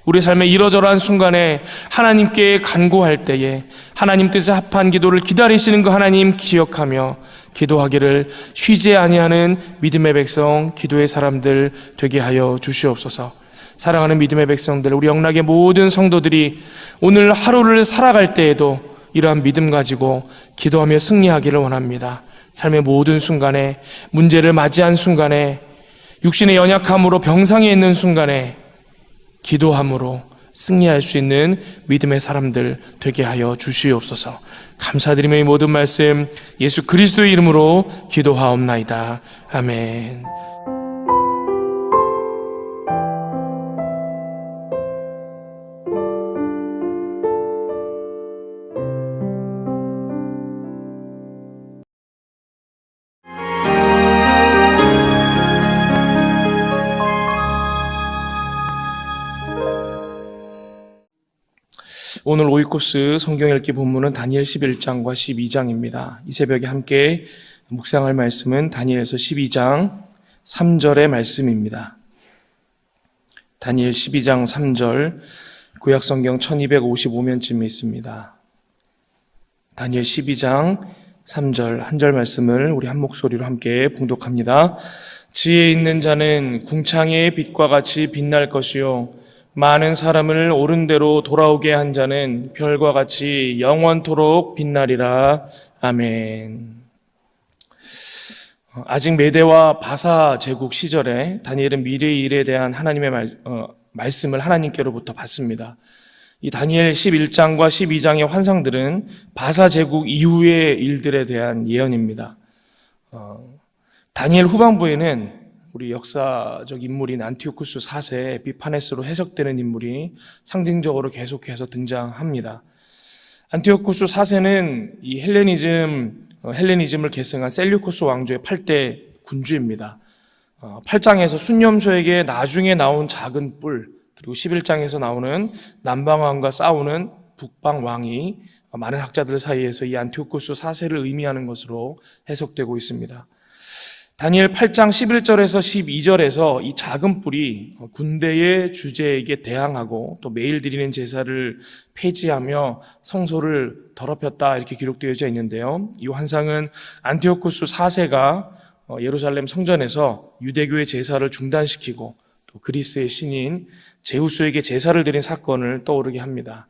우리 삶의 이러저러한 순간에 하나님께 간구할 때에 하나님 뜻에 합한 기도를 기다리시는 그 하나님 기억하며 기도하기를 쉬지 아니하는 믿음의 백성, 기도의 사람들 되게 하여 주시옵소서. 사랑하는 믿음의 백성들, 우리 영락의 모든 성도들이 오늘 하루를 살아갈 때에도 이러한 믿음 가지고 기도하며 승리하기를 원합니다. 삶의 모든 순간에, 문제를 맞이한 순간에, 육신의 연약함으로 병상에 있는 순간에 기도함으로 승리할 수 있는 믿음의 사람들 되게 하여 주시옵소서. 감사드리며 이 모든 말씀 예수 그리스도의 이름으로 기도하옵나이다. 아멘. 오늘 오이코스 성경 읽기 본문은 다니엘 11장과 12장입니다. 이 새벽에 함께 묵상할 말씀은 다니엘서 12장 3절의 말씀입니다. 다니엘 12장 3절, 구약성경 1255면쯤에 있습니다. 다니엘 12장 3절 한 절 말씀을 우리 한 목소리로 함께 봉독합니다. 지혜 있는 자는 궁창의 빛과 같이 빛날 것이요 많은 사람을 옳은 대로 돌아오게 한 자는 별과 같이 영원토록 빛나리라. 아멘. 아직 메대와 바사 제국 시절에 다니엘은 미래의 일에 대한 하나님의 말씀을 하나님께로부터 받습니다. 이 다니엘 11장과 12장의 환상들은 바사 제국 이후의 일들에 대한 예언입니다. 다니엘 후반부에는 우리 역사적 인물인 안티오쿠스 4세 에피파네스로 해석되는 인물이 상징적으로 계속해서 등장합니다. 안티오쿠스 4세는 이 헬레니즘을 계승한 셀류쿠스 왕조의 8대 군주입니다. 8장에서 순념소에게 나중에 나온 작은 뿔, 그리고 11장에서 나오는 남방왕과 싸우는 북방왕이 많은 학자들 사이에서 이 안티오쿠스 4세를 의미하는 것으로 해석되고 있습니다. 다니엘 8장 11절에서 12절에서 이 작은 뿔이 군대의 주제에게 대항하고 또 매일 드리는 제사를 폐지하며 성소를 더럽혔다 이렇게 기록되어져 있는데요. 이 환상은 안티오쿠스 4세가 예루살렘 성전에서 유대교의 제사를 중단시키고 또 그리스의 신인 제우스에게 제사를 드린 사건을 떠오르게 합니다.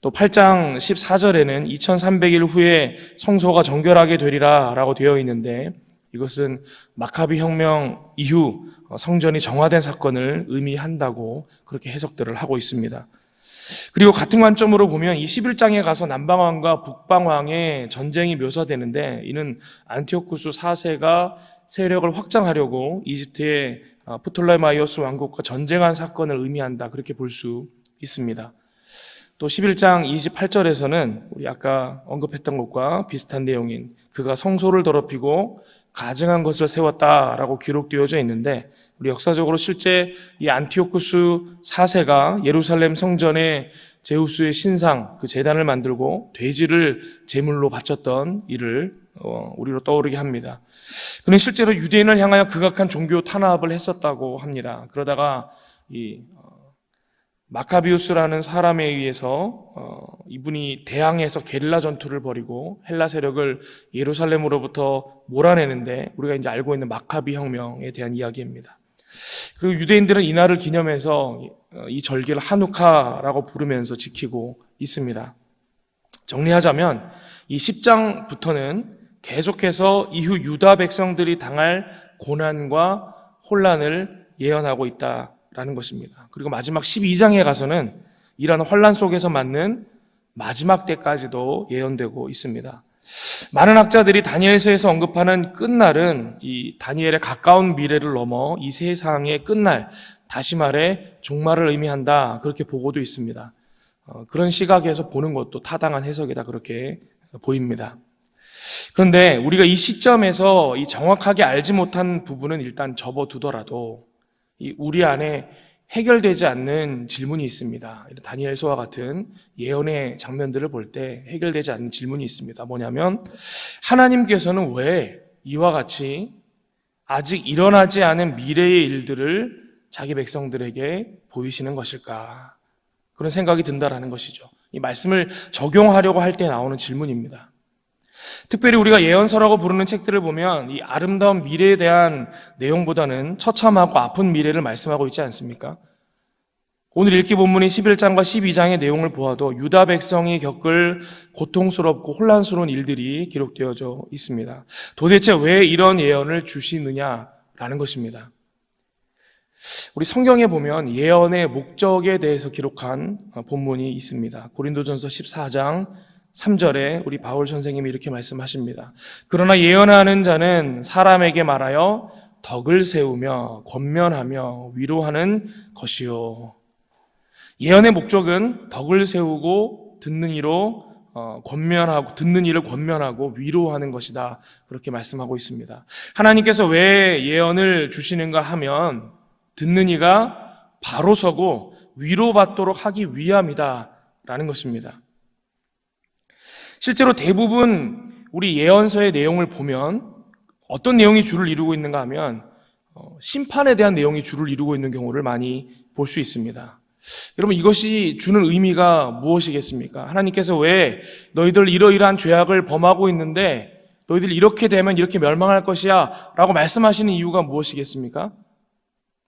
또 8장 14절에는 2300일 후에 성소가 정결하게 되리라 라고 되어 있는데 이것은 마카비 혁명 이후 성전이 정화된 사건을 의미한다고 그렇게 해석들을 하고 있습니다. 그리고 같은 관점으로 보면 이 11장에 가서 남방왕과 북방왕의 전쟁이 묘사되는데 이는 안티오쿠스 4세가 세력을 확장하려고 이집트의 프톨레마이오스 왕국과 전쟁한 사건을 의미한다 그렇게 볼 수 있습니다. 또 11장 28절에서는 우리 아까 언급했던 것과 비슷한 내용인 그가 성소를 더럽히고 가증한 것을 세웠다라고 기록되어져 있는데 우리 역사적으로 실제 이 안티오쿠스 4세가 예루살렘 성전에 제우스의 신상 그 제단을 만들고 돼지를 제물로 바쳤던 일을 우리로 떠오르게 합니다. 그는 실제로 유대인을 향하여 극악한 종교 탄압을 했었다고 합니다. 그러다가 이 마카비우스라는 사람에 의해서 이분이 대항해서 게릴라 전투를 벌이고 헬라 세력을 예루살렘으로부터 몰아내는데 우리가 이제 알고 있는 마카비 혁명에 대한 이야기입니다. 그리고 유대인들은 이날을 기념해서 이 절기를 하누카라고 부르면서 지키고 있습니다. 정리하자면 이 10장부터는 계속해서 이후 유다 백성들이 당할 고난과 혼란을 예언하고 있다라는 것입니다. 그리고 마지막 12장에 가서는 이러한 혼란 속에서 맞는 마지막 때까지도 예언되고 있습니다. 많은 학자들이 다니엘서에서 언급하는 끝날은 이 다니엘의 가까운 미래를 넘어 이 세상의 끝날, 다시 말해 종말을 의미한다 그렇게 보고도 있습니다. 그런 시각에서 보는 것도 타당한 해석이다 그렇게 보입니다. 그런데 우리가 이 시점에서 이 정확하게 알지 못한 부분은 일단 접어두더라도 이 우리 안에 해결되지 않는 질문이 있습니다. 다니엘서와 같은 예언의 장면들을 볼 때 해결되지 않는 질문이 있습니다. 뭐냐면 하나님께서는 왜 이와 같이 아직 일어나지 않은 미래의 일들을 자기 백성들에게 보이시는 것일까? 그런 생각이 든다라는 것이죠. 이 말씀을 적용하려고 할 때 나오는 질문입니다. 특별히 우리가 예언서라고 부르는 책들을 보면 이 아름다운 미래에 대한 내용보다는 처참하고 아픈 미래를 말씀하고 있지 않습니까? 오늘 읽기 본문인 11장과 12장의 내용을 보아도 유다 백성이 겪을 고통스럽고 혼란스러운 일들이 기록되어져 있습니다. 도대체 왜 이런 예언을 주시느냐라는 것입니다. 우리 성경에 보면 예언의 목적에 대해서 기록한 본문이 있습니다. 고린도전서 14장 3절에 우리 바울 선생님이 이렇게 말씀하십니다. 그러나 예언하는 자는 사람에게 말하여 덕을 세우며 권면하며 위로하는 것이요. 예언의 목적은 덕을 세우고 듣는 이를 권면하고 위로하는 것이다. 그렇게 말씀하고 있습니다. 하나님께서 왜 예언을 주시는가 하면 듣는 이가 바로 서고 위로받도록 하기 위함이다라는 것입니다. 실제로 대부분 우리 예언서의 내용을 보면 어떤 내용이 주를 이루고 있는가 하면 심판에 대한 내용이 주를 이루고 있는 경우를 많이 볼 수 있습니다. 여러분, 이것이 주는 의미가 무엇이겠습니까? 하나님께서 왜 너희들 이러이러한 죄악을 범하고 있는데 너희들 이렇게 되면 이렇게 멸망할 것이야 라고 말씀하시는 이유가 무엇이겠습니까?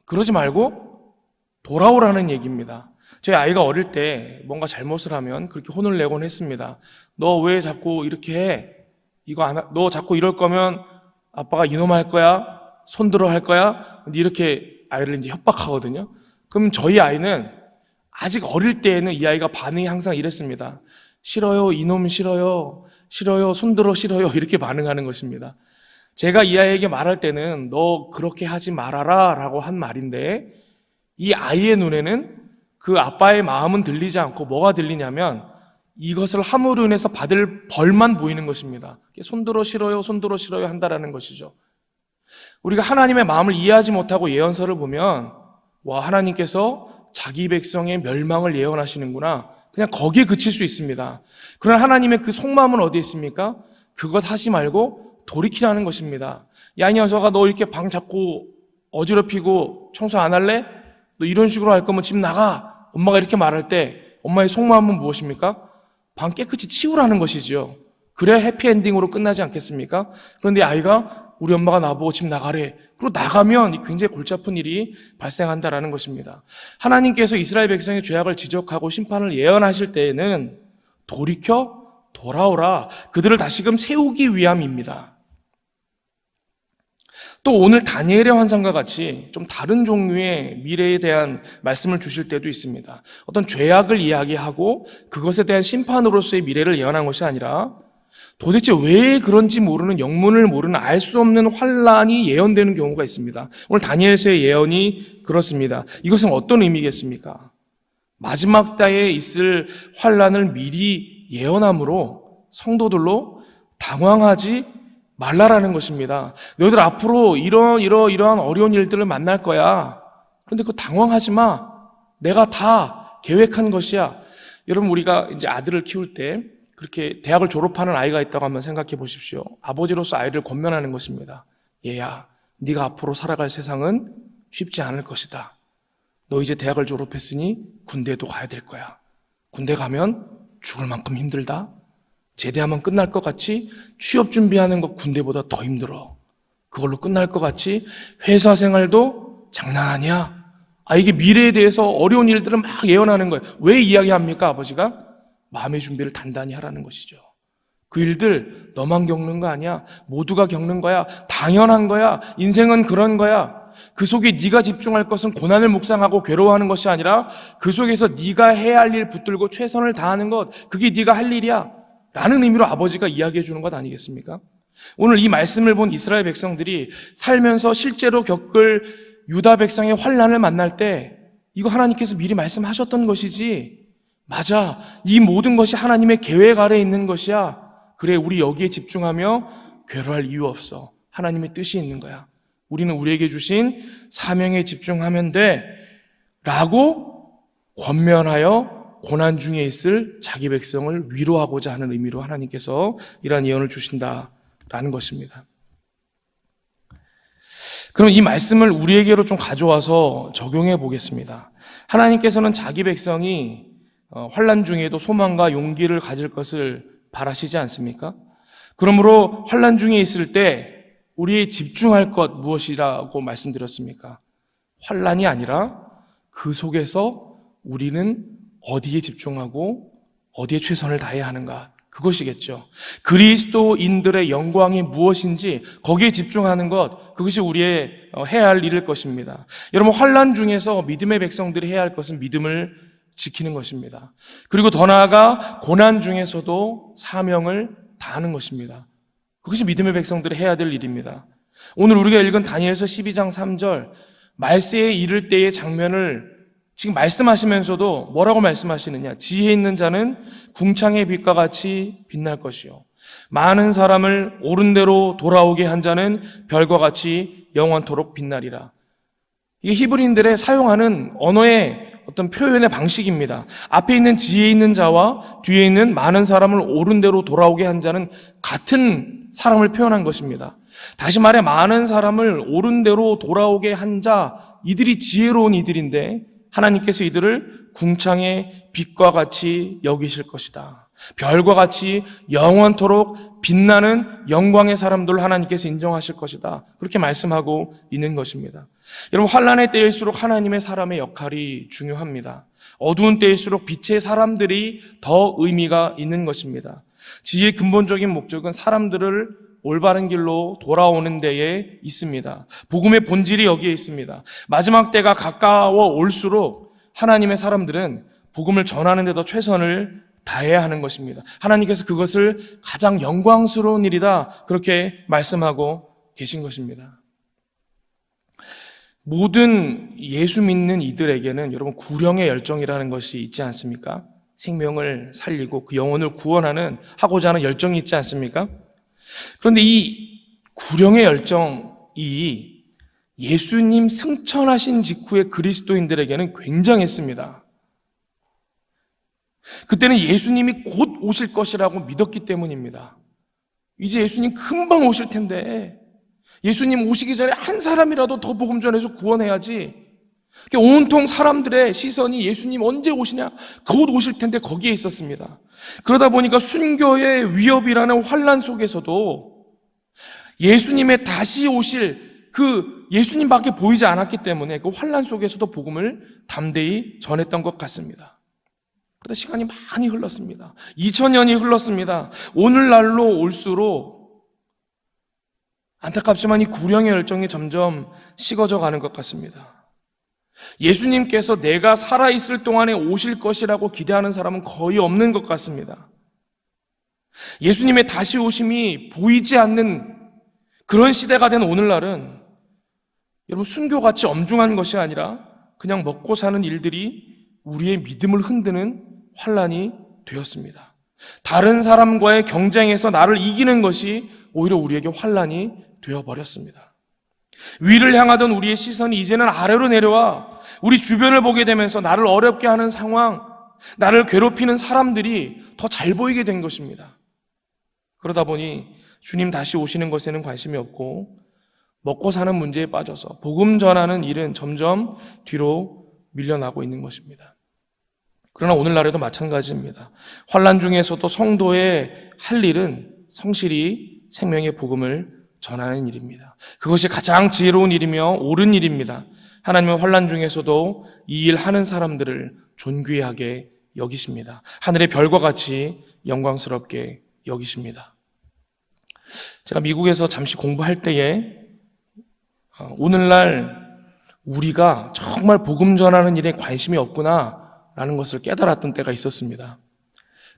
그러지 말고 돌아오라는 얘기입니다. 저희 아이가 어릴 때 뭔가 잘못을 하면 그렇게 혼을 내곤 했습니다. 너 왜 자꾸 이렇게 해? 너 자꾸 이럴 거면 아빠가 이놈 할 거야? 손들어 할 거야? 이렇게 아이를 이제 협박하거든요. 그럼 저희 아이는 아직 어릴 때에는 이 아이가 반응이 항상 이랬습니다. 싫어요, 이놈 싫어요, 싫어요, 손들어 싫어요, 이렇게 반응하는 것입니다. 제가 이 아이에게 말할 때는 너 그렇게 하지 말아라 라고 한 말인데 이 아이의 눈에는 그 아빠의 마음은 들리지 않고 뭐가 들리냐면 이것을 함으로 인해서 받을 벌만 보이는 것입니다. 손들어 싫어요, 손들어 싫어요 한다라는 것이죠. 우리가 하나님의 마음을 이해하지 못하고 예언서를 보면 와, 하나님께서 자기 백성의 멸망을 예언하시는구나. 그냥 거기에 그칠 수 있습니다. 그러나 하나님의 그 속마음은 어디에 있습니까? 그것 하지 말고 돌이키라는 것입니다. 야, 이 녀석아, 너 이렇게 방 자꾸 어지럽히고 청소 안 할래? 너 이런 식으로 할 거면 집 나가. 엄마가 이렇게 말할 때 엄마의 속마음은 무엇입니까? 방 깨끗이 치우라는 것이죠. 그래야 해피엔딩으로 끝나지 않겠습니까? 그런데 아이가 우리 엄마가 나보고 집 나가래. 그리고 나가면 굉장히 골치 아픈 일이 발생한다라는 것입니다. 하나님께서 이스라엘 백성의 죄악을 지적하고 심판을 예언하실 때에는 돌이켜 돌아오라. 그들을 다시금 세우기 위함입니다. 또 오늘 다니엘의 환상과 같이 좀 다른 종류의 미래에 대한 말씀을 주실 때도 있습니다. 어떤 죄악을 이야기하고 그것에 대한 심판으로서의 미래를 예언한 것이 아니라 도대체 왜 그런지 모르는, 영문을 모르는, 알 수 없는 환란이 예언되는 경우가 있습니다. 오늘 다니엘서의 예언이 그렇습니다. 이것은 어떤 의미겠습니까? 마지막 때에 있을 환란을 미리 예언함으로 성도들로 당황하지 말라라는 것입니다. 너희들 앞으로 이러한 어려운 일들을 만날 거야. 그런데 그거 당황하지 마. 내가 다 계획한 것이야. 여러분, 우리가 이제 아들을 키울 때 그렇게 대학을 졸업하는 아이가 있다고 한번 생각해 보십시오. 아버지로서 아이를 권면하는 것입니다. 얘야, 네가 앞으로 살아갈 세상은 쉽지 않을 것이다. 너 이제 대학을 졸업했으니 군대도 가야 될 거야. 군대 가면 죽을 만큼 힘들다. 제대하면 끝날 것 같이 취업 준비하는 것 군대보다 더 힘들어. 그걸로 끝날 것 같이 회사 생활도 장난 아니야. 이게 미래에 대해서 어려운 일들을 막 예언하는 거예요. 왜 이야기합니까, 아버지가? 마음의 준비를 단단히 하라는 것이죠. 그 일들 너만 겪는 거 아니야. 모두가 겪는 거야. 당연한 거야. 인생은 그런 거야. 그 속에 네가 집중할 것은 고난을 묵상하고 괴로워하는 것이 아니라 그 속에서 네가 해야 할 일 붙들고 최선을 다하는 것, 그게 네가 할 일이야 라는 의미로 아버지가 이야기해 주는 것 아니겠습니까? 오늘 이 말씀을 본 이스라엘 백성들이 살면서 실제로 겪을 유다 백성의 환난을 만날 때 이거 하나님께서 미리 말씀하셨던 것이지, 맞아, 이 모든 것이 하나님의 계획 아래에 있는 것이야. 그래, 우리 여기에 집중하며 괴로워할 이유 없어. 하나님의 뜻이 있는 거야. 우리는 우리에게 주신 사명에 집중하면 돼 라고 권면하여 고난 중에 있을 자기 백성을 위로하고자 하는 의미로 하나님께서 이러한 예언을 주신다라는 것입니다. 그럼 이 말씀을 우리에게로 좀 가져와서 적용해 보겠습니다. 하나님께서는 자기 백성이 환난 중에도 소망과 용기를 가질 것을 바라시지 않습니까? 그러므로 환난 중에 있을 때 우리 집중할 것 무엇이라고 말씀드렸습니까? 환난이 아니라 그 속에서 우리는 어디에 집중하고 어디에 최선을 다해야 하는가, 그것이겠죠. 그리스도인들의 영광이 무엇인지 거기에 집중하는 것, 그것이 우리의 해야 할 일일 것입니다. 여러분, 환난 중에서 믿음의 백성들이 해야 할 것은 믿음을 지키는 것입니다. 그리고 더 나아가 고난 중에서도 사명을 다하는 것입니다. 그것이 믿음의 백성들이 해야 될 일입니다. 오늘 우리가 읽은 다니엘서 12장 3절, 말세에 이를 때의 장면을 지금 말씀하시면서도 뭐라고 말씀하시느냐? 지혜 있는 자는 궁창의 빛과 같이 빛날 것이요, 많은 사람을 옳은 대로 돌아오게 한 자는 별과 같이 영원토록 빛나리라. 이게 히브리인들의 사용하는 언어의 어떤 표현의 방식입니다. 앞에 있는 지혜 있는 자와 뒤에 있는 많은 사람을 옳은 대로 돌아오게 한 자는 같은 사람을 표현한 것입니다. 다시 말해, 많은 사람을 옳은 대로 돌아오게 한 자, 이들이 지혜로운 이들인데 하나님께서 이들을 궁창의 빛과 같이 여기실 것이다. 별과 같이 영원토록 빛나는 영광의 사람들을 하나님께서 인정하실 것이다. 그렇게 말씀하고 있는 것입니다. 여러분, 환난의 때일수록 하나님의 사람의 역할이 중요합니다. 어두운 때일수록 빛의 사람들이 더 의미가 있는 것입니다. 지혜의 근본적인 목적은 사람들을 올바른 길로 돌아오는 데에 있습니다. 복음의 본질이 여기에 있습니다. 마지막 때가 가까워 올수록 하나님의 사람들은 복음을 전하는 데 더 최선을 다해야 하는 것입니다. 하나님께서 그것을 가장 영광스러운 일이다, 그렇게 말씀하고 계신 것입니다. 모든 예수 믿는 이들에게는 여러분 구령의 열정이라는 것이 있지 않습니까? 생명을 살리고 그 영혼을 구원하는, 하고자 하는 열정이 있지 않습니까? 그런데 이 구령의 열정이 예수님 승천하신 직후의 그리스도인들에게는 굉장했습니다. 그때는 예수님이 곧 오실 것이라고 믿었기 때문입니다. 이제 예수님 금방 오실 텐데 예수님 오시기 전에 한 사람이라도 더 복음 전해서 구원해야지. 온통 사람들의 시선이 예수님 언제 오시냐, 곧 오실 텐데 거기에 있었습니다. 그러다 보니까 순교의 위협이라는 환난 속에서도 예수님의 다시 오실 그 예수님밖에 보이지 않았기 때문에 그 환난 속에서도 복음을 담대히 전했던 것 같습니다. 그러다 시간이 많이 흘렀습니다. 2000년이 흘렀습니다. 오늘날로 올수록 안타깝지만 이 구령의 열정이 점점 식어져 가는 것 같습니다. 예수님께서 내가 살아있을 동안에 오실 것이라고 기대하는 사람은 거의 없는 것 같습니다. 예수님의 다시 오심이 보이지 않는 그런 시대가 된 오늘날은 여러분, 순교같이 엄중한 것이 아니라 그냥 먹고 사는 일들이 우리의 믿음을 흔드는 환난이 되었습니다. 다른 사람과의 경쟁에서 나를 이기는 것이 오히려 우리에게 환난이 되어버렸습니다. 위를 향하던 우리의 시선이 이제는 아래로 내려와 우리 주변을 보게 되면서 나를 어렵게 하는 상황, 나를 괴롭히는 사람들이 더 잘 보이게 된 것입니다. 그러다 보니 주님 다시 오시는 것에는 관심이 없고 먹고 사는 문제에 빠져서 복음 전하는 일은 점점 뒤로 밀려나고 있는 것입니다. 그러나 오늘날에도 마찬가지입니다. 환난 중에서도 성도의 할 일은 성실히 생명의 복음을 전하는 일입니다. 그것이 가장 지혜로운 일이며 옳은 일입니다. 하나님은 환난 중에서도 이 일 하는 사람들을 존귀하게 여기십니다. 하늘의 별과 같이 영광스럽게 여기십니다. 제가 미국에서 잠시 공부할 때에 오늘날 우리가 정말 복음 전하는 일에 관심이 없구나라는 것을 깨달았던 때가 있었습니다.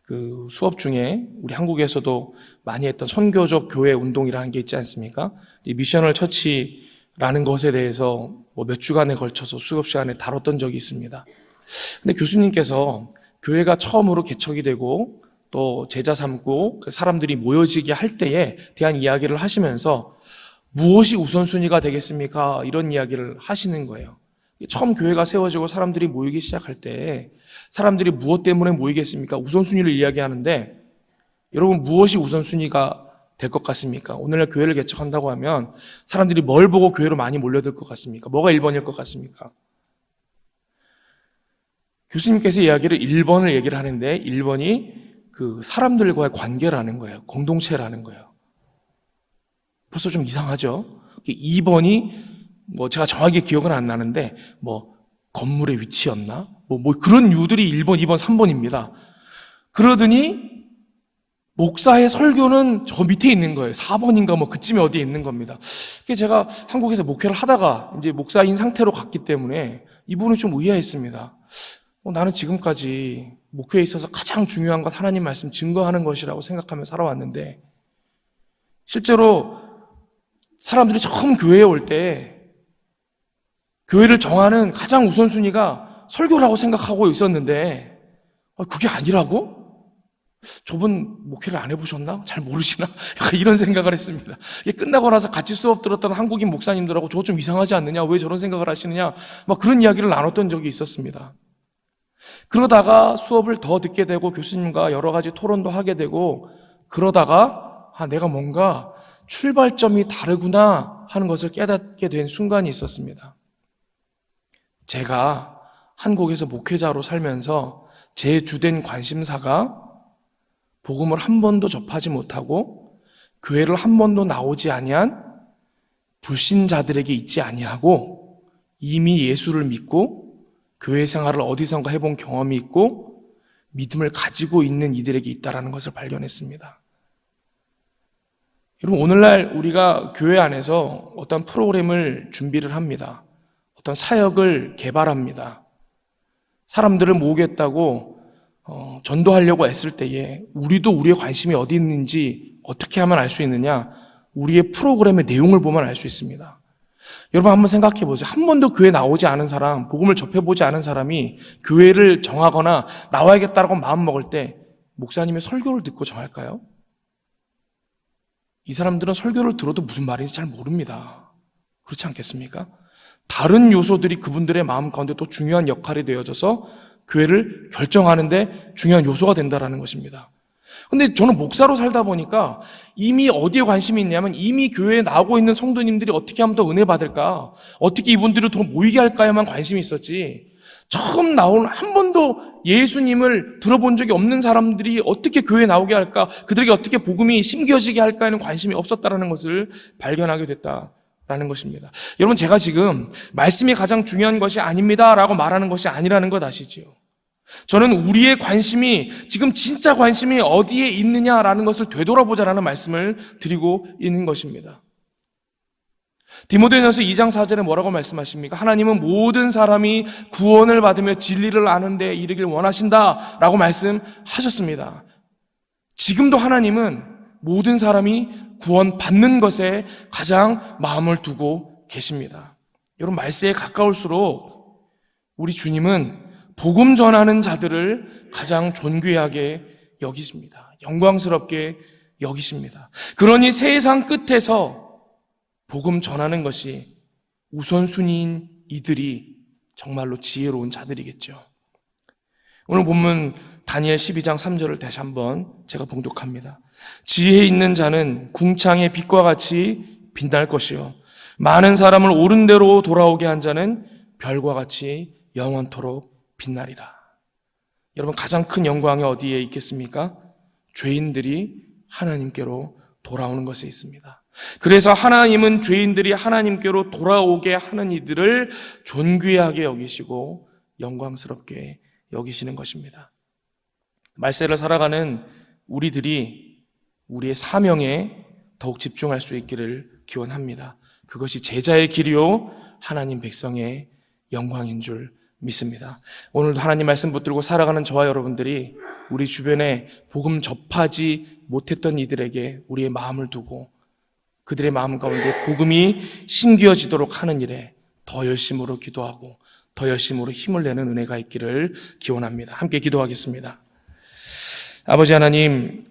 그 수업 중에 우리 한국에서도 많이 했던 선교적 교회 운동이라는 게 있지 않습니까? 미셔널 처치라는 것에 대해서 몇 주간에 걸쳐서 수업 시간에 다뤘던 적이 있습니다. 근데 교수님께서 교회가 처음으로 개척이 되고 또 제자 삼고 사람들이 모여지게 할 때에 대한 이야기를 하시면서 무엇이 우선순위가 되겠습니까? 이런 이야기를 하시는 거예요. 처음 교회가 세워지고 사람들이 모이기 시작할 때 사람들이 무엇 때문에 모이겠습니까? 우선순위를 이야기하는데 여러분, 무엇이 우선순위가 될 것 같습니까? 오늘날 교회를 개척한다고 하면 사람들이 뭘 보고 교회로 많이 몰려들 것 같습니까? 뭐가 1번일 것 같습니까? 교수님께서 이야기를 1번을 얘기를 하는데 1번이 그 사람들과의 관계라는 거예요. 공동체라는 거예요. 벌써 좀 이상하죠? 2번이 뭐 제가 정확히 기억은 안 나는데 뭐 건물의 위치였나? 뭐 그런 이유들이 1번, 2번, 3번입니다. 그러더니 목사의 설교는 저 밑에 있는 거예요. 4번인가 뭐 그쯤에 어디에 있는 겁니다. 제가 한국에서 목회를 하다가 이제 목사인 상태로 갔기 때문에 이 부분이 좀 의아했습니다. 나는 지금까지 목회에 있어서 가장 중요한 것 하나님 말씀 증거하는 것이라고 생각하며 살아왔는데 실제로 사람들이 처음 교회에 올 때 교회를 정하는 가장 우선순위가 설교라고 생각하고 있었는데 그게 아니라고? 저분 목회를 안 해보셨나? 잘 모르시나? 약간 이런 생각을 했습니다. 끝나고 나서 같이 수업 들었던 한국인 목사님들하고 저거 좀 이상하지 않느냐? 왜 저런 생각을 하시느냐? 막 그런 이야기를 나눴던 적이 있었습니다. 그러다가 수업을 더 듣게 되고 교수님과 여러 가지 토론도 하게 되고 그러다가 내가 뭔가 출발점이 다르구나 하는 것을 깨닫게 된 순간이 있었습니다. 제가 한국에서 목회자로 살면서 제 주된 관심사가 복음을 한 번도 접하지 못하고 교회를 한 번도 나오지 아니한 불신자들에게 있지 아니하고 이미 예수를 믿고 교회 생활을 어디선가 해본 경험이 있고 믿음을 가지고 있는 이들에게 있다는 것을 발견했습니다. 여러분, 오늘날 우리가 교회 안에서 어떤 프로그램을 준비를 합니다. 어떤 사역을 개발합니다. 사람들을 모으겠다고 전도하려고 애쓸 때에 우리도 우리의 관심이 어디 있는지 어떻게 하면 알 수 있느냐? 우리의 프로그램의 내용을 보면 알 수 있습니다. 여러분 한번 생각해 보세요. 한 번도 교회 나오지 않은 사람, 복음을 접해보지 않은 사람이 교회를 정하거나 나와야겠다라고 마음먹을 때 목사님의 설교를 듣고 정할까요? 이 사람들은 설교를 들어도 무슨 말인지 잘 모릅니다. 그렇지 않겠습니까? 다른 요소들이 그분들의 마음 가운데 또 중요한 역할이 되어져서 교회를 결정하는데 중요한 요소가 된다는 것입니다. 근데 저는 목사로 살다 보니까 이미 어디에 관심이 있냐면 이미 교회에 나오고 있는 성도님들이 어떻게 하면 더 은혜 받을까, 어떻게 이분들을 더 모이게 할까에만 관심이 있었지, 처음 나온 한 번도 예수님을 들어본 적이 없는 사람들이 어떻게 교회에 나오게 할까, 그들에게 어떻게 복음이 심겨지게 할까에는 관심이 없었다는 것을 발견하게 됐다라는 것입니다. 여러분, 제가 지금 말씀이 가장 중요한 것이 아닙니다라고 말하는 것이 아니라는 것 아시지요? 저는 우리의 관심이 지금 진짜 관심이 어디에 있느냐라는 것을 되돌아보자라는 말씀을 드리고 있는 것입니다. 디모데전서 2장 4절에 뭐라고 말씀하십니까? 하나님은 모든 사람이 구원을 받으며 진리를 아는 데 이르길 원하신다라고 말씀하셨습니다. 지금도 하나님은 모든 사람이 구원받는 것에 가장 마음을 두고 계십니다. 여러분, 말세에 가까울수록 우리 주님은 복음 전하는 자들을 가장 존귀하게 여기십니다. 영광스럽게 여기십니다. 그러니 세상 끝에서 복음 전하는 것이 우선순위인 이들이 정말로 지혜로운 자들이겠죠. 오늘 본문 다니엘 12장 3절을 다시 한번 제가 봉독합니다. 지혜 있는 자는 궁창의 빛과 같이 빛날 것이요 많은 사람을 옳은 대로 돌아오게 한 자는 별과 같이 영원토록 빛나리라. 여러분, 가장 큰 영광이 어디에 있겠습니까? 죄인들이 하나님께로 돌아오는 것에 있습니다. 그래서 하나님은 죄인들이 하나님께로 돌아오게 하는 이들을 존귀하게 여기시고 영광스럽게 여기시는 것입니다. 말세를 살아가는 우리들이 우리의 사명에 더욱 집중할 수 있기를 기원합니다. 그것이 제자의 길이요 하나님 백성의 영광인 줄 믿습니다. 오늘도 하나님 말씀 붙들고 살아가는 저와 여러분들이 우리 주변에 복음 접하지 못했던 이들에게 우리의 마음을 두고 그들의 마음 가운데 복음이 심겨지도록 하는 일에 더 열심으로 기도하고 더 열심으로 힘을 내는 은혜가 있기를 기원합니다. 함께 기도하겠습니다. 아버지 하나님,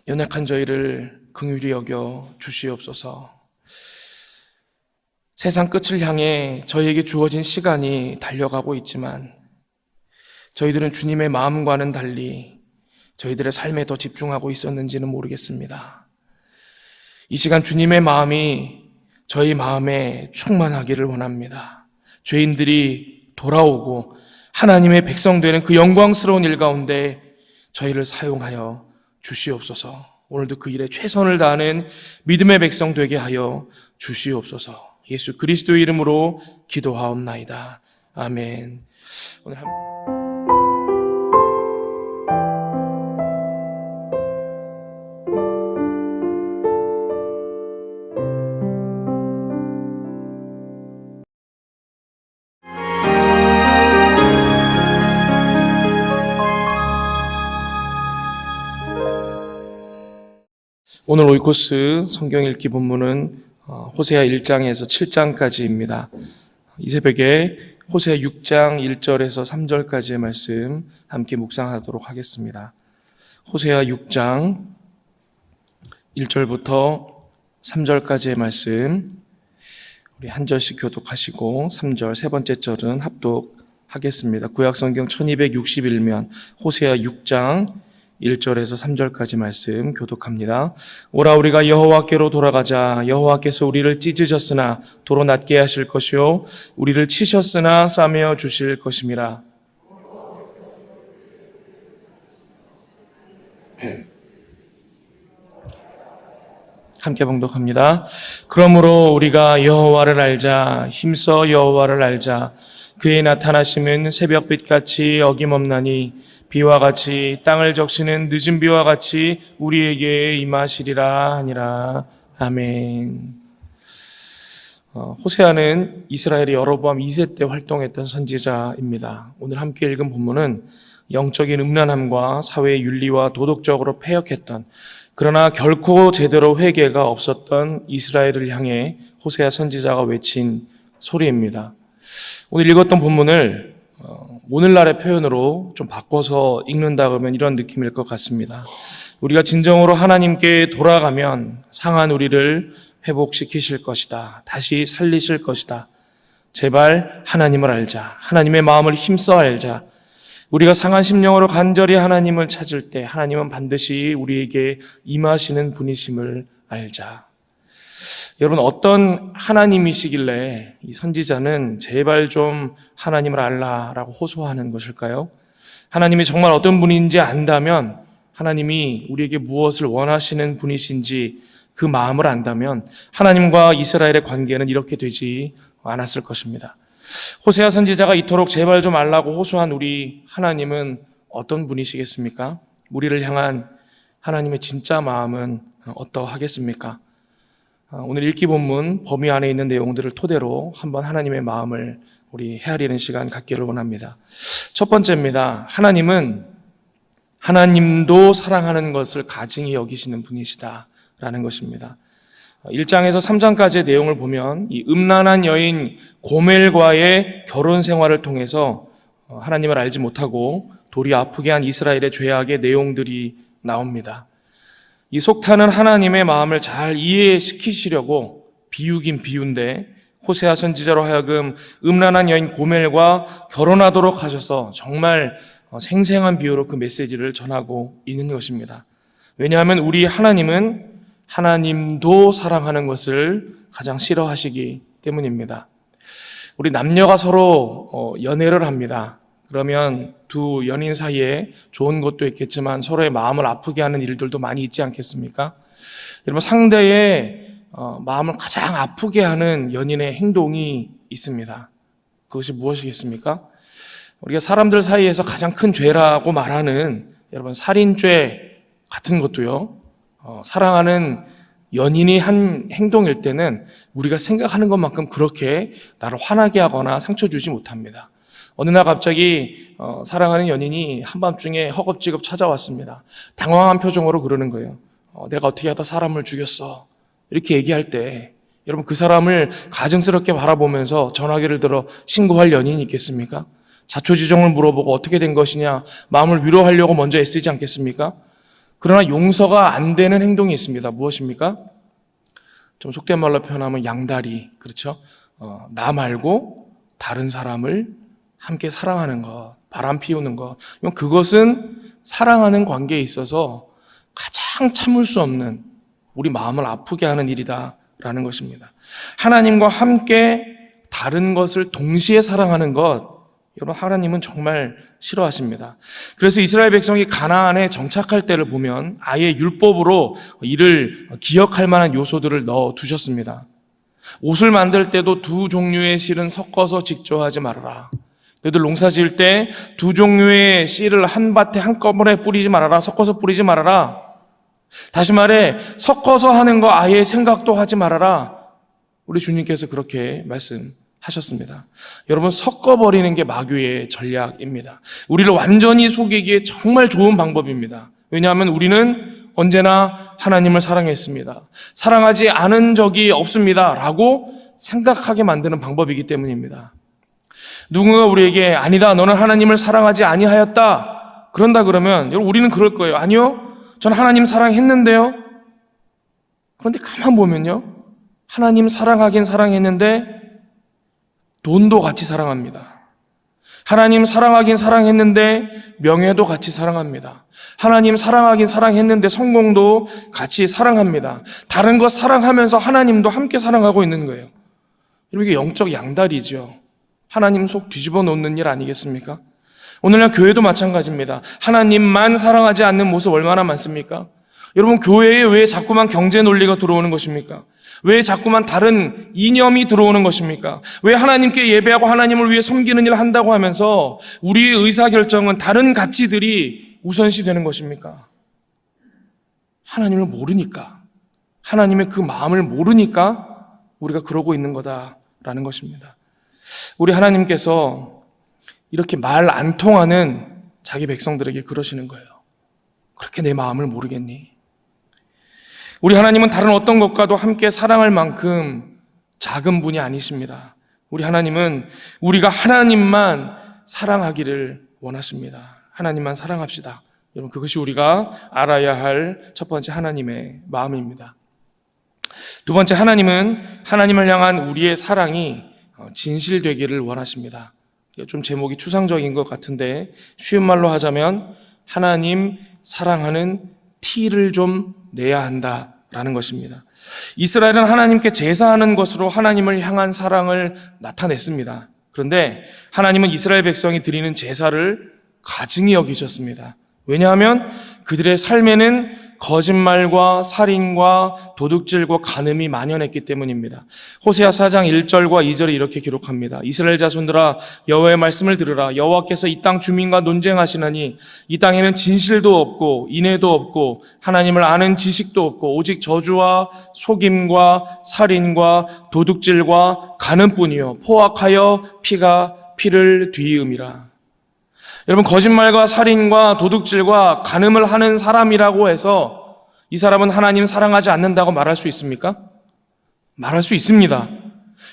연약한 저희를 긍휼히 여겨 주시옵소서. 세상 끝을 향해 저희에게 주어진 시간이 달려가고 있지만 저희들은 주님의 마음과는 달리 저희들의 삶에 더 집중하고 있었는지는 모르겠습니다. 이 시간 주님의 마음이 저희 마음에 충만하기를 원합니다. 죄인들이 돌아오고 하나님의 백성 되는 그 영광스러운 일 가운데 저희를 사용하여 주시옵소서. 오늘도 그 일에 최선을 다하는 믿음의 백성 되게 하여 주시옵소서. 예수 그리스도의 이름으로 기도하옵나이다. 아멘. 오늘 오이코스 성경 읽기 본문은 호세아 1장에서 7장까지입니다. 이 새벽에 호세아 6장 1절에서 3절까지의 말씀 함께 묵상하도록 하겠습니다. 호세아 6장 1절부터 3절까지의 말씀 우리 한 절씩 교독하시고 3절 세 번째 절은 합독하겠습니다. 구약성경 1261면 호세아 6장 1절에서 3절까지 말씀 교독합니다. 오라 우리가 여호와께로 돌아가자. 여호와께서 우리를 찢으셨으나 도로 낫게 하실 것이요 우리를 치셨으나 싸매어 주실 것임이라. 함께 봉독합니다. 그러므로 우리가 여호와를 알자. 힘써 여호와를 알자. 그의 나타나심은 새벽빛같이 어김없나니 비와 같이 땅을 적시는 늦은 비와 같이 우리에게 임하시리라 하니라. 아멘. 호세아는 이스라엘의 여로보암 2세 때 활동했던 선지자입니다. 오늘 함께 읽은 본문은 영적인 음란함과 사회의 윤리와 도덕적으로 패역했던 그러나 결코 제대로 회개가 없었던 이스라엘을 향해 호세아 선지자가 외친 소리입니다. 오늘 읽었던 본문을 오늘날의 표현으로 좀 바꿔서 읽는다 그러면 이런 느낌일 것 같습니다. 우리가 진정으로 하나님께 돌아가면 상한 우리를 회복시키실 것이다. 다시 살리실 것이다. 제발 하나님을 알자. 하나님의 마음을 힘써 알자. 우리가 상한 심령으로 간절히 하나님을 찾을 때 하나님은 반드시 우리에게 임하시는 분이심을 알자. 여러분 어떤 하나님이시길래 이 선지자는 제발 좀 하나님을 알라라고 호소하는 것일까요? 하나님이 정말 어떤 분인지 안다면 하나님이 우리에게 무엇을 원하시는 분이신지 그 마음을 안다면 하나님과 이스라엘의 관계는 이렇게 되지 않았을 것입니다. 호세아 선지자가 이토록 제발 좀 알라고 호소한 우리 하나님은 어떤 분이시겠습니까? 우리를 향한 하나님의 진짜 마음은 어떠하겠습니까? 오늘 읽기 본문 범위 안에 있는 내용들을 토대로 한번 하나님의 마음을 우리 헤아리는 시간 갖기를 원합니다. 첫 번째입니다. 하나님은 하나님도 사랑하는 것을 가증히 여기시는 분이시다라는 것입니다. 1장에서 3장까지의 내용을 보면 이 음란한 여인 고멜과의 결혼 생활을 통해서 하나님을 알지 못하고 돌이 아프게 한 이스라엘의 죄악의 내용들이 나옵니다. 이 속타는 하나님의 마음을 잘 이해시키시려고 비유긴 비유인데 호세아 선지자로 하여금 음란한 여인 고멜과 결혼하도록 하셔서 정말 생생한 비유로 그 메시지를 전하고 있는 것입니다. 왜냐하면 우리 하나님은 하나님도 사랑하는 것을 가장 싫어하시기 때문입니다. 우리 남녀가 서로 연애를 합니다. 그러면 두 연인 사이에 좋은 것도 있겠지만 서로의 마음을 아프게 하는 일들도 많이 있지 않겠습니까? 여러분 상대의 마음을 가장 아프게 하는 연인의 행동이 있습니다. 그것이 무엇이겠습니까? 우리가 사람들 사이에서 가장 큰 죄라고 말하는 여러분 살인죄 같은 것도요. 사랑하는 연인이 한 행동일 때는 우리가 생각하는 것만큼 그렇게 나를 화나게 하거나 상처 주지 못합니다. 어느 날 갑자기 사랑하는 연인이 한밤중에 허겁지겁 찾아왔습니다. 당황한 표정으로 그러는 거예요. 내가 어떻게 하다 사람을 죽였어. 이렇게 얘기할 때 여러분 그 사람을 가증스럽게 바라보면서 전화기를 들어 신고할 연인이 있겠습니까? 자초지종을 물어보고 어떻게 된 것이냐 마음을 위로하려고 먼저 애쓰지 않겠습니까? 그러나 용서가 안 되는 행동이 있습니다. 무엇입니까? 좀 속된 말로 표현하면 양다리, 그렇죠? 나 말고 다른 사람을 함께 사랑하는 것, 바람 피우는 것. 그것은 사랑하는 관계에 있어서 가장 참을 수 없는 우리 마음을 아프게 하는 일이다라는 것입니다. 하나님과 함께 다른 것을 동시에 사랑하는 것, 여러분 하나님은 정말 싫어하십니다. 그래서 이스라엘 백성이 가나안에 정착할 때를 보면 아예 율법으로 이를 기억할 만한 요소들을 넣어 두셨습니다. 옷을 만들 때도 두 종류의 실은 섞어서 직조하지 말아라. 너희들 농사 지을 때 두 종류의 씨를 한 밭에 한꺼번에 뿌리지 말아라. 섞어서 뿌리지 말아라. 다시 말해 섞어서 하는 거 아예 생각도 하지 말아라. 우리 주님께서 그렇게 말씀하셨습니다. 여러분, 섞어버리는 게 마귀의 전략입니다. 우리를 완전히 속이기에 정말 좋은 방법입니다. 왜냐하면 우리는 언제나 하나님을 사랑했습니다. 사랑하지 않은 적이 없습니다 라고 생각하게 만드는 방법이기 때문입니다. 누군가 우리에게 아니다, 너는 하나님을 사랑하지 아니하였다 그런다 그러면 여러분 우리는 그럴 거예요. 아니요, 전 하나님 사랑했는데요. 그런데 가만 보면요, 하나님 사랑하긴 사랑했는데 돈도 같이 사랑합니다. 하나님 사랑하긴 사랑했는데 명예도 같이 사랑합니다. 하나님 사랑하긴 사랑했는데 성공도 같이 사랑합니다. 다른 것 사랑하면서 하나님도 함께 사랑하고 있는 거예요. 여러분, 이게 영적 양다리죠. 하나님 속 뒤집어 놓는 일 아니겠습니까? 오늘날 교회도 마찬가지입니다. 하나님만 사랑하지 않는 모습 얼마나 많습니까? 여러분, 교회에 왜 자꾸만 경제 논리가 들어오는 것입니까? 왜 자꾸만 다른 이념이 들어오는 것입니까? 왜 하나님께 예배하고 하나님을 위해 섬기는 일을 한다고 하면서 우리의 의사결정은 다른 가치들이 우선시 되는 것입니까? 하나님을 모르니까, 하나님의 그 마음을 모르니까 우리가 그러고 있는 거다라는 것입니다. 우리 하나님께서 이렇게 말 안 통하는 자기 백성들에게 그러시는 거예요. 그렇게 내 마음을 모르겠니? 우리 하나님은 다른 어떤 것과도 함께 사랑할 만큼 작은 분이 아니십니다. 우리 하나님은 우리가 하나님만 사랑하기를 원하십니다. 하나님만 사랑합시다. 여러분, 그것이 우리가 알아야 할 첫 번째 하나님의 마음입니다. 두 번째, 하나님은 하나님을 향한 우리의 사랑이 진실되기를 원하십니다. 좀 제목이 추상적인 것 같은데 쉬운 말로 하자면 하나님 사랑하는 티를 좀 내야 한다라는 것입니다. 이스라엘은 하나님께 제사하는 것으로 하나님을 향한 사랑을 나타냈습니다. 그런데 하나님은 이스라엘 백성이 드리는 제사를 가증히 여기셨습니다. 왜냐하면 그들의 삶에는 거짓말과 살인과 도둑질과 간음이 만연했기 때문입니다. 호세아 4장 1절과 2절에 이렇게 기록합니다. 이스라엘 자손들아, 여호와의 말씀을 들으라. 여호와께서 이 땅 주민과 논쟁하시나니 이 땅에는 진실도 없고 인애도 없고 하나님을 아는 지식도 없고 오직 저주와 속임과 살인과 도둑질과 간음뿐이요 포악하여 피를 뒤이음이라. 여러분, 거짓말과 살인과 도둑질과 간음을 하는 사람이라고 해서 이 사람은 하나님 사랑하지 않는다고 말할 수 있습니까? 말할 수 있습니다.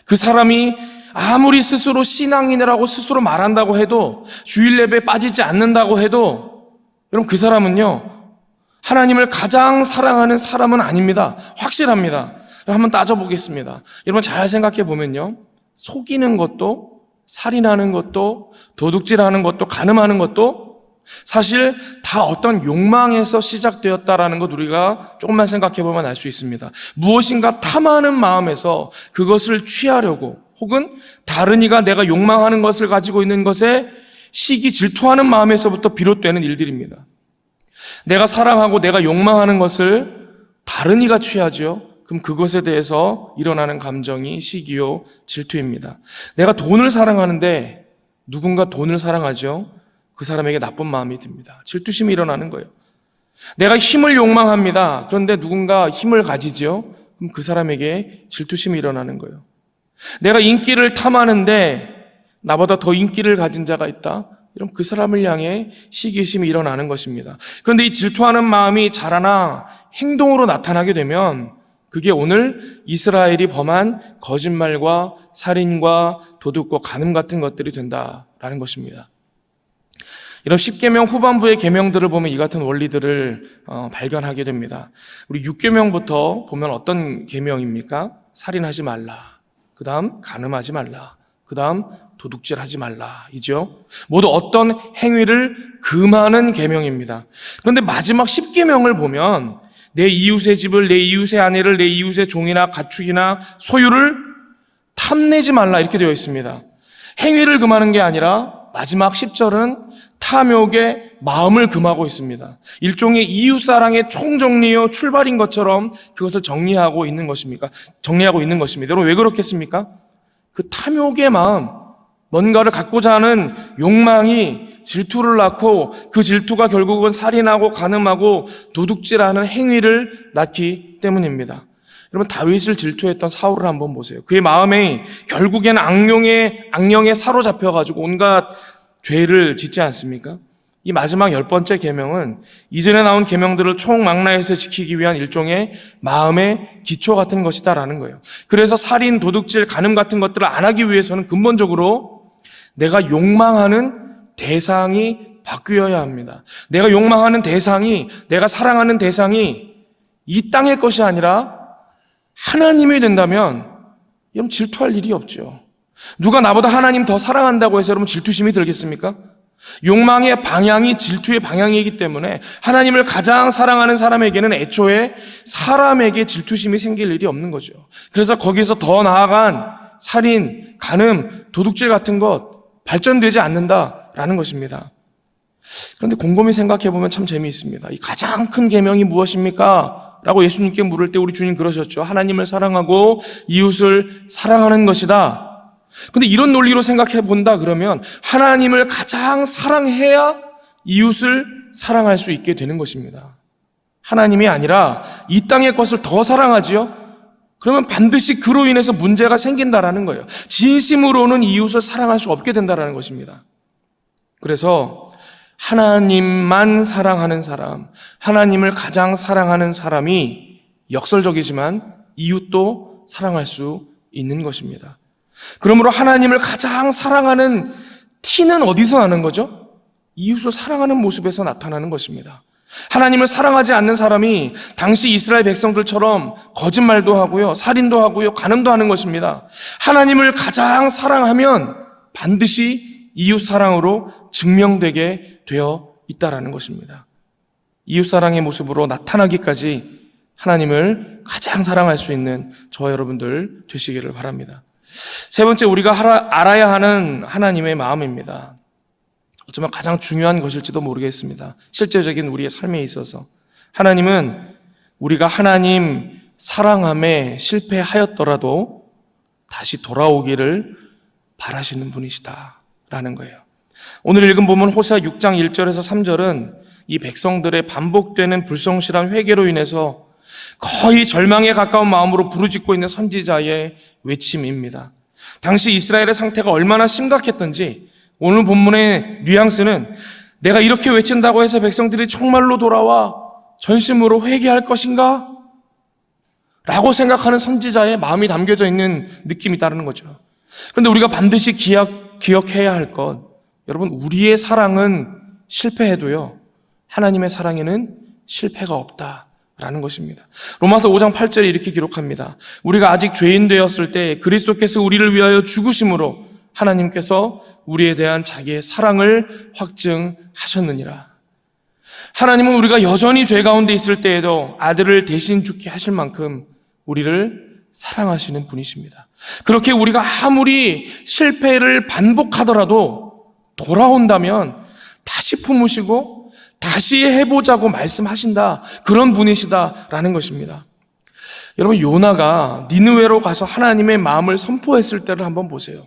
그 사람이 아무리 스스로 신앙인이라고 스스로 말한다고 해도, 주일 예배에 빠지지 않는다고 해도, 여러분 그 사람은요 하나님을 가장 사랑하는 사람은 아닙니다. 확실합니다. 한번 따져보겠습니다. 여러분 잘 생각해 보면요, 속이는 것도, 살인하는 것도, 도둑질하는 것도, 간음하는 것도 사실 다 어떤 욕망에서 시작되었다라는 것 우리가 조금만 생각해 보면 알 수 있습니다. 무엇인가 탐하는 마음에서 그것을 취하려고, 혹은 다른 이가 내가 욕망하는 것을 가지고 있는 것에 시기 질투하는 마음에서부터 비롯되는 일들입니다. 내가 사랑하고 내가 욕망하는 것을 다른 이가 취하죠. 그럼 그것에 대해서 일어나는 감정이 시기요 질투입니다. 내가 돈을 사랑하는데 누군가 돈을 사랑하죠. 그 사람에게 나쁜 마음이 듭니다. 질투심이 일어나는 거예요. 내가 힘을 욕망합니다. 그런데 누군가 힘을 가지죠. 그럼 그 사람에게 질투심이 일어나는 거예요. 내가 인기를 탐하는데 나보다 더 인기를 가진 자가 있다. 이러면 그 사람을 향해 시기심이 일어나는 것입니다. 그런데 이 질투하는 마음이 자라나 행동으로 나타나게 되면 그게 오늘 이스라엘이 범한 거짓말과 살인과 도둑과 간음 같은 것들이 된다라는 것입니다. 이런 10계명 후반부의 계명들을 보면 이 같은 원리들을 발견하게 됩니다. 우리 6계명부터 보면 어떤 계명입니까? 살인하지 말라. 그 다음 간음하지 말라. 그 다음 도둑질하지 말라. 이죠. 모두 어떤 행위를 금하는 계명입니다. 그런데 마지막 10계명을 보면 내 이웃의 집을, 내 이웃의 아내를, 내 이웃의 종이나 가축이나 소유를 탐내지 말라 이렇게 되어 있습니다. 행위를 금하는 게 아니라 마지막 10절은 탐욕의 마음을 금하고 있습니다. 일종의 이웃사랑의 총정리요 출발인 것처럼 그것을 정리하고 있는 것입니다. 여러분 왜 그렇겠습니까? 그 탐욕의 마음, 뭔가를 갖고자 하는 욕망이 질투를 낳고 그 질투가 결국은 살인하고 간음하고 도둑질하는 행위를 낳기 때문입니다. 여러분 다윗을 질투했던 사울을 한번 보세요. 그의 마음에 결국에는 악령에 사로잡혀가지고 온갖 죄를 짓지 않습니까? 이 마지막 10번째 계명은 이전에 나온 계명들을 총망라해서 지키기 위한 일종의 마음의 기초 같은 것이다라는 거예요. 그래서 살인, 도둑질, 간음 같은 것들을 안 하기 위해서는 근본적으로 내가 욕망하는 대상이 바뀌어야 합니다. 내가 욕망하는 대상이, 내가 사랑하는 대상이 이 땅의 것이 아니라 하나님이 된다면 여러분 질투할 일이 없죠. 누가 나보다 하나님 더 사랑한다고 해서 여러분 질투심이 들겠습니까? 욕망의 방향이 질투의 방향이기 때문에 하나님을 가장 사랑하는 사람에게는 애초에 사람에게 질투심이 생길 일이 없는 거죠. 그래서 거기서 더 나아간 살인, 간음, 도둑질 같은 것 발전되지 않는다라는 것입니다. 그런데 곰곰이 생각해보면 참 재미있습니다. 이 가장 큰 계명이 무엇입니까? 라고 예수님께 물을 때 우리 주님 그러셨죠. 하나님을 사랑하고 이웃을 사랑하는 것이다. 근데 이런 논리로 생각해 본다 그러면 하나님을 가장 사랑해야 이웃을 사랑할 수 있게 되는 것입니다. 하나님이 아니라 이 땅의 것을 더 사랑하지요? 그러면 반드시 그로 인해서 문제가 생긴다라는 거예요. 진심으로는 이웃을 사랑할 수 없게 된다라는 것입니다. 그래서 하나님만 사랑하는 사람, 하나님을 가장 사랑하는 사람이 역설적이지만 이웃도 사랑할 수 있는 것입니다. 그러므로 하나님을 가장 사랑하는 티는 어디서 나는 거죠? 이웃을 사랑하는 모습에서 나타나는 것입니다. 하나님을 사랑하지 않는 사람이 당시 이스라엘 백성들처럼 거짓말도 하고요, 살인도 하고요, 간음도 하는 것입니다. 하나님을 가장 사랑하면 반드시 이웃 사랑으로 증명되게 되어 있다라는 것입니다. 이웃 사랑의 모습으로 나타나기까지 하나님을 가장 사랑할 수 있는 저와 여러분들 되시기를 바랍니다. 세 번째, 우리가 알아야 하는 하나님의 마음입니다. 어쩌면 가장 중요한 것일지도 모르겠습니다. 실제적인 우리의 삶에 있어서 하나님은 우리가 하나님 사랑함에 실패하였더라도 다시 돌아오기를 바라시는 분이시다라는 거예요. 오늘 읽은 본문 호세아 6장 1절에서 3절은 이 백성들의 반복되는 불성실한 회개로 인해서 거의 절망에 가까운 마음으로 부르짖고 있는 선지자의 외침입니다. 당시 이스라엘의 상태가 얼마나 심각했던지 오늘 본문의 뉘앙스는 내가 이렇게 외친다고 해서 백성들이 정말로 돌아와 전심으로 회개할 것인가? 라고 생각하는 선지자의 마음이 담겨져 있는 느낌이 따르는 거죠. 그런데 우리가 반드시 기억해야 할 것, 여러분 우리의 사랑은 실패해도요 하나님의 사랑에는 실패가 없다라는 것입니다. 로마서 5장 8절에 이렇게 기록합니다. 우리가 아직 죄인 되었을 때 그리스도께서 우리를 위하여 죽으심으로 하나님께서 우리에 대한 자기의 사랑을 확증하셨느니라. 하나님은 우리가 여전히 죄 가운데 있을 때에도 아들을 대신 죽게 하실 만큼 우리를 사랑하시는 분이십니다. 그렇게 우리가 아무리 실패를 반복하더라도 돌아온다면 다시 품으시고 다시 해보자고 말씀하신다. 그런 분이시다라는 것입니다. 여러분 요나가 니느웨로 가서 하나님의 마음을 선포했을 때를 한번 보세요.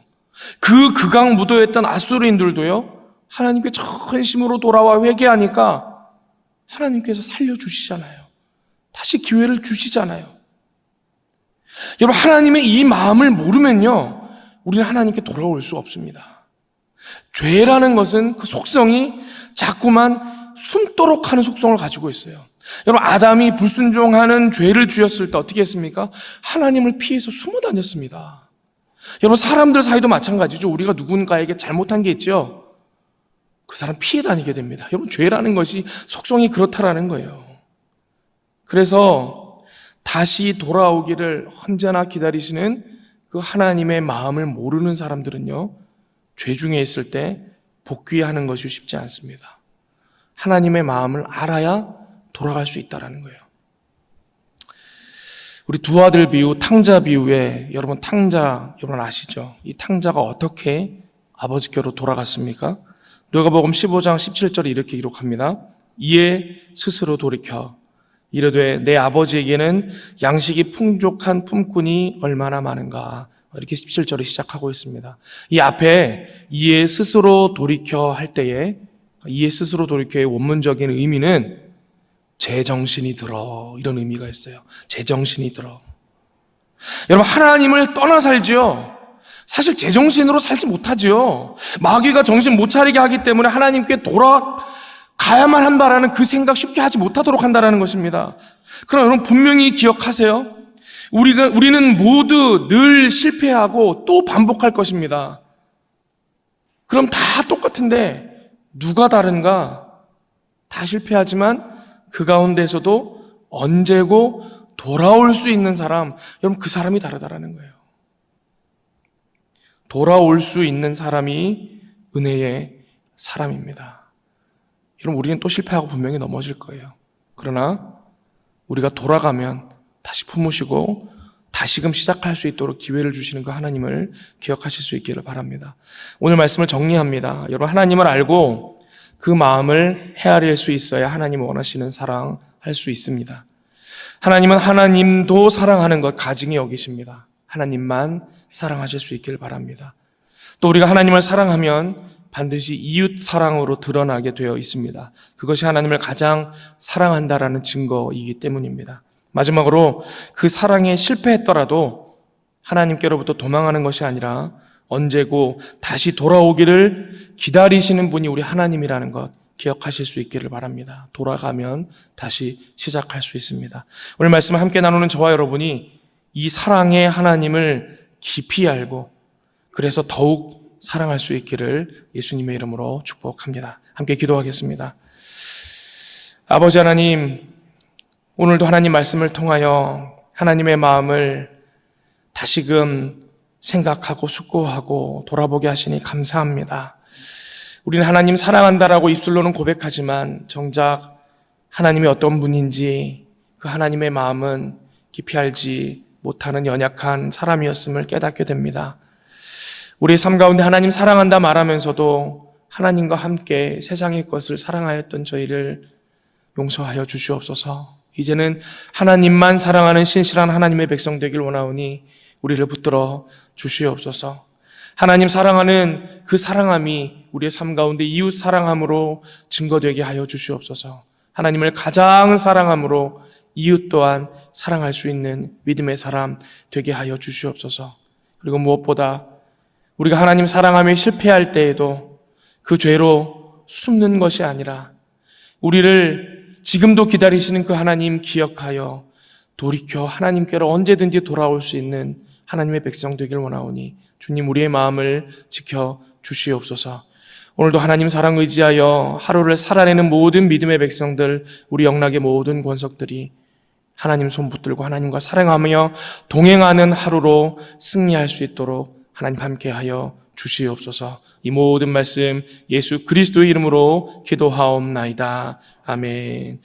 그 극악 무도했던 아수르인들도요 하나님께 전심으로 돌아와 회개하니까 하나님께서 살려주시잖아요. 다시 기회를 주시잖아요. 여러분 하나님의 이 마음을 모르면요 우리는 하나님께 돌아올 수 없습니다. 죄라는 것은 그 속성이 자꾸만 숨도록 하는 속성을 가지고 있어요. 여러분 아담이 불순종하는 죄를 지었을 때 어떻게 했습니까? 하나님을 피해서 숨어 다녔습니다. 여러분 사람들 사이도 마찬가지죠. 우리가 누군가에게 잘못한 게 있죠. 그 사람 피해 다니게 됩니다. 여러분 죄라는 것이 속성이 그렇다라는 거예요. 그래서 다시 돌아오기를 언제나 기다리시는 그 하나님의 마음을 모르는 사람들은요 죄 중에 있을 때 복귀하는 것이 쉽지 않습니다. 하나님의 마음을 알아야 돌아갈 수 있다는 거예요. 우리 두 아들 비유, 탕자 비유에 여러분 탕자 여러분 아시죠? 이 탕자가 어떻게 아버지께로 돌아갔습니까? 누가복음 15장 17절에 이렇게 기록합니다. 이에 스스로 돌이켜 이르되 내 아버지에게는 양식이 풍족한 품꾼이 얼마나 많은가. 이렇게 17절에 시작하고 있습니다. 이 앞에 이에 스스로 돌이켜 할 때에 이에 스스로 돌이켜의 원문적인 의미는 제정신이 들어, 이런 의미가 있어요. 제정신이 들어. 여러분, 하나님을 떠나 살지요. 사실 제정신으로 살지 못하지요. 마귀가 정신 못 차리게 하기 때문에 하나님께 돌아가야만 한다라는 그 생각 쉽게 하지 못하도록 한다는 것입니다. 그러나 여러분 분명히 기억하세요. 우리는 모두 늘 실패하고 또 반복할 것입니다. 그럼 다 똑같은데 누가 다른가? 다 실패하지만 그 가운데서도 언제고 돌아올 수 있는 사람, 여러분 그 사람이 다르다라는 거예요. 돌아올 수 있는 사람이 은혜의 사람입니다. 여러분 우리는 또 실패하고 분명히 넘어질 거예요. 그러나 우리가 돌아가면 다시 품으시고 다시금 시작할 수 있도록 기회를 주시는 그 하나님을 기억하실 수 있기를 바랍니다. 오늘 말씀을 정리합니다. 여러분 하나님을 알고 그 마음을 헤아릴 수 있어야 하나님을 원하시는 사랑할 수 있습니다. 하나님은 하나님도 사랑하는 것 가증히 여기십니다. 하나님만 사랑하실 수 있기를 바랍니다. 또 우리가 하나님을 사랑하면 반드시 이웃 사랑으로 드러나게 되어 있습니다. 그것이 하나님을 가장 사랑한다라는 증거이기 때문입니다. 마지막으로 그 사랑에 실패했더라도 하나님께로부터 도망하는 것이 아니라 언제고 다시 돌아오기를 기다리시는 분이 우리 하나님이라는 것 기억하실 수 있기를 바랍니다. 돌아가면 다시 시작할 수 있습니다. 오늘 말씀을 함께 나누는 저와 여러분이 이 사랑의 하나님을 깊이 알고 그래서 더욱 사랑할 수 있기를 예수님의 이름으로 축복합니다. 함께 기도하겠습니다. 아버지 하나님, 오늘도 하나님 말씀을 통하여 하나님의 마음을 다시금 생각하고 숙고하고 돌아보게 하시니 감사합니다. 우리는 하나님 사랑한다라고 입술로는 고백하지만 정작 하나님이 어떤 분인지 그 하나님의 마음은 깊이 알지 못하는 연약한 사람이었음을 깨닫게 됩니다. 우리의 삶 가운데 하나님 사랑한다 말하면서도 하나님과 함께 세상의 것을 사랑하였던 저희를 용서하여 주시옵소서. 이제는 하나님만 사랑하는 신실한 하나님의 백성 되길 원하오니 우리를 붙들어 주시옵소서. 하나님 사랑하는 그 사랑함이 우리의 삶 가운데 이웃 사랑함으로 증거되게 하여 주시옵소서. 하나님을 가장 사랑함으로 이웃 또한 사랑할 수 있는 믿음의 사람 되게 하여 주시옵소서. 그리고 무엇보다 우리가 하나님 사랑함에 실패할 때에도 그 죄로 숨는 것이 아니라 우리를 지금도 기다리시는 그 하나님 기억하여 돌이켜 하나님께로 언제든지 돌아올 수 있는 하나님의 백성 되길 원하오니 주님 우리의 마음을 지켜 주시옵소서. 오늘도 하나님 사랑 의지하여 하루를 살아내는 모든 믿음의 백성들, 우리 영락의 모든 권석들이 하나님 손 붙들고 하나님과 사랑하며 동행하는 하루로 승리할 수 있도록 하나님 함께하여 주시옵소서. 이 모든 말씀 예수 그리스도의 이름으로 기도하옵나이다. 아멘.